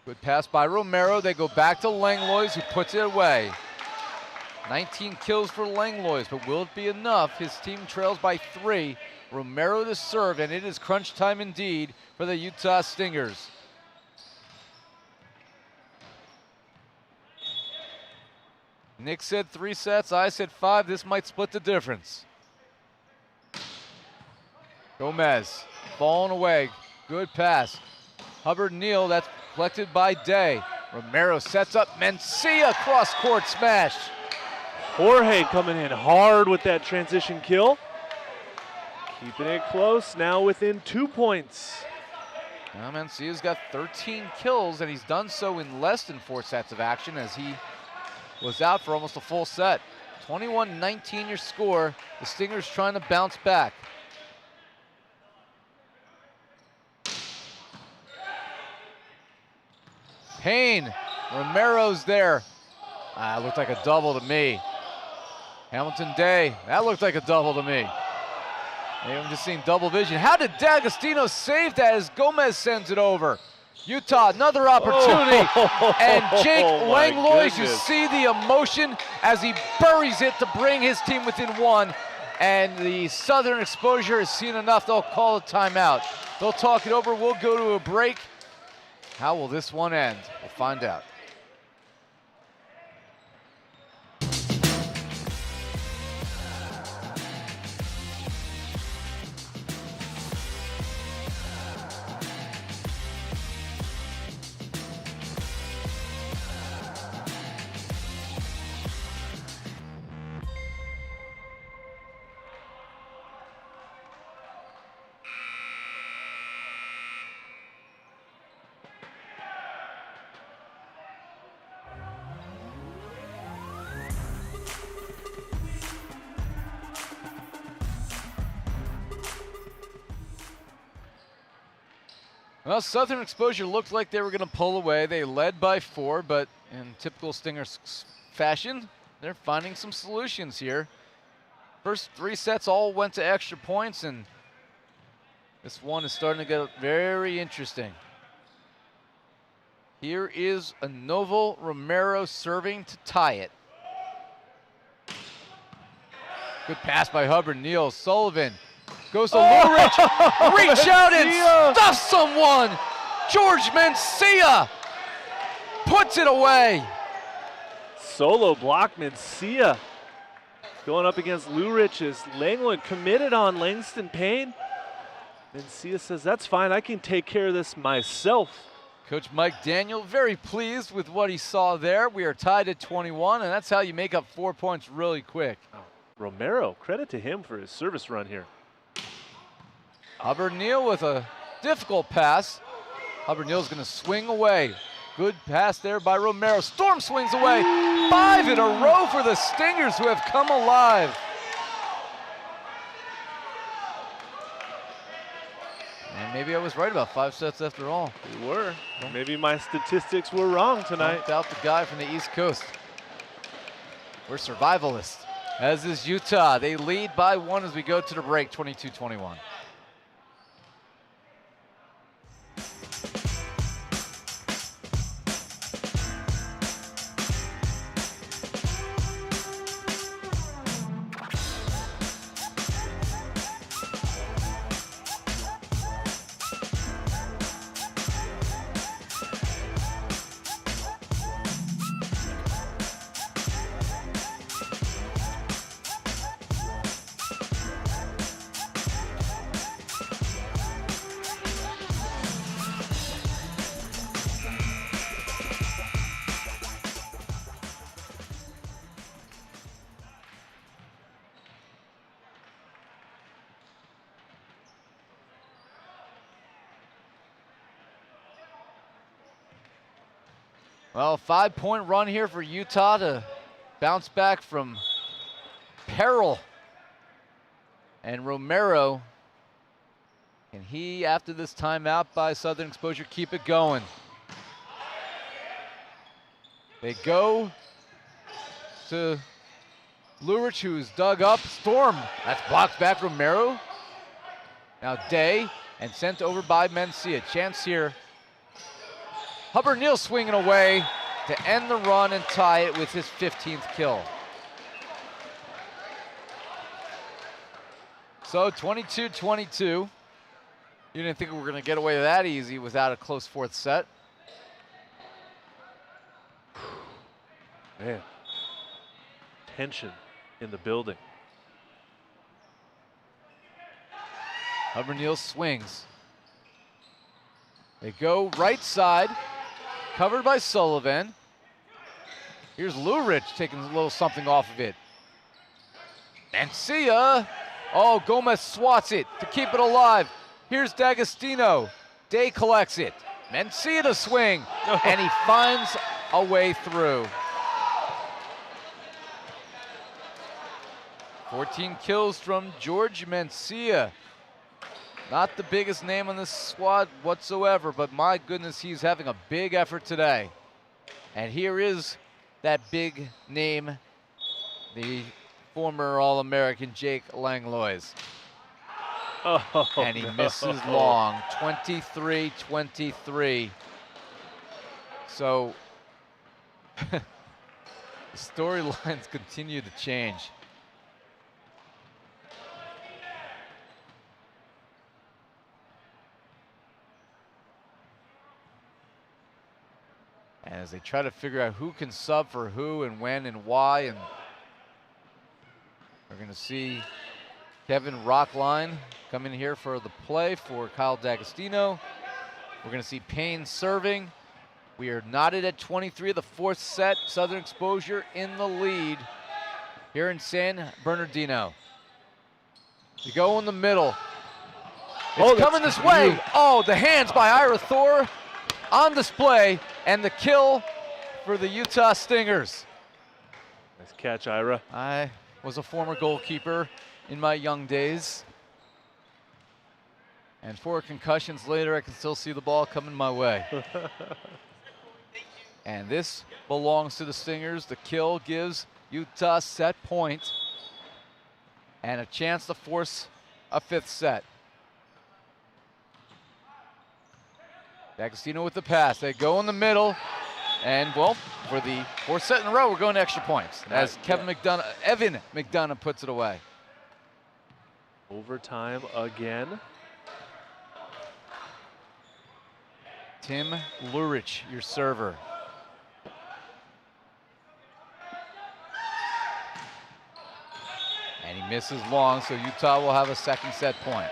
Good pass by Romero. They go back to Langlois, who puts it away. 19 kills for Langlois, but will it be enough? His team trails by 3. Romero to serve, and it is crunch time indeed for the Utah Stingers. Nick said 3 sets, I said 5. This might split the difference. Gomez falling away. Good pass. Hubbard-Neil, that's collected by Day. Romero sets up Mencia, cross-court smash. Jorge coming in hard with that transition kill. Keeping it close, now within 2 points. Now Mencia's got 13 kills, and he's done so in less than 4 sets of action, as he was out for almost a full set. 21-19 your score. The Stingers trying to bounce back. Payne, Romero's there. Looked like a double to me. Hamilton Day, that looked like a double to me. Maybe I'm just seeing double vision. How did D'Agostino save that as Gomez sends it over? Utah, another opportunity. And Jake Langlois, you see the emotion as he buries it to bring his team within 1. and the Southern Exposure has seen enough. They'll call a timeout. They'll talk it over. We'll go to a break. How will this one end? We'll find out. Well, Southern Exposure looked like they were going to pull away. They led by 4, but in typical Stingers fashion, they're finding some solutions here. First 3 sets all went to extra points, and this one is starting to get very interesting. Here is a Novo Romero serving to tie it. Good pass by Hubbard-Neil. Sullivan goes to Lurich. Reach out and stuff someone. Jorge Mencia puts it away. Solo block Mencia. Going up against Lurich is Langland committed on Langston Payne. Mencia says, that's fine, I can take care of this myself. Coach Mike Daniel very pleased with what he saw there. We are tied at 21, and that's how you make up 4 points really quick. Oh, Romero, credit to him for his service run here. Hubbard-Neil with a difficult pass. Hubbard-Neil's going to swing away. Good pass there by Romero. Storm swings away. 5 in a row for the Stingers, who have come alive. And maybe I was right about 5 sets after all. You were. Maybe my statistics were wrong tonight. Out the guy from the East Coast. We're survivalists, as is Utah. They lead by 1 as we go to the break, 22-21. Well, 5-point run here for Utah to bounce back from peril. And Romero, can he, after this timeout by Southern Exposure, keep it going? They go to Lurich, who's dug up. Storm, that's blocked back Romero. Now Day, and sent over by Mencia. Chance here. Hubbard-Neil swinging away to end the run and tie it with his 15th kill. So 22-22. You didn't think we were going to get away that easy without a close 4th set. Man, tension in the building. Hubbard-Neil swings. They go right side, covered by Sullivan. Here's Lurich taking a little something off of it. Mencia. Oh, Gomez swats it to keep it alive. Here's D'Agostino. Day collects it. Mencia to swing, and he finds a way through. 14 kills from Jorge Mencia. Not the biggest name on this squad whatsoever, but my goodness, he's having a big effort today. And here is that big name, the former All-American Jake Langlois. Oh, and he misses long, 23-23. So the storylines continue to change. as they try to figure out who can sub for who and when and why. And we're going to see Kevin Rockline come in here for the play for Kyle D'Agostino. We're going to see Payne serving. We are knotted at 23 of the fourth set. Southern Exposure in the lead here in San Bernardino. You go in the middle. It's coming this way. Oh, the hands by Ira Thor on display, and the kill for the Utah Stingers. Nice catch, Ira. I was a former goalkeeper in my young days. And 4 concussions later, I can still see the ball coming my way. And this belongs to the Stingers. The kill gives Utah set point and a chance to force a 5th set. D'Agostino with the pass. They go in the middle. And, well, for the 4th set in a row, we're going to extra points as Evan McDonough puts it away. Overtime again. Tim Lurich, your server. And he misses long, so Utah will have a 2nd set point.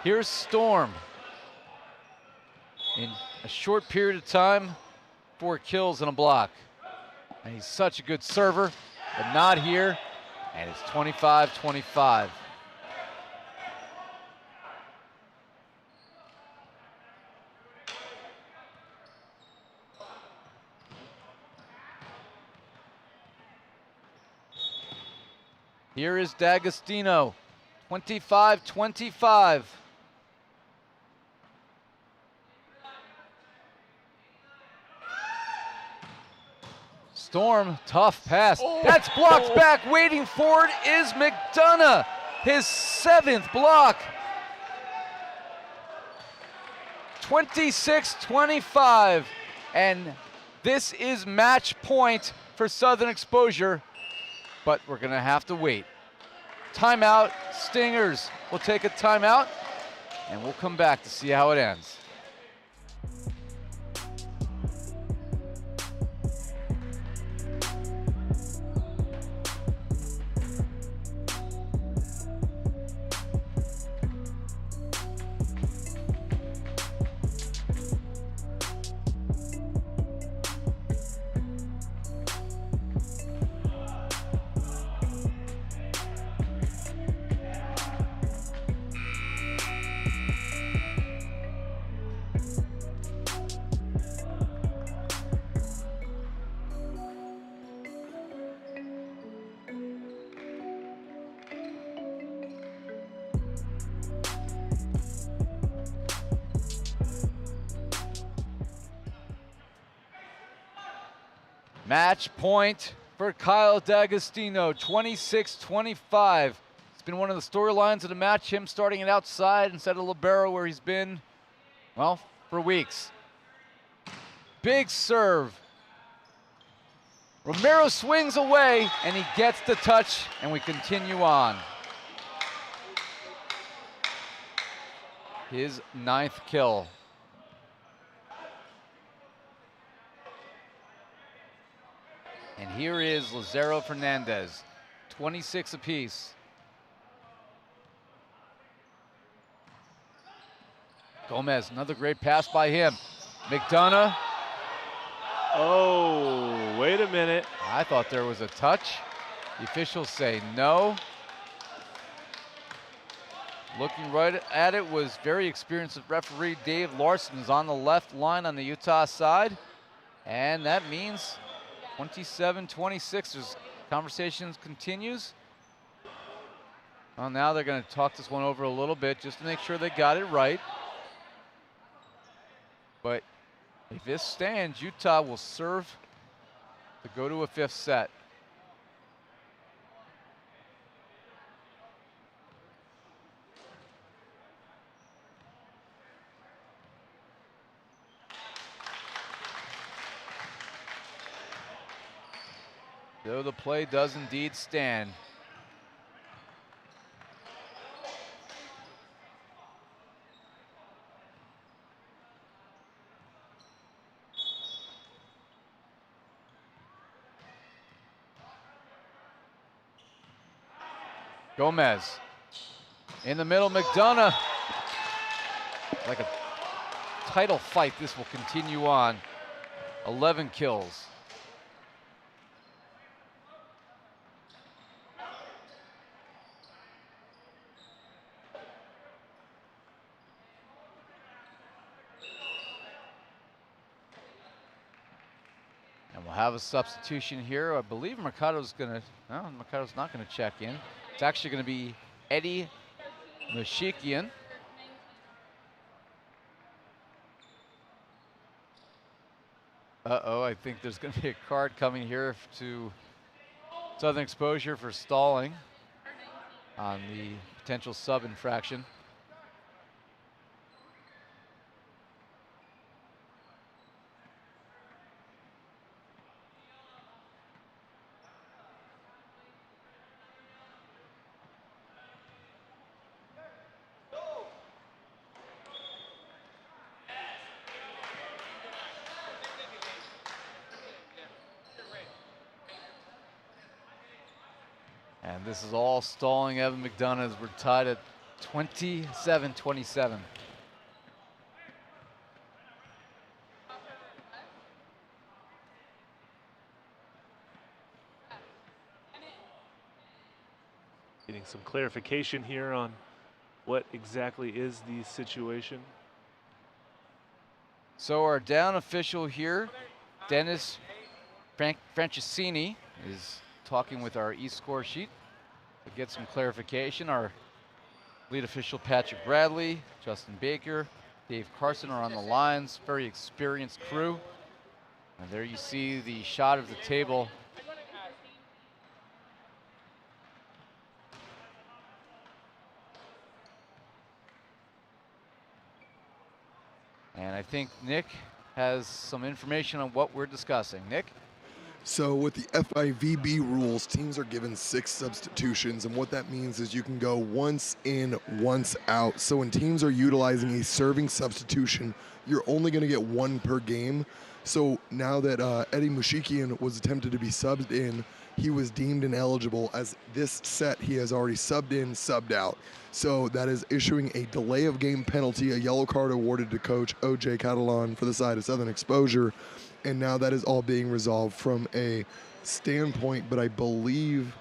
Here's Storm. In a short period of time, 4 kills and a block. And he's such a good server, but not here. And it's 25-25. Here is D'Agostino, 25-25. Storm, tough pass. Oh, that's blocked back. Waiting for it is Mcdonough, his 7th block. 26-25. And this is match point for Southern Exposure, but we're going to have to wait. Timeout. Stingers will take a timeout, and we'll come back to see how it ends. Match point for Kyle D'Agostino, 26-25. It's been one of the storylines of the match, him starting it outside instead of libero where he's been, well, for weeks. Big serve. Romero swings away, and he gets the touch, and we continue on. His 9th kill. And here is Lazaro Fernandez, 26 apiece. Gomez, another great pass by him. Mcdonough. Oh, wait a minute. I thought there was a touch. The officials say no. Looking right at it was very experienced referee Dave Larson is on the left line on the Utah side. And that means 27-26, as conversations continues. Well, now they're going to talk this one over a little bit just to make sure they got it right. But if this stands, Utah will serve to go to a 5th set. Though the play does indeed stand. Gomez. In the middle, Mcdonough. Like a title fight, this will continue on. 11 kills. And we'll have a substitution here. I believe Mercado's gonna, no, Mercado's not gonna check in. It's actually gonna be Eddie Mushikian. Uh-oh, I think there's going to be a card coming here to Southern Exposure for stalling on the potential sub infraction. And this is all stalling Evan Mcdonough as we're tied at 27-27. Getting some clarification here on what exactly is the situation. So our down official here, Dennis Franciscini, is talking with our e-score sheet to get some clarification. Our lead official, Patrick Bradley, Justin Baker, Dave Carson are on the lines. Very experienced crew. And there you see the shot of the table. And I think Nick has some information on what we're discussing. Nick? So with the FIVB rules, teams are given 6 substitutions, and what that means is you can go once in, once out. So when teams are utilizing a serving substitution, you're only going to get 1 per game. So now that Eddie Mushikian was attempted to be subbed in, he was deemed ineligible, as this set he has already subbed in, subbed out. So that is issuing a delay of game penalty, a yellow card awarded to coach OJ Catalan for the side of Southern Exposure. And now that is all being resolved from a standpoint, but I believe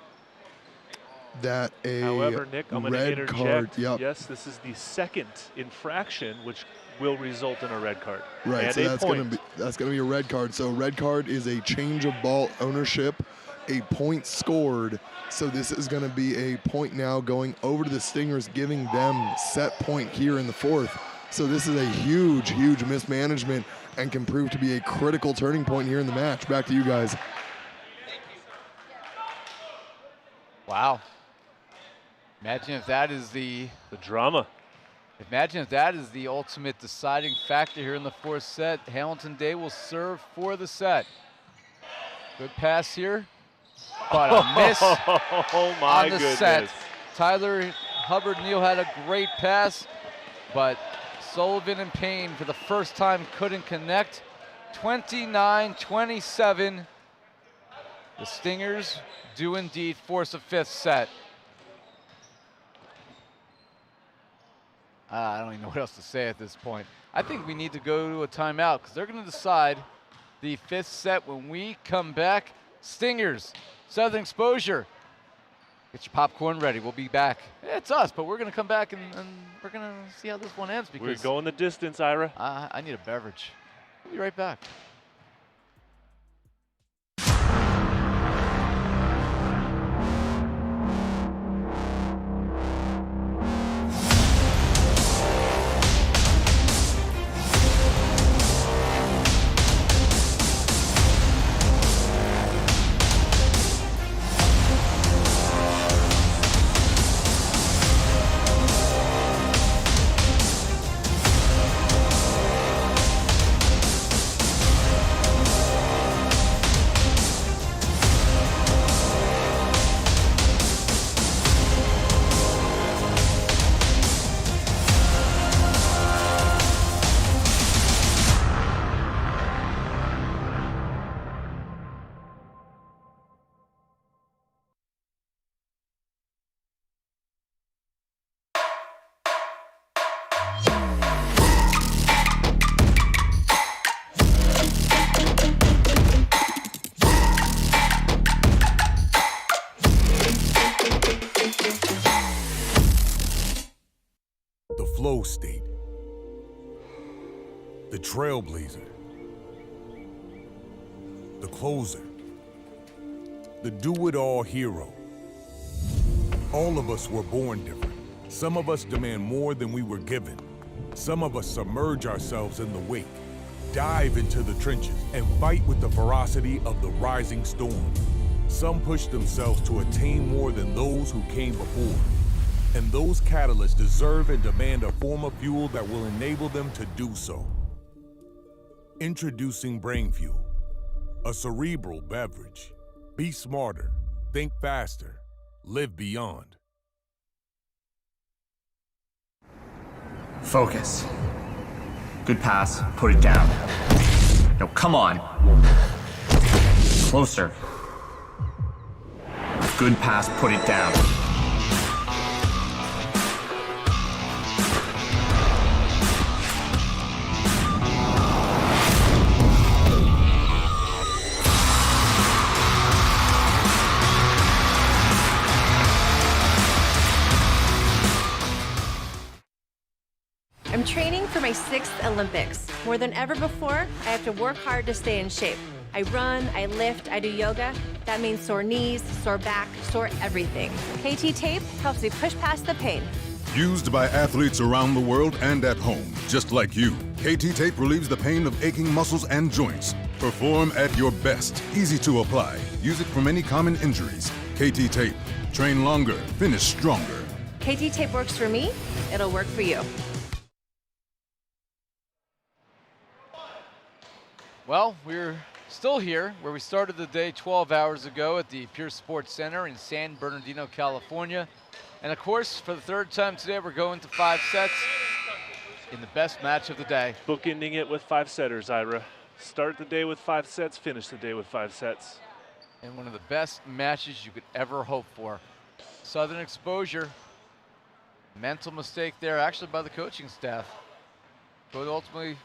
that a However, Nick, I'm going to red interject. card, yep. Yes, this is the second infraction, which will result in a red card. Right, and so a that's point. going to be a red card. So red card is a change of ball ownership, a point scored. So this is going to be a point now going over to the Stingers, giving them set point here in the 4th. So this is a huge, huge mismanagement and can prove to be a critical turning point here in the match. Back to you guys. Wow. Imagine if that is the drama. Imagine if that is the ultimate deciding factor here in the 4th set. Hamilton Day will serve for the set. Good pass here, but a miss oh my on the goodness. set. Tyler Hubbard-Neil had a great pass, but Sullivan and Payne for the first time couldn't connect. 29-27. The Stingers do indeed force a 5th set. I don't even know what else to say at this point. I think we need to go to a timeout because they're going to decide the 5th set when we come back. Stingers, Southern Exposure. Get your popcorn ready. We'll be back. It's us, but we're going to come back and we're going to see how this one ends. Because We're going the distance, Ira. I need a beverage. We'll be right back. flow state, the trailblazer, the closer, the do-it-all hero. All of us were born different. Some of us demand more than we were given. Some of us submerge ourselves in the wake, dive into the trenches, and fight with the ferocity of the rising storm. Some push themselves to attain more than those who came before. And those catalysts deserve and demand a form of fuel that will enable them to do so. Introducing Brain Fuel, a cerebral beverage. Be smarter, think faster, live beyond. Focus. Good pass, put it down. No, come on. Closer. Good pass, put it down. I'm training for my 6th Olympics. More than ever before, I have to work hard to stay in shape. I run, I lift, I do yoga. That means sore knees, sore back, sore everything. KT Tape helps me push past the pain. Used by athletes around the world and at home, just like you. KT Tape relieves the pain of aching muscles and joints. Perform at your best. Easy to apply. Use it for many common injuries. KT Tape. Train longer, finish stronger. KT Tape works for me, it'll work for you. Well, we're still here where we started the day 12 hours ago at the Pure Sports Center in San Bernardino, California. And of course, for the 3rd time today, we're going to 5 sets in the best match of the day. Bookending it with 5-setters, Ira. Start the day with 5 sets, finish the day with 5 sets. And one of the best matches you could ever hope for. Southern Exposure, mental mistake there actually by the coaching staff. But ultimately,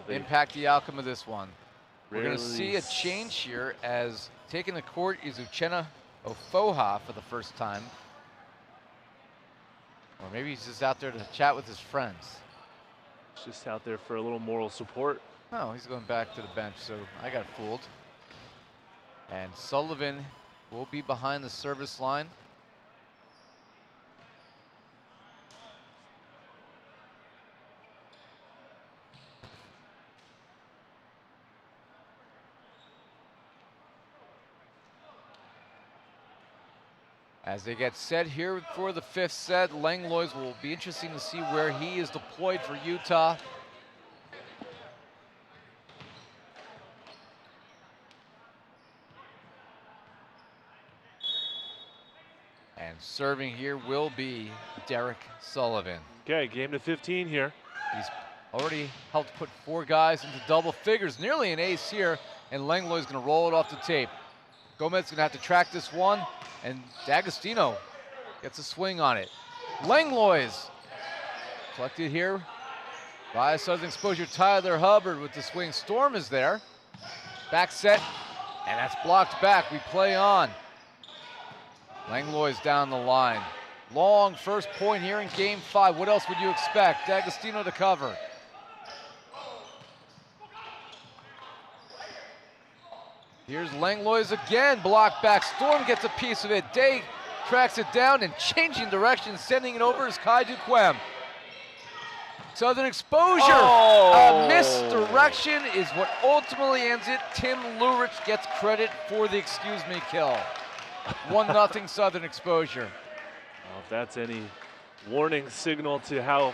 impact the outcome of this one. We're going to see a change here as taking the court is Uchenna Ofoha for the first time. Or maybe he's just out there to chat with his friends. Just out there for a little moral support. Oh, he's going back to the bench, so I got fooled. And Sullivan will be behind the service line. As they get set here for the 5th set, Langlois will be interesting to see where he is deployed for Utah. And serving here will be Derek Sullivan. Okay, game to 15 here. He's already helped put 4 guys into double figures, nearly an ace here, and Langlois is going to roll it off the tape. Gomez is going to have to track this one, and D'Agostino gets a swing on it. Langlois collected here by Southern Exposure Tyler Hubbard with the swing. Storm is there. Back set, and that's blocked back. We play on. Langlois down the line. Long first point here in game 5. What else would you expect? D'Agostino to cover. Here's Langlois again, blocked back. Storm gets a piece of it. Day tracks it down and changing direction, sending it over is Kai Duquem. Southern Exposure, a misdirection is what ultimately ends it. Tim Lurich gets credit for the excuse me kill. 1-0 Southern Exposure. Well, if that's any warning signal to how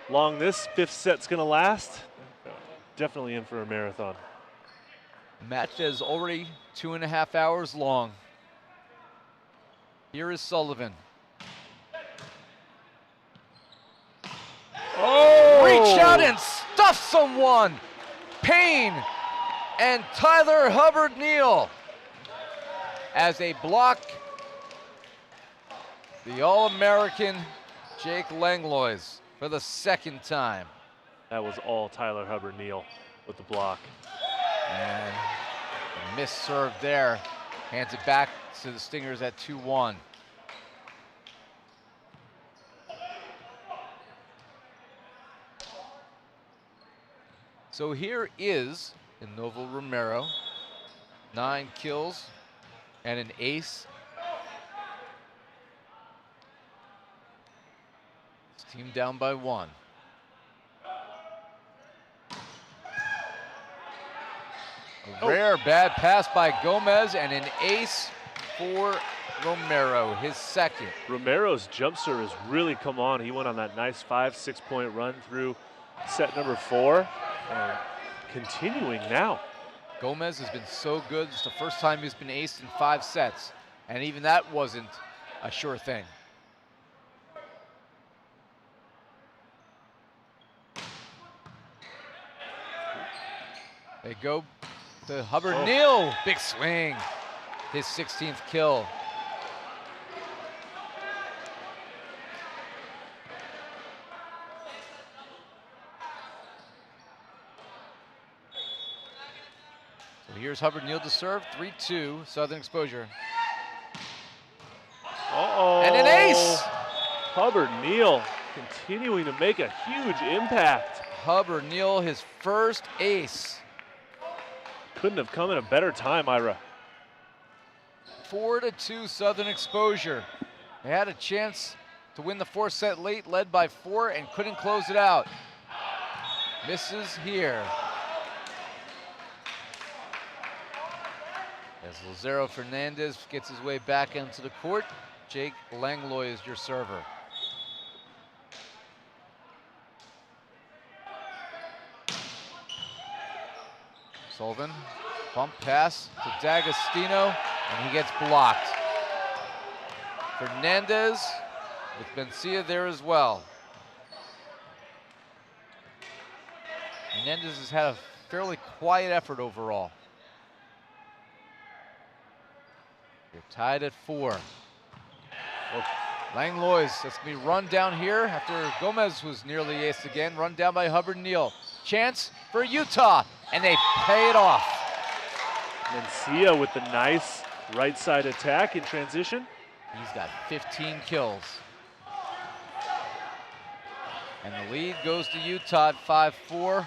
long this 5th set's gonna last, definitely in for a marathon. Match that is already 2.5 hours long. Here is Sullivan. Oh! Reach out and stuff someone. Payne and Tyler Hubbard-Neil as they block the All-American Jake Langlois for the 2nd time. That was all Tyler Hubbard-Neil with the block. And a missed serve there. Hands it back to the Stingers at 2-1. So here is Novo Romero, 9 kills and an ace. His team down by 1. A rare bad pass by Gomez and an ace for Romero, his second. Romero's jump serve has really come on. He went on that nice 5-6 point run through set number 4. And continuing now. Gomez has been so good. It's the first time he's been aced in 5 sets. And even that wasn't a sure thing. They go to Hubbard-Neil. Big swing. His 16th kill. So here's Hubbard-Neil to serve. 3-2, Southern Exposure. And an ace! Hubbard-Neil continuing to make a huge impact. Hubbard-Neil, his first ace. Couldn't have come at a better time, Ira. 4-2 Southern Exposure. They had a chance to win the 4th set late, led by 4, and couldn't close it out. Misses here. As Lazaro Fernandez gets his way back into the court, Jake Langlois is your server. Sullivan, bump pass to D'Agostino, and he gets blocked. Fernandez with Mencia there as well. Fernandez has had a fairly quiet effort overall. You're tied at 4. Langlois, that's gonna be run down here after Gomez was nearly aced again. Run down by Hubbard-Neil. Chance for Utah, and they pay it off. Mencia with the nice right side attack in transition. He's got 15 kills. And the lead goes to Utah at 5-4.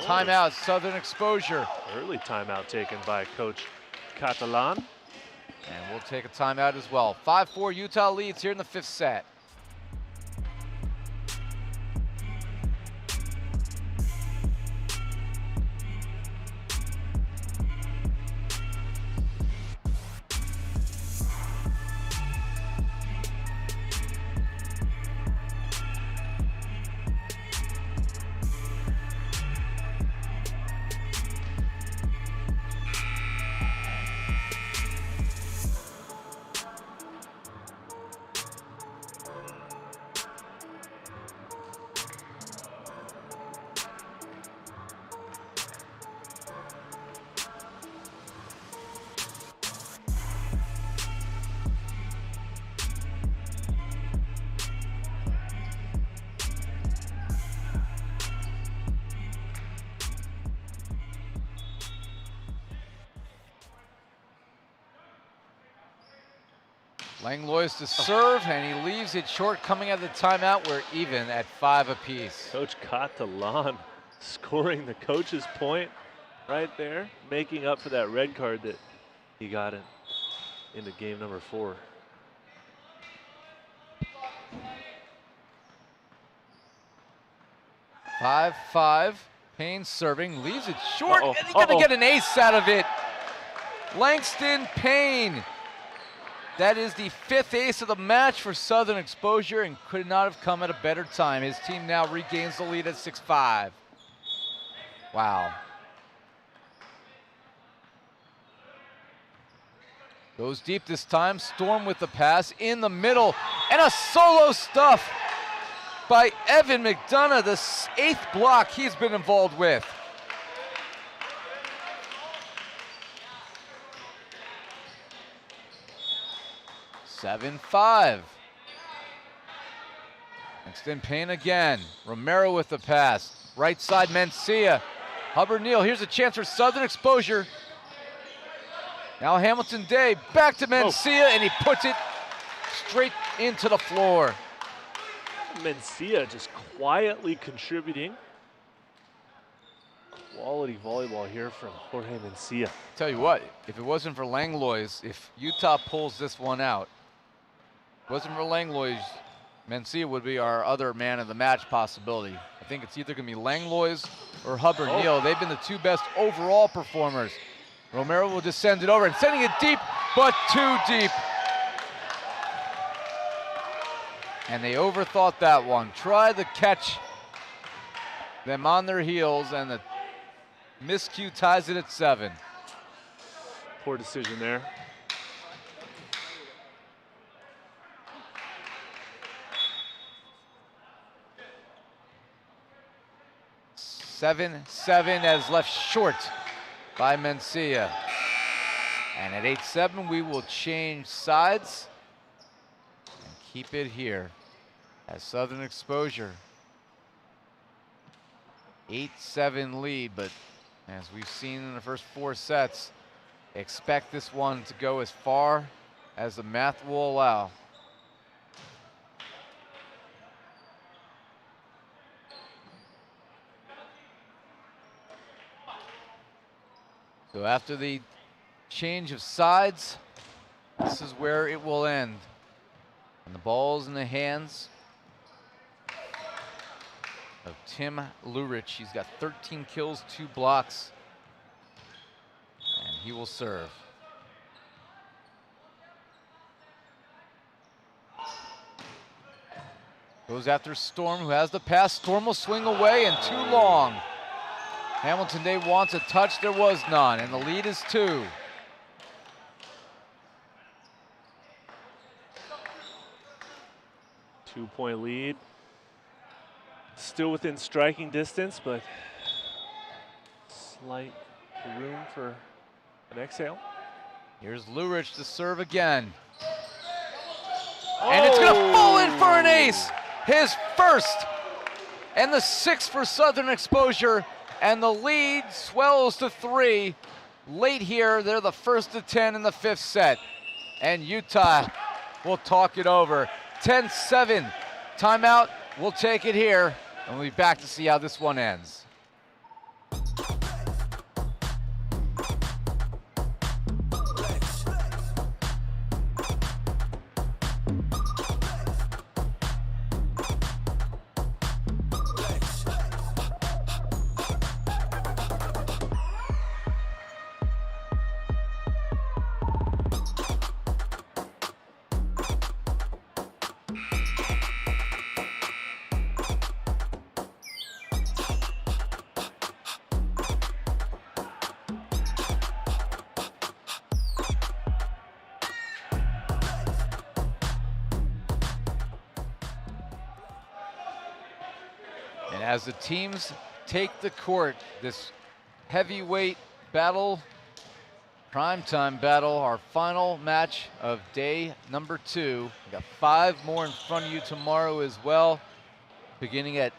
Timeout, Southern Exposure. Early timeout taken by Coach Catalan. And we'll take a timeout as well. 5-4 Utah leads here in the 5th set. Langlois to serve, and he leaves it short coming out of the timeout. We're even at 5 apiece. Coach Catalan scoring the coach's point right there, making up for that red card that he got into game number 4. Five. Payne serving, leaves it short, and he's gonna get an ace out of it. Langston Payne. That is the 5th ace of the match for Southern Exposure and could not have come at a better time. His team now regains the lead at 6-5. Wow. Goes deep this time, Storm with the pass in the middle, and a solo stuff by Evan Mcdonough, the 8th block he's been involved with. Seven-5. Langston Payne again. Romero with the pass. Right side, Mencia. Hubbard-Neil, here's a chance for Southern Exposure. Now Hamilton Day, back to Mencia, and he puts it straight into the floor. Mencia just quietly contributing. Quality volleyball here from Jorge Mencia. Tell you what, if it wasn't for Langlois, if Utah pulls this one out, if it wasn't for Langlois, Mencia would be our other man of the match possibility. I think it's either going to be Langlois or Hubbard-Neil. They've been the two best overall performers. Romero will just send it over and sending it deep, but too deep. And they overthought that one. Tried to catch them on their heels, and the miscue ties it at 7. Poor decision there. Seven as left short by Mencia. And at 8-7, we will change sides and keep it here as Southern Exposure. 8-7 lead, but as we've seen in the first 4 sets, expect this one to go as far as the math will allow. So after the change of sides, this is where it will end. And the ball's in the hands of Tim Lurich. He's got 13 kills, 2 blocks, and he will serve. Goes after Storm, who has the pass. Storm will swing away, and too long. Hamilton Day wants a touch, there was none, and the lead is 2. Two-point lead. Still within striking distance, but slight room for an exhale. Here's Lurich to serve again. And it's gonna fall in for an ace. His first and the 6th for Southern Exposure, and the lead swells to 3. Late here, they're the first to 10 in the 5th set. And Utah will talk it over. 10-7, timeout, we'll take it here, and we'll be back to see how this one ends. As the teams take the court, this heavyweight battle, primetime battle, our final match of day number 2. We got 5 more in front of you tomorrow as well. Beginning at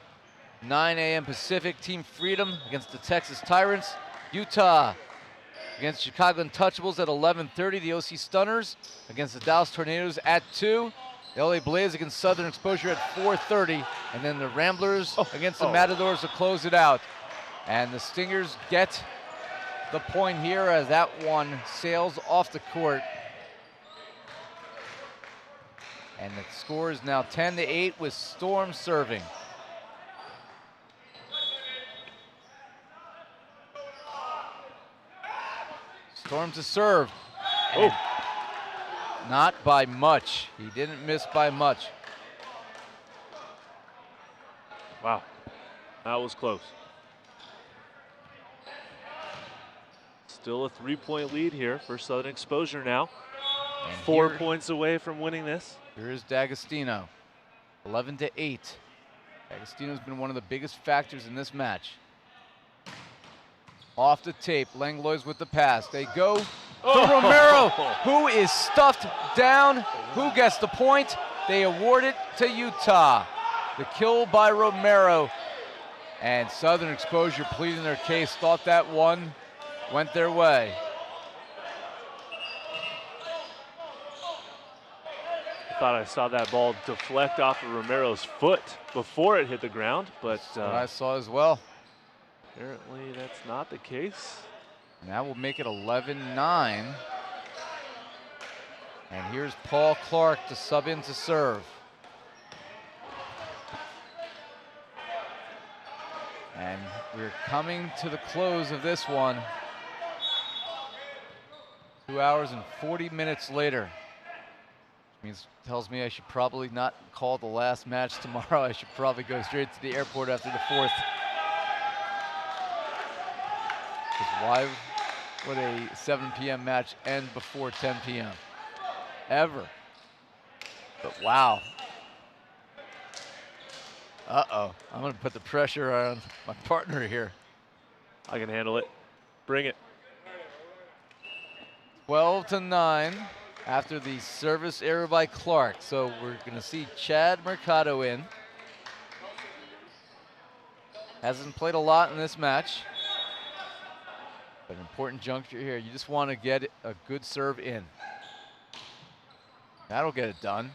9 a.m. Pacific, Team Freedom against the Texas Tyrants. Utah against Chicago Untouchables at 11:30. The OC Stunners against the Dallas Tornadoes at 2. The LA Blaze against Southern Exposure at 4:30, and then the Ramblers against the Matadors to close it out. And the Stingers get the point here as that one sails off the court. And the score is now 10-8 with Storm serving. Storm to serve. Oh. Not by much. He didn't miss by much. Wow, that was close. Still a 3-point lead here for Southern Exposure now. And 4 points away from winning this. Here is D'Agostino, 11-8. D'Agostino's been one of the biggest factors in this match. Off the tape, Langlois with the pass. They go to Romero, who is stuffed down. Who gets the point? They award it to Utah. The kill by Romero. And Southern Exposure pleading their case, thought that one went their way. I thought I saw that ball deflect off of Romero's foot before it hit the ground, but that's what I saw as well. Apparently that's not the case. And that will make it 11-9. And here's Paul Clark to sub in to serve. And we're coming to the close of this one. 2 hours and 40 minutes later. Tells me I should probably not call the last match tomorrow. I should probably go straight to the airport after the 4th. Because why would a 7 p.m. match end before 10 p.m.? Ever. But wow. Uh-oh. I'm going to put the pressure on my partner here. I can handle it. Bring it. 12-9 after the service error by Clark. So we're going to see Chad Mercado in. Hasn't played a lot in this match. But an important juncture here. You just want to get a good serve in. That'll get it done.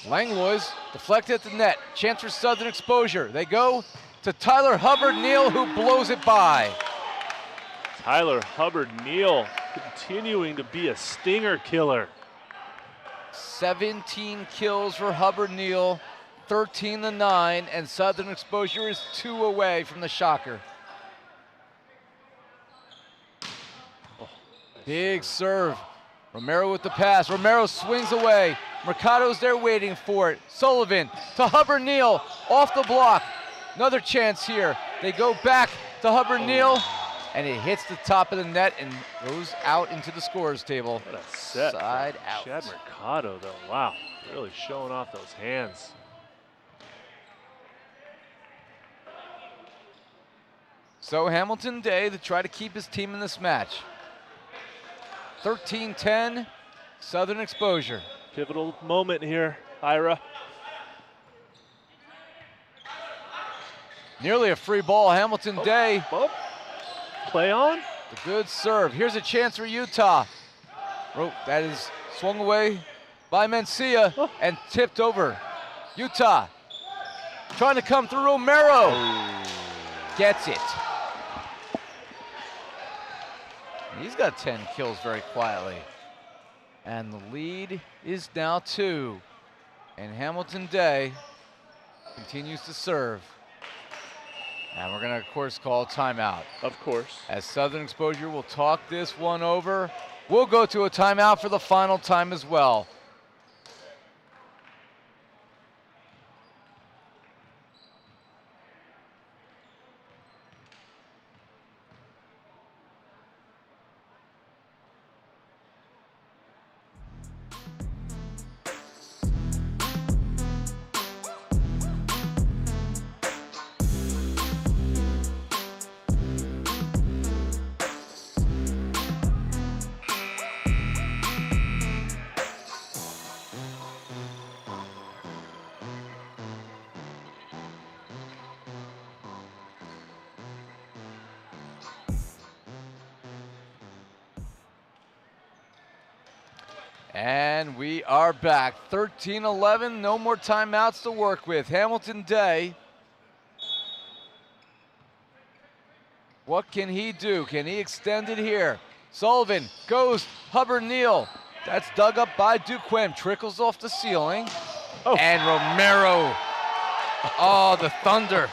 Langlois deflected at the net. Chance for Southern exposure. They go to Tyler Hubbard-Neil, who blows it by. Tyler Hubbard-Neil continuing to be a stinger killer. 17 kills for Hubbard-Neil, 13-9, and Southern exposure is 2 away from the shocker. Big serve. Romero with the pass. Romero swings away. Mercado's there waiting for it. Sullivan to Hubbard-Neil, off the block. Another chance here. They go back to Hubbard-Neil, and it hits the top of the net and goes out into the scorer's table. What a set. Side out. Chad Mercado, though. Wow. Really showing off those hands. So Hamilton Day to try to keep his team in this match. 13-10, Southern exposure. Pivotal moment here, Ira. Nearly a free ball, Hamilton Day. Play on. The good serve. Here's a chance for Utah. That is swung away by Mencia and tipped over. Utah trying to come through. Romero gets it. He's got 10 kills very quietly. And the lead is now 2. And Hamilton Day continues to serve. And we're going to, of course, call timeout. Of course. As Southern exposure will talk this one over. We'll go to a timeout for the final time as well. And we are back. 13-11, no more timeouts to work with. Hamilton Day. What can he do? Can he extend it here? Sullivan goes, Hubbard-Neil. That's dug up by Duquem, trickles off the ceiling. And Romero. Oh, the thunder.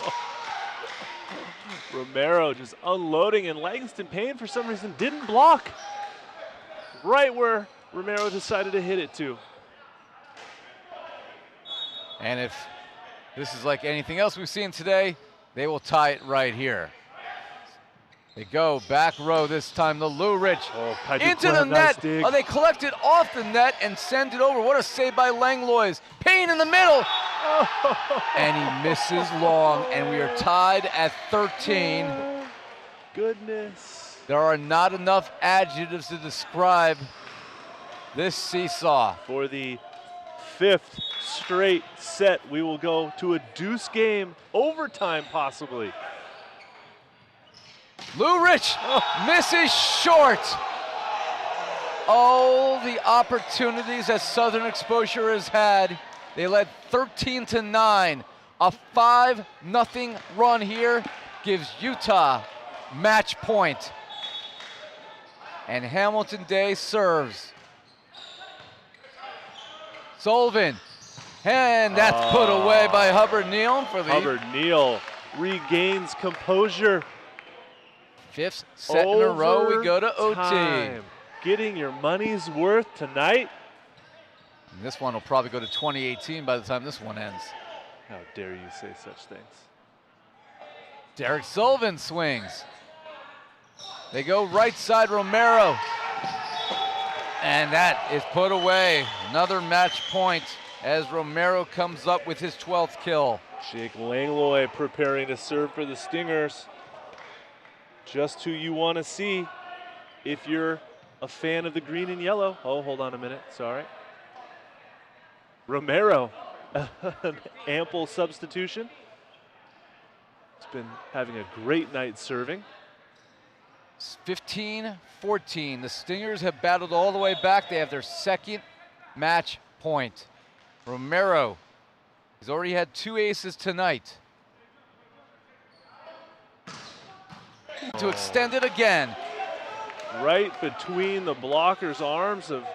Romero just unloading, and Langston Payne for some reason didn't block. Right where Romero decided to hit it to. And if this is like anything else we've seen today, they will tie it right here. They go back row this time to Lou Rich. Into the net. Oh, they collect it off the net and send it over. What a save by Langlois. Payne in the middle. And he misses long, and we are tied at 13. Oh, goodness. There are not enough adjectives to describe this seesaw. For the 5th straight set, we will go to a deuce game, overtime possibly. Lou Rich misses short. All the opportunities that Southern exposure has had. They led 13-9. A 5-0 run here. gives Utah match point. And Hamilton Day serves. Sullivan, and that's put away by Hubbard-Neil for the Hubbard-Neil regains composure. 5th set in a row. We go to OT. Overtime. Getting your money's worth tonight. And this one will probably go to 2018 by the time this one ends. How dare you say such things? Derek Sullivan swings. They go right side, Romero. And that is put away. Another match point as Romero comes up with his 12th kill. Jake Langlois preparing to serve for the Stingers. Just who you want to see if you're a fan of the green and yellow. Oh, hold on a minute, sorry. Romero, an ample substitution. He's been having a great night serving. 15-14. The Stingers have battled all the way back. They have their 2nd match point. Romero, he's already had 2 aces tonight. To extend it again. Right between the blocker's arms of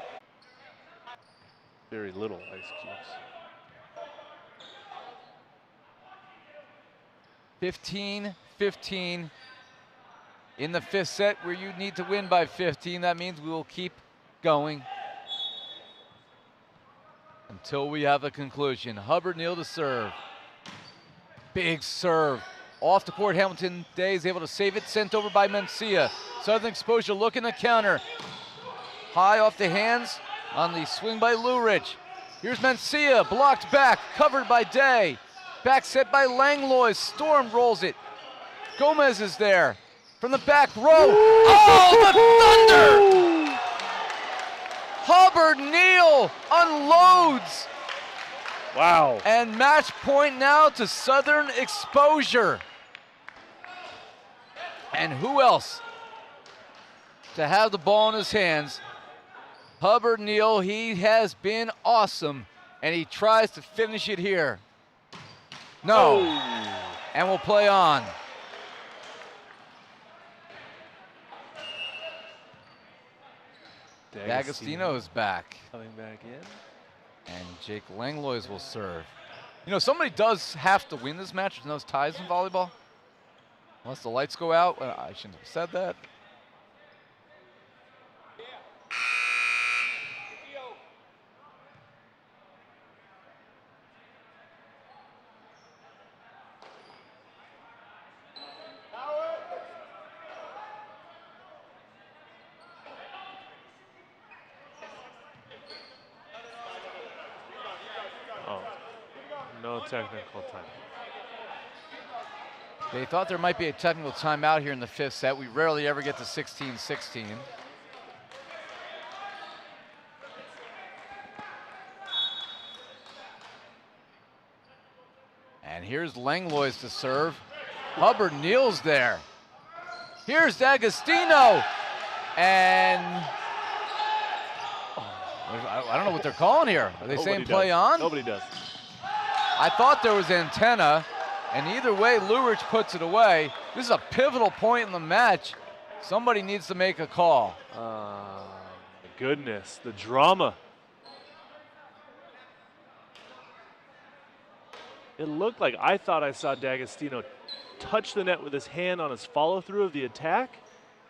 very little ice cubes. 15-15 in the 5th set, where you need to win by 15. That means we will keep going until we have a conclusion. Hubbard-Neil to serve. Big serve. Off the court, Hamilton Day is able to save it. Sent over by Mencia. Southern Exposure looking to counter. High off the hands on the swing by Lurich. Here's Mencia, blocked back, covered by Day. Back set by Langlois. Storm rolls it. Gomez is there. From the back row. Oh, the thunder! Hubbard-Neil unloads. Wow. And match point now to Southern Exposure. And who else to have the ball in his hands? Hubbard-Neil, he has been awesome, and he tries to finish it here. No, and we'll play on. D'Agostino is back. Coming back in. And Jake Langlois will serve. You know, somebody does have to win this match. There's no ties in volleyball. Unless the lights go out. I shouldn't have said that. No technical time. They thought there might be a technical timeout here in the 5th set. We rarely ever get to 16-16. And here's Langlois to serve. Hubbard-Neil's there. Here's D'Agostino. And I don't know what they're calling here. Are they saying play on? Nobody does. I thought there was antenna, and either way, Lurich puts it away. This is a pivotal point in the match. Somebody needs to make a call. Goodness, the drama. It looked like I thought I saw D'Agostino touch the net with his hand on his follow-through of the attack,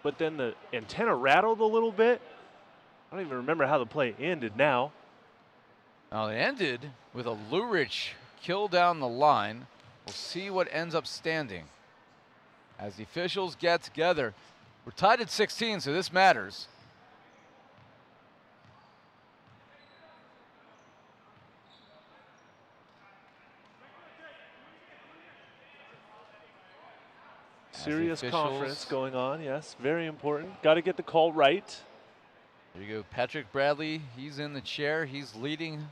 but then the antenna rattled a little bit. I don't even remember how the play ended now. Now, it ended with a Lurich kill down the line. We'll see what ends up standing as the officials get together. We're tied at 16, so this matters. Serious conference going on, yes, very important. Got to get the call right. There you go, Patrick Bradley, he's in the chair. He's leading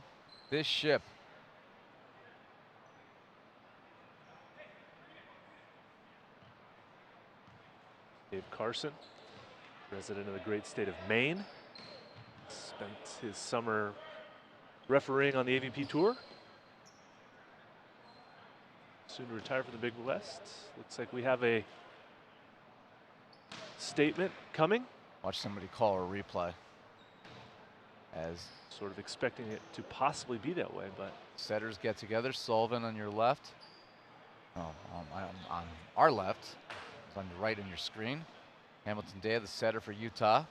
this ship. Dave Carson, resident of the great state of Maine, spent his summer refereeing on the AVP Tour. soon to retire from the Big West. Looks like we have a statement coming. Watch somebody call a replay. As sort of expecting it to possibly be that way, but setters get together. Sullivan on your left. Oh, on our left. It's on your right on your screen. Hamilton Day, the setter for Utah.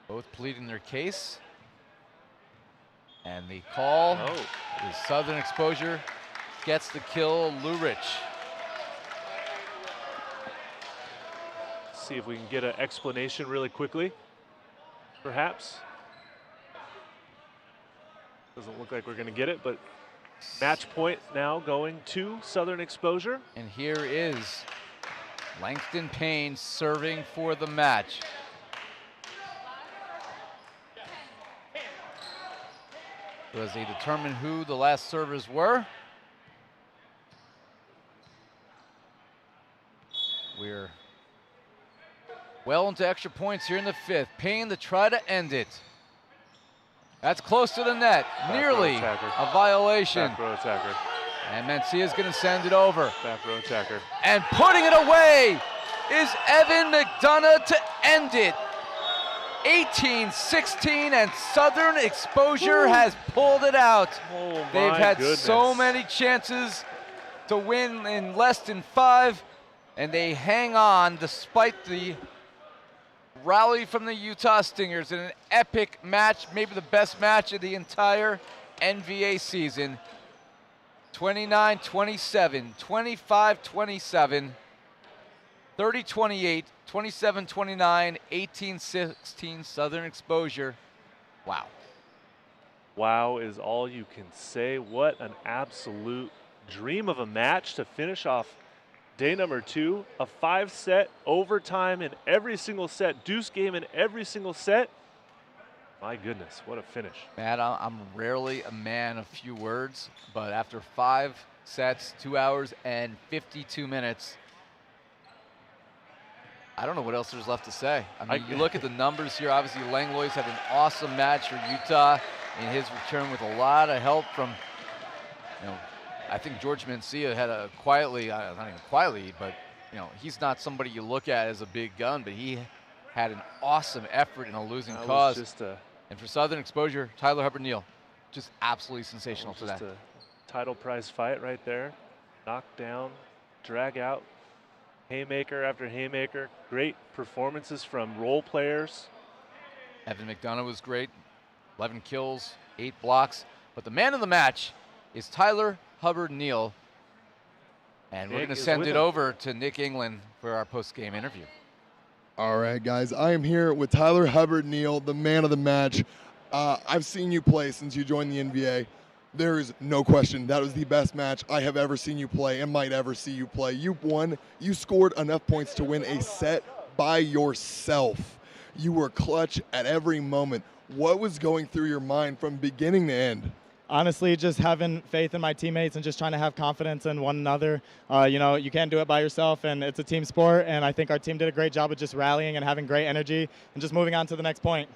Both pleading their case. And the call is Southern Exposure gets the kill, Lou Rich. See if we can get an explanation really quickly, perhaps. Doesn't look like we're going to get it, but match point now going to Southern Exposure. And here is Langston Payne serving for the match. So as they determine who the last servers were, we're well into extra points here in the fifth. Payne to try to end it. That's close to the net. Nearly a violation. Back row attacker. And Mencia's going to send it over. Back row attacker. And putting it away is Evan Mcdonough to end it. 18-16, and Southern Exposure has pulled it out. They've had so many chances to win in less than 5, and they hang on despite the rally from the Utah Stingers in an epic match, maybe the best match of the entire NVA season. 29-27, 25-27, 30-28, 27-29, 18-16, Southern Exposure. Wow. Wow is all you can say. What an absolute dream of a match to finish off day number 2. A 5-set overtime in every single set, deuce game in every single set. My goodness, what a finish. Matt, I'm rarely a man of few words, but after 5 sets, 2 hours and 52 minutes, I don't know what else there's left to say. I mean, you look at the numbers here. Obviously, Langlois had an awesome match for Utah in his return with a lot of help from, I think Jorge Mencia had a quietly, not even quietly, but, he's not somebody you look at as a big gun, but he had an awesome effort in a losing cause. And for Southern Exposure, Tyler Hubbard-Neil, just absolutely sensational today. Just a title prize fight right there. Knock down, drag out. Haymaker after haymaker. Great performances from role players. Evan Mcdonough was great. 11 kills, 8 blocks. But the man of the match is Tyler Hubbard-Neil. And we're going to send it over to Nick England for our post-game interview. All right, guys. I am here with Tyler Hubbard-Neil, the man of the match. I've seen you play since you joined the NBA. There is no question that was the best match I have ever seen you play and might ever see you play. You won. You scored enough points to win a set by yourself. You were clutch at every moment. What was going through your mind from beginning to end? Honestly, just having faith in my teammates and just trying to have confidence in one another. You can't do it by yourself, and it's a team sport, and I think our team did a great job of just rallying and having great energy and just moving on to the next point.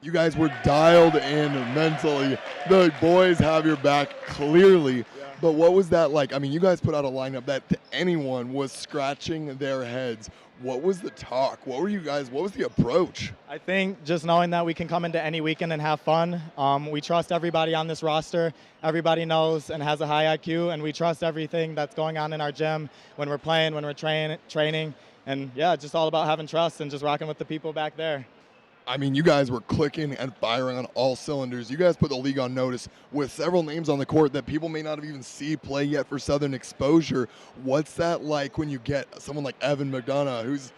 You guys were dialed in mentally. The boys have your back clearly. Yeah. But what was that like? I mean, you guys put out a lineup that to anyone was scratching their heads. What was the talk? What was the approach? I think just knowing that we can come into any weekend and have fun. We trust everybody on this roster. Everybody knows and has a high IQ, and we trust everything that's going on in our gym when we're playing, when we're training. And yeah, just all about having trust and just rocking with the people back there. I mean, you guys were clicking and firing on all cylinders. You guys put the league on notice with several names on the court that people may not have even seen play yet for Southern Exposure. What's that like when you get someone like Evan Mcdonough, who's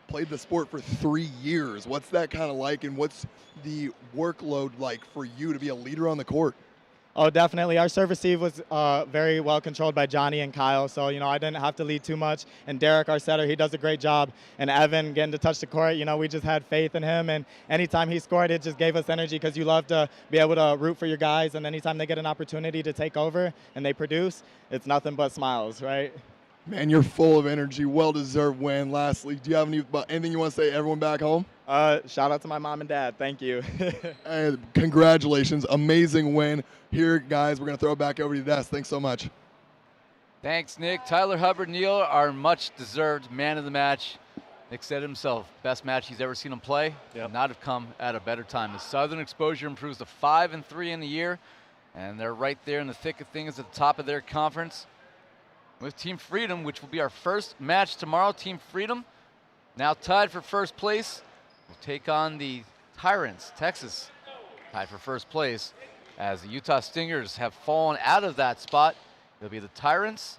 played the sport for 3 years? What's that kind of like, and what's the workload like for you to be a leader on the court? Oh, definitely. Our serve receive was very well controlled by Johnny and Kyle, so, I didn't have to lead too much. And Derek, our setter, he does a great job. And Evan getting to touch the court, we just had faith in him. And anytime he scored, it just gave us energy because you love to be able to root for your guys. And anytime they get an opportunity to take over and they produce, it's nothing but smiles, right? Man, you're full of energy. Well-deserved win. Lastly, do you have anything you want to say to everyone back home? Shout out to my mom and dad. Thank you. And congratulations. Amazing win. Here, guys, we're going to throw it back over to you, Des. Thanks so much. Thanks, Nick. Tyler Hubbard-Neil, our much-deserved man of the match. Nick said himself, best match he's ever seen him play. Could not have come at a better time. The Southern exposure improves to 5-3 in the year, and they're right there in the thick of things at the top of their conference. With Team Freedom, which will be our first match tomorrow, Team Freedom, now tied for first place, will take on the Tyrants, Texas, tied for first place. As the Utah Stingers have fallen out of that spot, it'll be the Tyrants,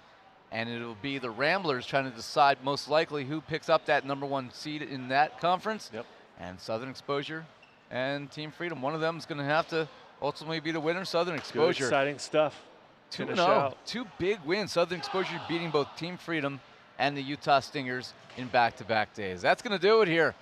and it'll be the Ramblers trying to decide most likely who picks up that #1 seed in that conference. And Southern Exposure and Team Freedom. One of them is going to have to ultimately be the winner. Southern Exposure. Good, exciting stuff. 2-0. 2 big wins. Southern Exposure beating both Team Freedom and the Utah Stingers in back-to-back days. That's going to do it here.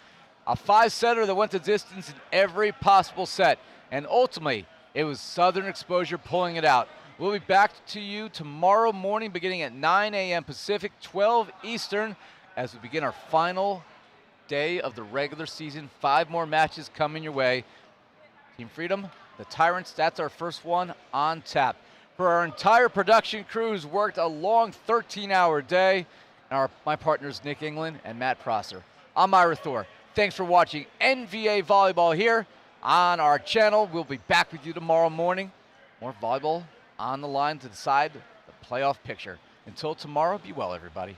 A 5-setter that went the distance in every possible set. And ultimately, it was Southern Exposure pulling it out. We'll be back to you tomorrow morning beginning at 9 a.m. Pacific, 12 Eastern, as we begin our final day of the regular season. 5 more matches coming your way. Team Freedom, the Tyrants, that's our first one on tap. For our entire production crew who's worked a long 13-hour day, and my partners Nick England and Matt Prosser. I'm Ira Thor. Thanks for watching NVA Volleyball here on our channel. We'll be back with you tomorrow morning. More volleyball on the line to decide the playoff picture. Until tomorrow, be well, everybody.